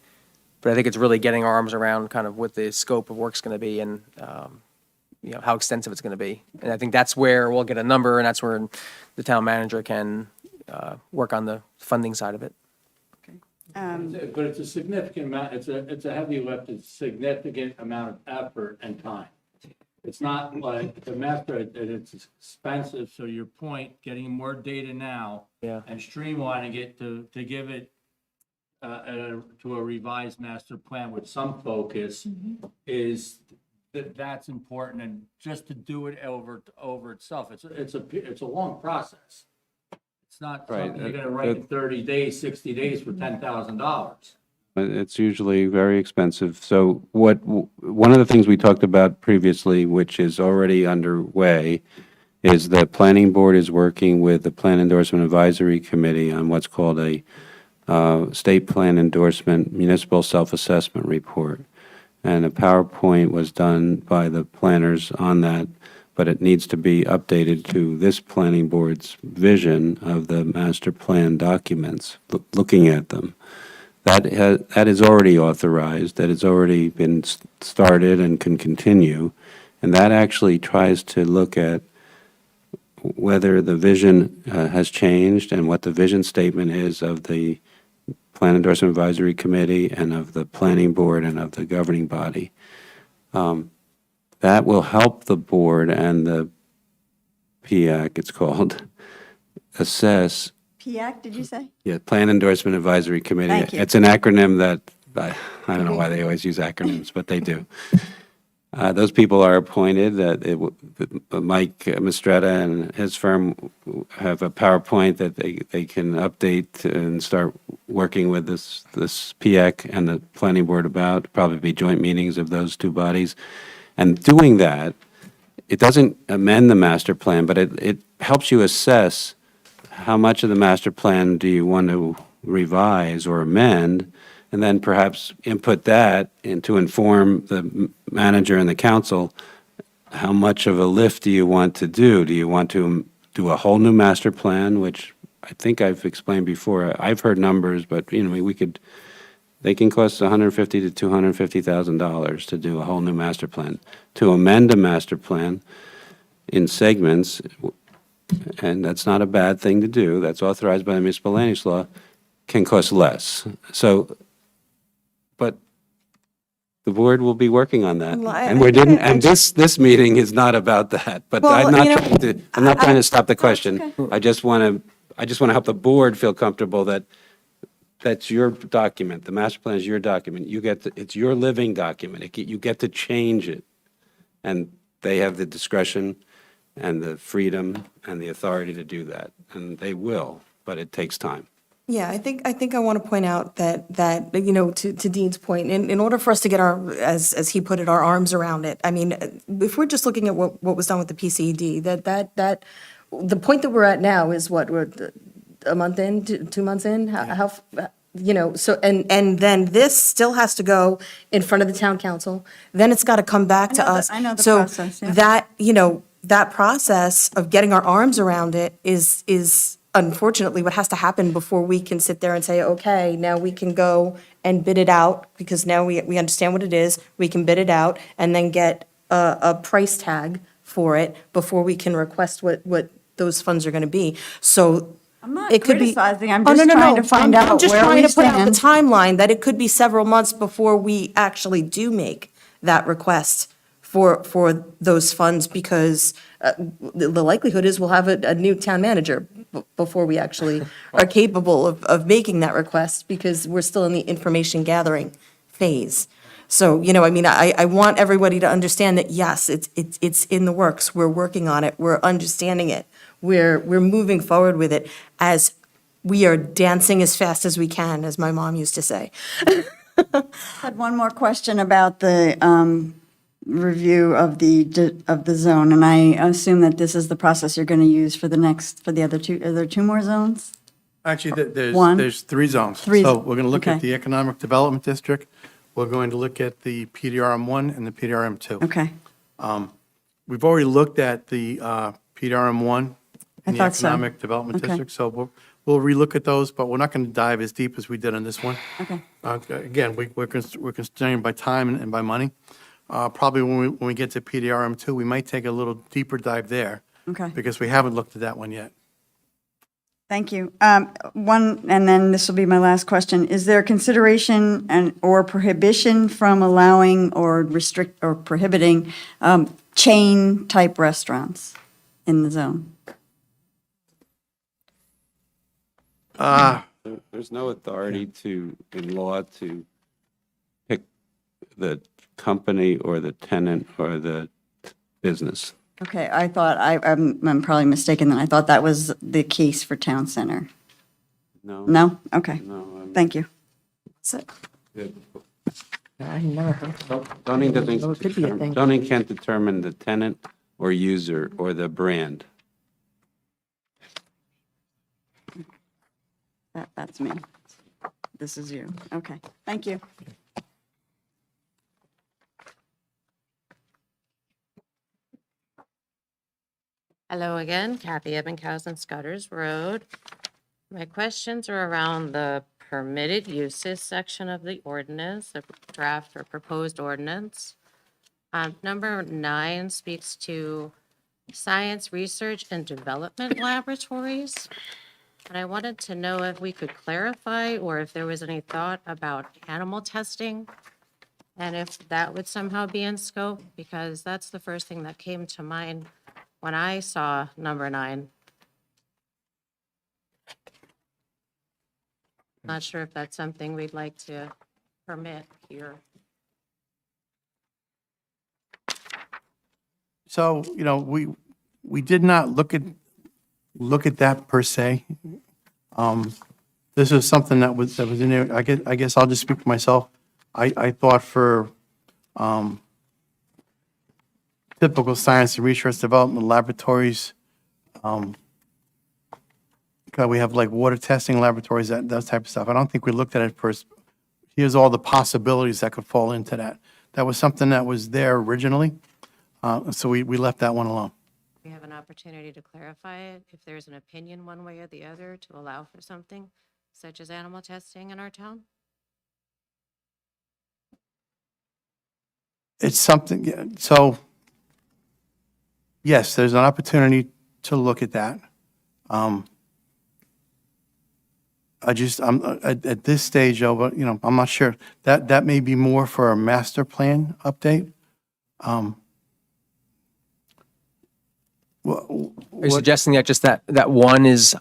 But I think it's really getting our arms around kind of what the scope of work's going to be and, how extensive it's going to be. And I think that's where we'll get a number, and that's where the town manager can work on the funding side of it.
But it's a significant amount, it's a heavy lift, it's a significant amount of effort and time. it's not like the master, it's expensive, so your point, getting more data now.
Yeah.
And streamlining it to give it, to a revised master plan with some focus is, that's important, and just to do it over itself, it's a long process. It's not
Right,
something you're gonna write in 30 days, 60 days for $10,000.
It's usually very expensive. So one of the things we talked about previously, which is already underway, is the planning board is working with the Plan Endorsement Advisory Committee on what's called a state plan endorsement municipal self-assessment report. And a PowerPoint was done by the planners on that, but it needs to be updated to this planning board's vision of the master plan documents, looking at them. That is already authorized, that has already been started and can continue. And that actually tries to look at whether the vision has changed and what the vision statement is of the Plan Endorsement Advisory Committee and of the Planning Board and of the governing body. That will help the board and the PIAC, it's called, assess.
PIAC, did you say?
Yeah, Plan Endorsement Advisory Committee.
Thank you.
It's an acronym that, I don't know why they always use acronyms, but they do. Those people are appointed, Mike Mistretta and his firm have a PowerPoint that they can update and start working with this PIAC and the planning board about, probably be joint meetings of those two bodies. And doing that, it doesn't amend the master plan, but it helps you assess how much of the master plan do you want to revise or amend, and then perhaps input that to inform the manager and the council. How much of a lift do you want to do? Do you want to do a whole new master plan, which I think I've explained before. I've heard numbers, but they can cost $150,000 to $250,000 to do a whole new master plan. To amend a master plan in segments, and that's not a bad thing to do, that's authorized by the municipal land use law, can cost less. So, but the board will be working on that.
Well,
And this meeting is not about that, but
Well,
I'm not trying to stop the question. I just want to help the board feel comfortable that that's your document. The master plan is your document. It's your living document. You get to change it. And they have the discretion and the freedom and the authority to do that. And they will, but it takes time.
Yeah, I think I want to point out that to Dean's point, in order for us to get as he put it, our arms around it, I mean, if we're just looking at what was done with the PCED, that the point that we're at now is what, we're a month in, 2 months in, how so, and then this still has to go in front of the town council, then it's got to come back to us.
I know the process, yeah.
So that process of getting our arms around it is unfortunately what has to happen before we can sit there and say, okay, now we can go and bid it out, because now we understand what it is, we can bid it out, and then get a price tag for it before we can request what those funds are going to be. So
I'm not
it could be.
criticizing, I'm
Oh,
just
no,
trying to find
I'm
out
just
where
trying
we
to put out the
stand.
timeline, that it could be several months before we actually do make that request for those funds, because the likelihood is we'll have a new town manager before we actually are capable of making that request, because we're still in the information gathering phase. So, I want everybody to understand that, yes, it's in the works. We're working on it. We're understanding it. We're moving forward with it as we are dancing as fast as we can, as my mom used to say.
I had one more question about the review of the zone, and I assume that this is the process you're going to use for the other two. Are there two more zones?
Actually,
One?
there's 3 zones.
Three.
So we're going to look
Okay.
at the Economic Development District. We're going to look at the PDRM1 and the PDRM2.
Okay.
We've already looked at the PDRM1
I
in the
thought so.
Economic Development
Okay.
District, so we'll relook at those, but we're not going to dive as deep as we did on this one.
Okay.
Again, we're constrained by time and by money. Probably when we get to PDRM2, we might take a little deeper dive there,
Okay.
because we haven't looked at that one yet.
Thank you. One, and then this will be my last question. Is there consideration or prohibition from allowing or prohibiting chain-type restaurants in the zone?
There's no authority in law to pick the company or the tenant or the business.
Okay, I thought, I'm probably mistaken then. I thought that was the case for Town Center.
No?
No? Okay.
No.
Thank you.
Zoning
could be a thing.
zoning can't determine the tenant or user or the brand.
That's me. This is you. Okay, thank you.
Hello again, Kathy Ebbinghaus, Scudder's Road. My questions are around the permitted uses section of the ordinance, the draft or proposed ordinance. Number 9 speaks to science research and development laboratories. And I wanted to know if we could clarify or if there was any thought about animal testing and if that would somehow be in scope, because that's the first thing that came to mind when I saw number 9. Not sure if that's something we'd like to permit here.
So, we did not look at that per se. This is something that was in there. I guess I'll just speak for myself. I thought for typical science and research development laboratories, we have like water testing laboratories, that type of stuff. I don't think we looked at it first. Here's all the possibilities that could fall into that. That was something that was there originally, so we left that one alone.
We have an opportunity to clarify it, if there's an opinion one way or the other to allow for something such as animal testing in our town.
It's something, yeah, so, yes, there's an opportunity to look at that. I'm at this stage, though, but, I'm not sure. That may be more for a master plan update.
Are you suggesting that just that one is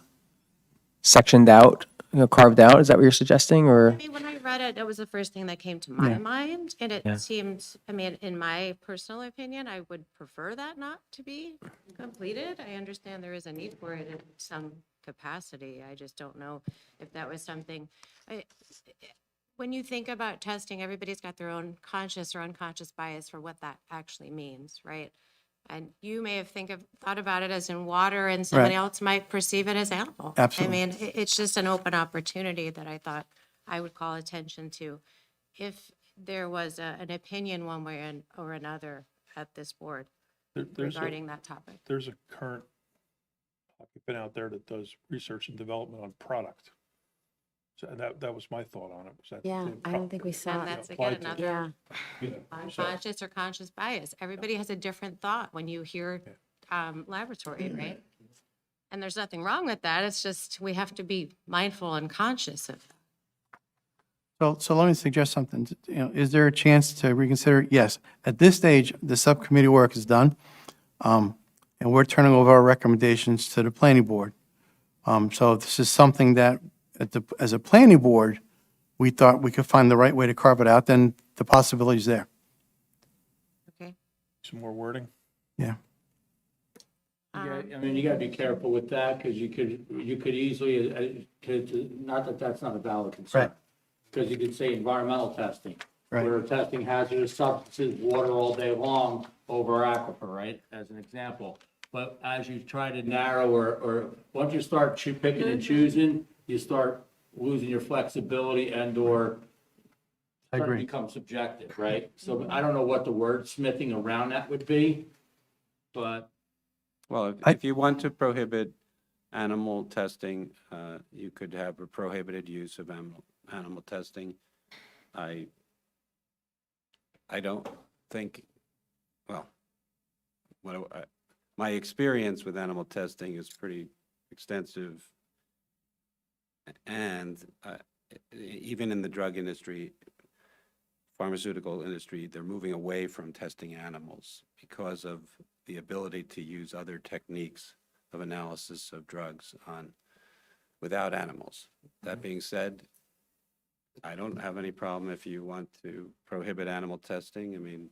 sectioned out, carved out? Is that what you're suggesting, or?
I mean, when I read it, that was the first thing that came to my
Yeah.
mind, and it
Yeah.
seemed, I mean, in my personal opinion, I would prefer that not to be completed. I understand there is a need for it in some capacity. I just don't know if that was something. When you think about testing, everybody's got their own conscious or unconscious bias for what that actually means, right? And you may have thought about it as in water, and somebody
Right.
else might perceive it as animal.
Absolutely.
I mean, it's just an open opportunity that I thought I would call attention to. If there was an opinion one way or another at this board
There's
regarding that topic.
there's a current occupant out there that does research and development on product. So and that was my thought on it. Was that
Yeah, I don't think we saw
And
it.
that's
applied
again
to-
another
Yeah.
unconscious or conscious bias. Everybody has a different thought when you hear laboratory, right? And there's nothing wrong with that. It's just we have to be mindful and conscious of that.
So let me suggest something. Is there a chance to reconsider? Yes. At this stage, the subcommittee work is done, and we're turning over our recommendations to the planning board. So this is something that, as a planning board, we thought we could find the right way to carve it out, then the possibility's there.
Okay.
Some more wording?
Yeah.
Yeah, I mean, you gotta be careful with that, because you could easily, not that that's not a valid concern.
Right.
Because you could say environmental testing.
Right.
We're testing hazardous substances, water all day long over our aquifer, right, as an example. But as you try to narrow, or once you start picking and choosing, you start losing your flexibility and/or
I
start to
agree.
become subjective, right? So I don't know what the wordsmithing around that would be, but
Well, if you want to prohibit animal testing, you could have a prohibited use of animal testing. I don't think, well, my experience with animal testing is pretty extensive And even in the drug industry, pharmaceutical industry, they're moving away from testing animals because of the ability to use other techniques of analysis of drugs without animals. That being said, I don't have any problem if you want to prohibit animal testing. I mean,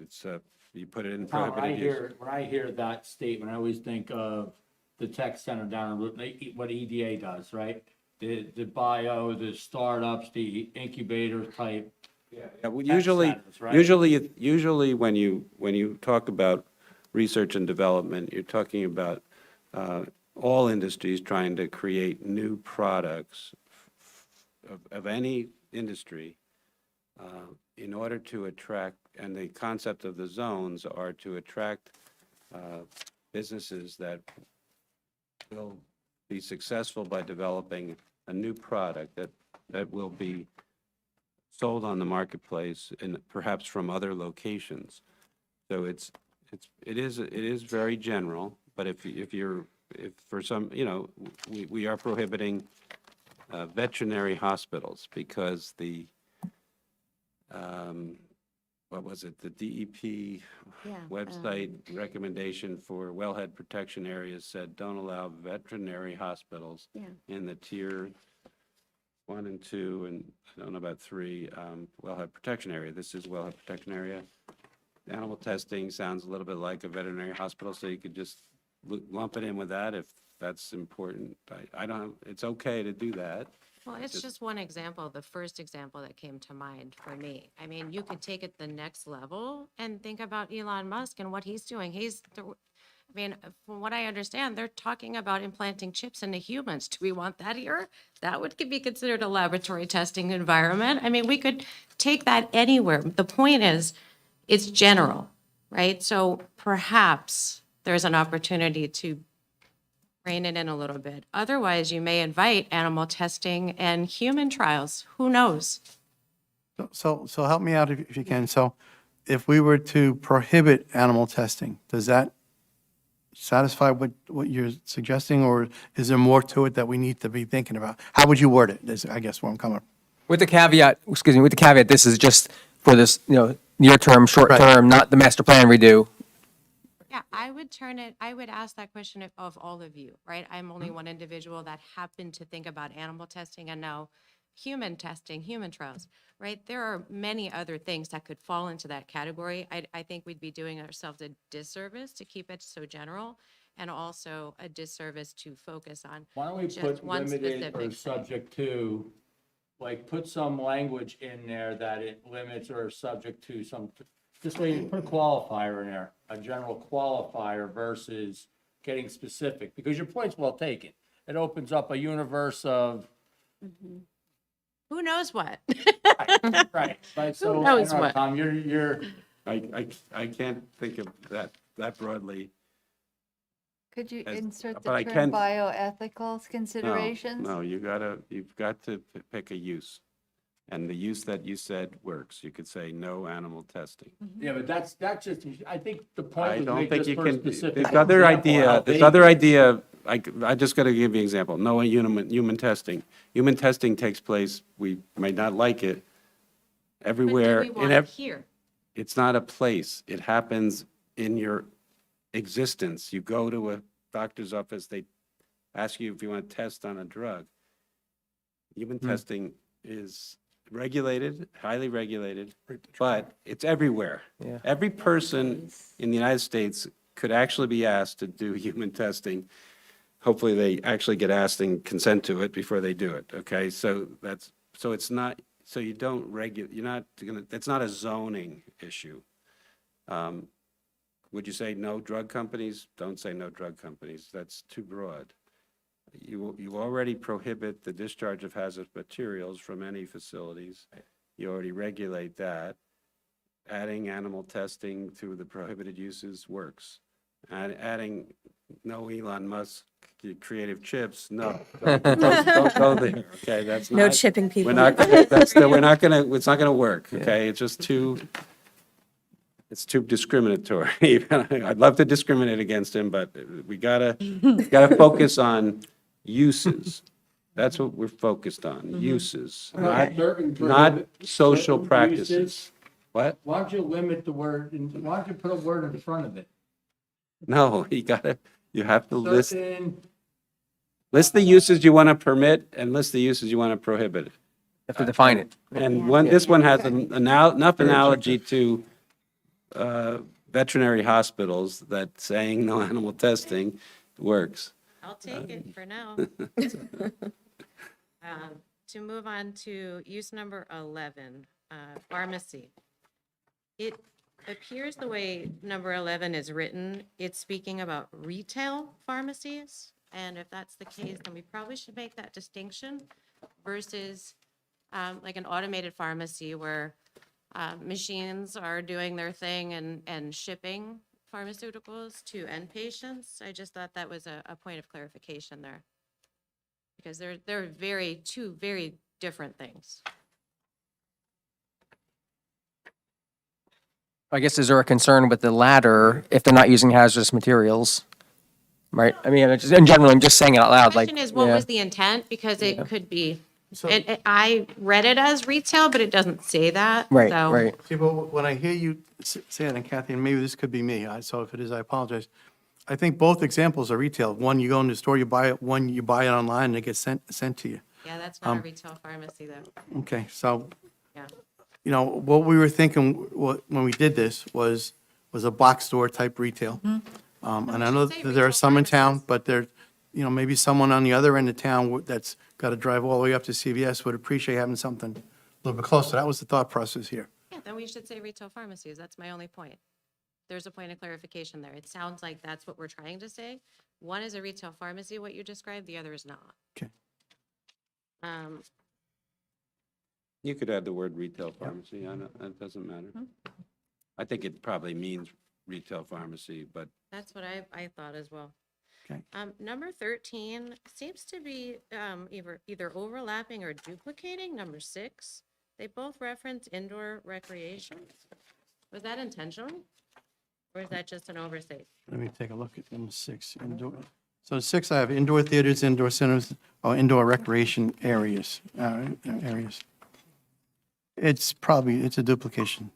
it's, you put it in
Tom,
prohibited use.
when I hear that statement, I always think of the tech center down in Route, what EDA does, right? The bio, the startups, the incubator type.
Yeah, well,
tech
usually,
centers, right?
usually when you talk about research and development, you're talking about all industries trying to create new products of any industry in order to attract, and the concept of the zones are to attract businesses that will be successful by developing a new product that will be sold on the marketplace and perhaps from other locations. So it is very general, but if for some, we are prohibiting veterinary hospitals because what was it, the DEP website recommendation for wellhead protection areas said, don't allow veterinary hospitals in the tier 1 and 2, and I don't know about 3, wellhead protection area. This is wellhead protection area. Animal testing sounds a little bit like a veterinary hospital, so you could just lump it in with that if that's important. I don't, it's okay to do that.
Well, it's just one example, the first example that came to mind for me. I mean, you could take it the next level and think about Elon Musk and what he's doing. From what I understand, they're talking about implanting chips into humans. Do we want that here? That would be considered a laboratory testing environment. I mean, we could take that anywhere. The point is, it's general, right? So perhaps there's an opportunity to rein it in a little bit. Otherwise, you may invite animal testing and human trials. Who knows?
So help me out if you can. So if we were to prohibit animal testing, does that satisfy what you're suggesting, or is there more to it that we need to be thinking about? How would you word it, is I guess where I'm coming from.
With the caveat, this is just for this, near term, short term, not the master plan redo.
Yeah, I would ask that question of all of you, right? I'm only one individual that happened to think about animal testing and now human testing, human trials, right? There are many other things that could fall into that category. I think we'd be doing ourselves a disservice to keep it so general, and also a disservice to focus on
Why don't we
just
put
one
limited
specific
or
thing.
subject to, like, put some language in there that it limits or is subject to some, this way you put a qualifier in there, a general qualifier versus getting specific, because your point's well taken. It opens up a universe of,
Who knows what?
right, but so,
Who knows
I don't know,
what?
Tom, you're,
I can't think of that broadly.
Could you
As-
insert
but I
the
can-
term bioethical considerations?
No, you've got to pick a use. And the use that you said works. You could say no animal testing.
yeah, but that's just, I think the
I
point was
don't
make
think
this
you
for a
can,
specific
this other
example, how
idea, I just got to give you an example. No human testing. Human testing takes place, we may not like it, everywhere.
But do we want it here?
It's not a place. It happens in your existence. You go to a doctor's office, they ask you if you want to test on a drug. Human testing is regulated, highly regulated, but it's everywhere.
Yeah.
Every person in the United States could actually be asked to do human testing. Hopefully, they actually get asked and consent to it before they do it, okay? So it's not, so you don't regulate, you're not gonna, it's not a zoning issue. Would you say no drug companies? Don't say no drug companies. That's too broad. You already prohibit the discharge of hazardous materials from any facilities. You already regulate that. Adding animal testing to the prohibited uses works. Adding no Elon Musk creative chips, no, don't go there, okay? That's not.
No chipping people.
We're not, it's not gonna work, okay? It's just it's too discriminatory. I'd love to discriminate against him, but we gotta focus on uses. That's what we're focused on, uses,
Okay. Certain
not
prohibit-
social
certain
practices.
uses.
What?
Why don't you limit the word, why don't you put a word in front of it?
No, you have to list,
Certain,
list the uses you want to permit and list the uses you want to prohibit.
You have to define it.
And this one has enough analogy to veterinary hospitals that saying no animal testing works.
I'll take it for now. To move on to use number 11, pharmacy. It appears the way number 11 is written, it's speaking about retail pharmacies. And if that's the case, then we probably should make that distinction versus like an automated pharmacy where machines are doing their thing and shipping pharmaceuticals to end patients. I just thought that was a point of clarification there. Because they're two very different things.
I guess, is there a concern with the latter if they're not using hazardous materials? Right? I mean, in general, I'm just saying it out loud, like.
Question is, what
yeah.
was the intent? Because it could be, I read it as retail, but it doesn't say that.
Right,
so-
right.
See, but when I hear you say it, and Kathy, and maybe this could be me, so if it is, I apologize. I think both examples are retail. One, you go in the store, you buy it. One, you buy it online, and it gets sent to you.
Yeah, that's not a retail pharmacy though.
Okay, so,
Yeah.
you know, what we were thinking when we did this was a box store type retail. And I know that there are some in town, but there, you know, maybe someone on the other end of town that's got to drive all the way up to CVS would appreciate having something a little bit closer. That was the thought process here.
Yeah, then we should say retail pharmacies. That's my only point. There's a point of clarification there. It sounds like that's what we're trying to say. One is a retail pharmacy, what you described, the other is not.
Okay.
You could add the word retail pharmacy, it doesn't matter. I think it probably means retail pharmacy, but
That's what I thought as well.
Okay.
Number 13 seems to be either overlapping or duplicating number 6. They both reference indoor recreation. Was that intentional? Or is that just an oversight?
Let me take a look at number 6. Indoor. So 6, I have indoor theaters, indoor cinemas, or indoor recreation areas. It's a duplication.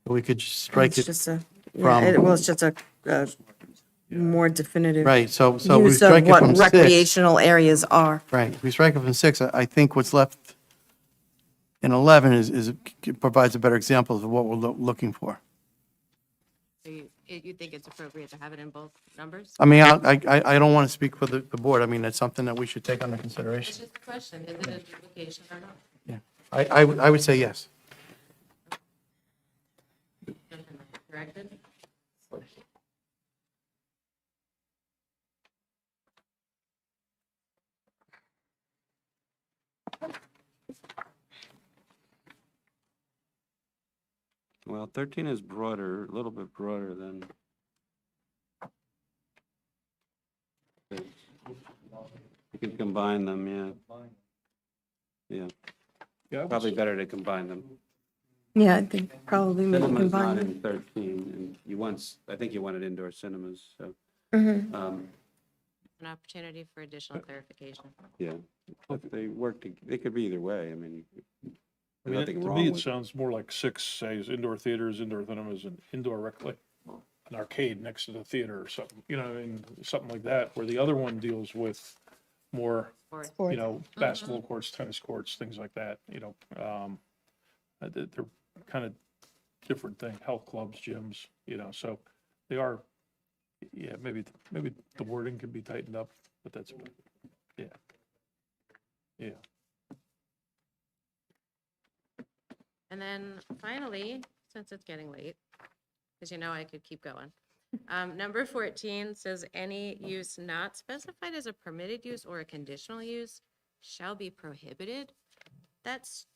We could just strike
It's
it.
just a,
from-
it's just a more definitive.
Right, so we
Use of
strike it from
what
6.
recreational areas are.
Right, if we strike it from 6, I think what's left in 11 provides a better example of what we're looking for.
So you think it's appropriate to have it in both numbers?
I mean, I don't want to speak for the board. I mean, that's something that we should take under
It's
consideration.
just a question, is it a duplication or not?
Yeah, I would say yes.
Corrected?
well, 13 is broader, a little bit broader than. You can combine them, yeah. Yeah,
Yeah,
probably better to combine them.
Yeah, I think probably maybe
Cinema's
combine
not
them.
in 13, and I think you wanted indoor cinemas, so,
Mhm.
An opportunity for additional clarification.
yeah. But they they could be either way, I mean,
I
there's
mean,
nothing
to
wrong
me, it
with.
sounds more like 6 says indoor theaters, indoor cinemas, and indoor an arcade next to the theater or something, you know, and something like that, where the other one deals with more, you know, basketball courts, tennis courts, things like that, you know. They're kind of different thing, health clubs, gyms, you know, so they are, yeah, maybe the wording can be tightened up, but that's, yeah. Yeah.
And then finally, since it's getting late, because you know I could keep going. Number 14 says any use not specified as a permitted use or a conditional use shall be prohibited. That's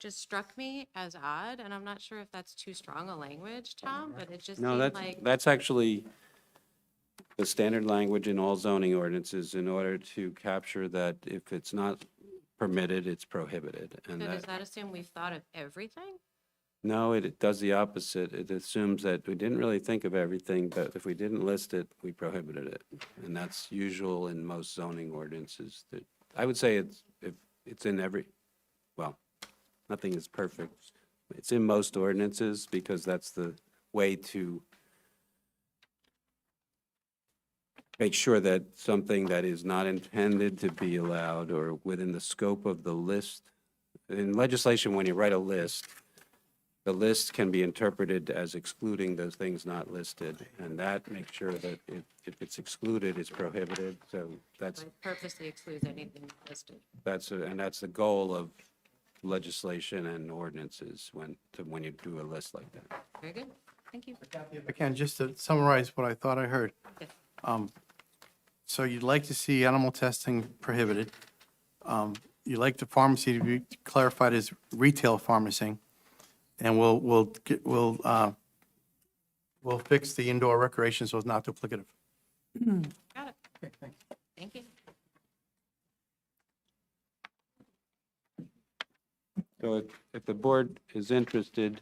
just struck me as odd, and I'm not sure if that's too strong a language, Tom, but it just
No,
seemed like.
that's actually the standard language in all zoning ordinances in order to capture that if it's not permitted, it's prohibited.
So
And
does
that,
that assume we've thought of everything?
no, it does the opposite. It assumes that we didn't really think of everything, but if we didn't list it, we prohibited it. And that's usual in most zoning ordinances that I would say it's in every, well, nothing is perfect. It's in most ordinances because that's the way to make sure that something that is not intended to be allowed or within the scope of the list. In legislation, when you write a list, the list can be interpreted as excluding those things not listed, and that makes sure that if it's excluded, it's prohibited. So that's
Purposely excludes anything listed.
and that's the goal of legislation and ordinances when you do a list like that.
Very good. Thank you.
Again, just to summarize what I thought I heard. So you'd like to see animal testing prohibited. You'd like the pharmacy to be clarified as retail pharmacy. And we'll fix the indoor recreation so it's not duplicative.
Got it. Thank you.
So if the board is interested,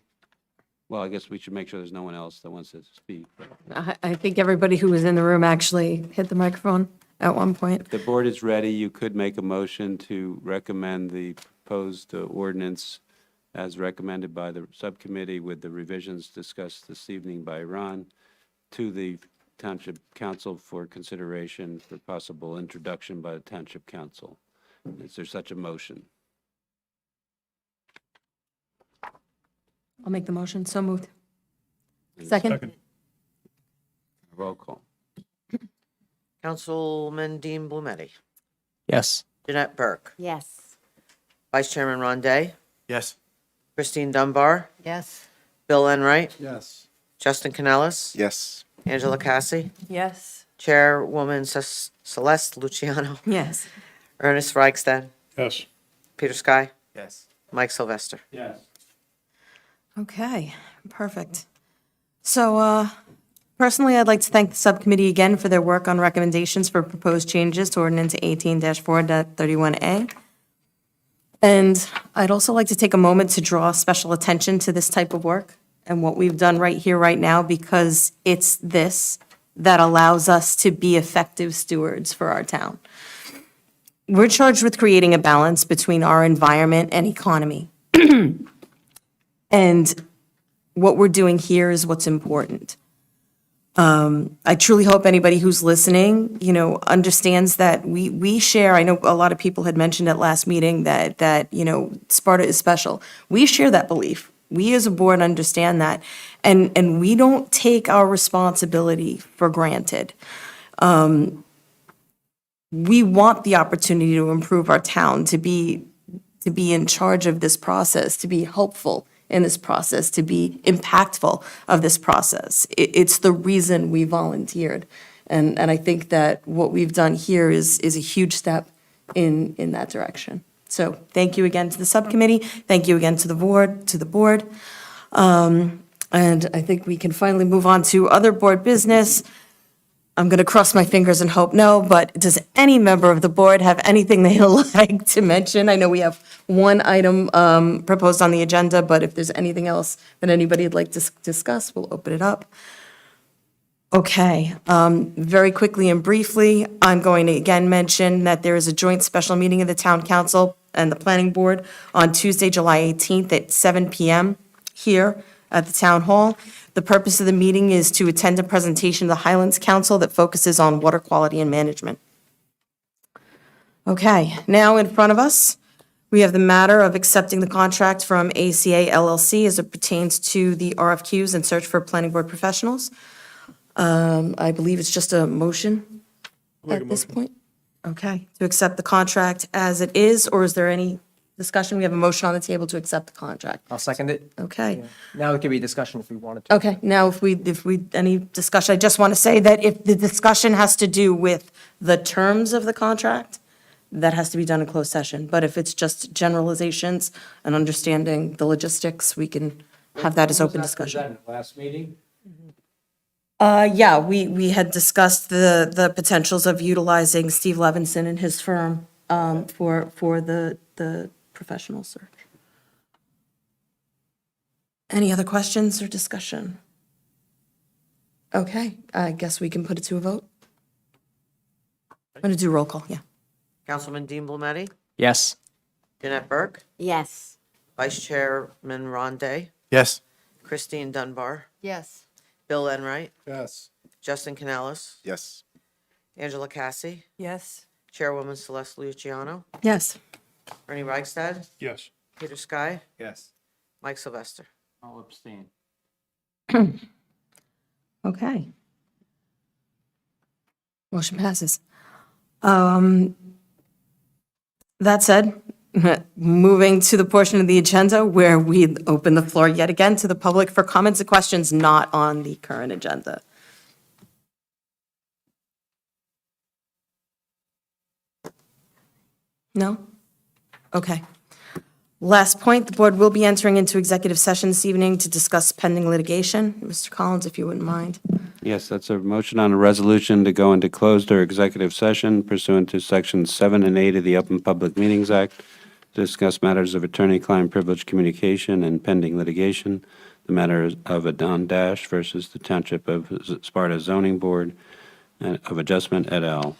well, I guess we should make sure there's no one else that wants to speak.
I think everybody who was in the room actually hit the microphone at one point.
If the board is ready, you could make a motion to recommend the proposed ordinance as recommended by the subcommittee with the revisions discussed this evening by Ron to the Township Council for consideration for possible introduction by the Township Council. Is there such a motion?
I'll make the motion. So moved. Second?
Roll call.
Councilman Dean Blumetti,
Yes.
Jeanette Burke,
Yes.
Vice Chairman Ron Day,
Yes.
Christine Dunbar,
Yes.
Bill Enright,
Yes.
Justin Canellis,
Yes.
Angela Cassie,
Yes.
Chairwoman Celeste Luciano,
Yes.
Ernest Reichstad,
Yes.
Peter Sky,
Yes.
Mike Sylvester.
Yes.
Okay, perfect. So, personally, I'd like to thank the subcommittee again for their work on recommendations for proposed changes to ordinance 18-4.31A. And I'd also like to take a moment to draw special attention to this type of work and what we've done right here, right now, because it's this that allows us to be effective stewards for our town. We're charged with creating a balance between our environment and economy. And what we're doing here is what's important. I truly hope anybody who's listening, understands that we share, I know a lot of people had mentioned at last meeting that Sparta is special. We share that belief. We as a board understand that, and we don't take our responsibility for granted. We want the opportunity to improve our town, to be in charge of this process, to be helpful in this process, to be impactful of this process. It's the reason we volunteered. And I think that what we've done here is a huge step in that direction. So thank you again to the subcommittee. Thank you again to the board. And I think we can finally move on to other board business. I'm going to cross my fingers and hope no, but does any member of the board have anything they'd like to mention? I know we have one item proposed on the agenda, but if there's anything else that anybody would like to discuss, we'll open it up. Okay, very quickly and briefly, I'm going to again mention that there is a joint special meeting of the Town Council and the Planning Board on Tuesday, July 18th at 7 PM here at the Town Hall. The purpose of the meeting is to attend a presentation of the Highlands Council that focuses on water quality and management. Okay, now in front of us, we have the matter of accepting the contract from ACA LLC as it pertains to the RFQs and search for planning board professionals. I believe it's just a motion at this point. Okay, to accept the contract as it is, or is there any discussion? We have a motion on the table to accept the contract.
I'll second it.
Okay.
Now it could be discussion if we wanted to.
Okay, now if we, any discussion, I just want to say that if the discussion has to do with the terms of the contract, that has to be done in closed session. But if it's just generalizations and understanding the logistics, we can have that as open discussion.
Last meeting?
Yeah, we had discussed the potentials of utilizing Steve Levinson and his firm for the professional search. Any other questions or discussion? Okay, I guess we can put it to a vote. I'm going to do roll call, yeah.
Councilman Dean Blumeti,
Yes.
Jeanette Burke,
Yes.
Vice Chairman Ron Day,
Yes.
Christine Dunbar,
Yes.
Bill Enright,
Yes.
Justin Canales,
Yes.
Angela Cassie,
Yes.
Chairwoman Celeste Luciano,
Yes.
Ernie Reichstad,
Yes.
Peter Sky,
Yes.
Mike Sylvester.
I'll abstain.
Okay. Motion passes. That said, moving to the portion of the agenda where we open the floor yet again to the public for comments and questions not on the current agenda. No? Okay. Last point, the board will be entering into executive session this evening to discuss pending litigation. Mr. Collins, if you wouldn't mind.
Yes, that's a motion on a resolution to go into closed or executive session pursuant to Sections 7 and 8 of the Open Public Meetings Act to discuss matters of attorney-client privilege communication and pending litigation, the matter of Adon Dash versus the Township of Sparta Zoning Board of Adjustment et al.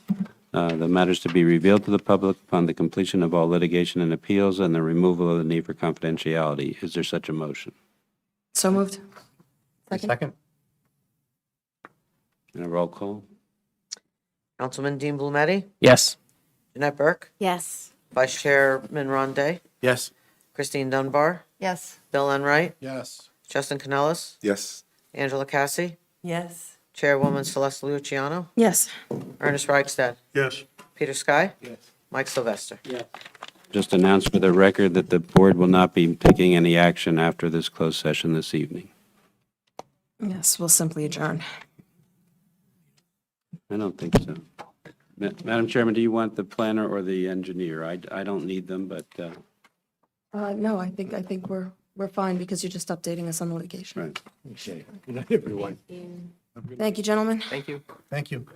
The matters to be revealed to the public upon the completion of all litigation and appeals and the removal of the need for confidentiality. Is there such a motion?
So moved.
Second?
And a roll call?
Councilman Dean Blumeti,
Yes.
Jeanette Burke,
Yes.
Vice Chairman Ron Day,
Yes.
Christine Dunbar,
Yes.
Bill Enright,
Yes.
Justin Canales,
Yes.
Angela Cassie,
Yes.
Chairwoman Celeste Luciano,
Yes.
Ernest Reichstad,
Yes.
Peter Sky,
Yes.
Mike Sylvester.
Just announce for the record that the board will not be taking any action after this closed session this evening.
Yes, we'll simply adjourn.
I don't think so. Madam Chairman, do you want the planner or the engineer? I don't need them, but,
No, I think we're fine because you're just updating us on the litigation.
right.
Okay. Good night, everyone.
Thank you, gentlemen.
Thank you.
Thank you.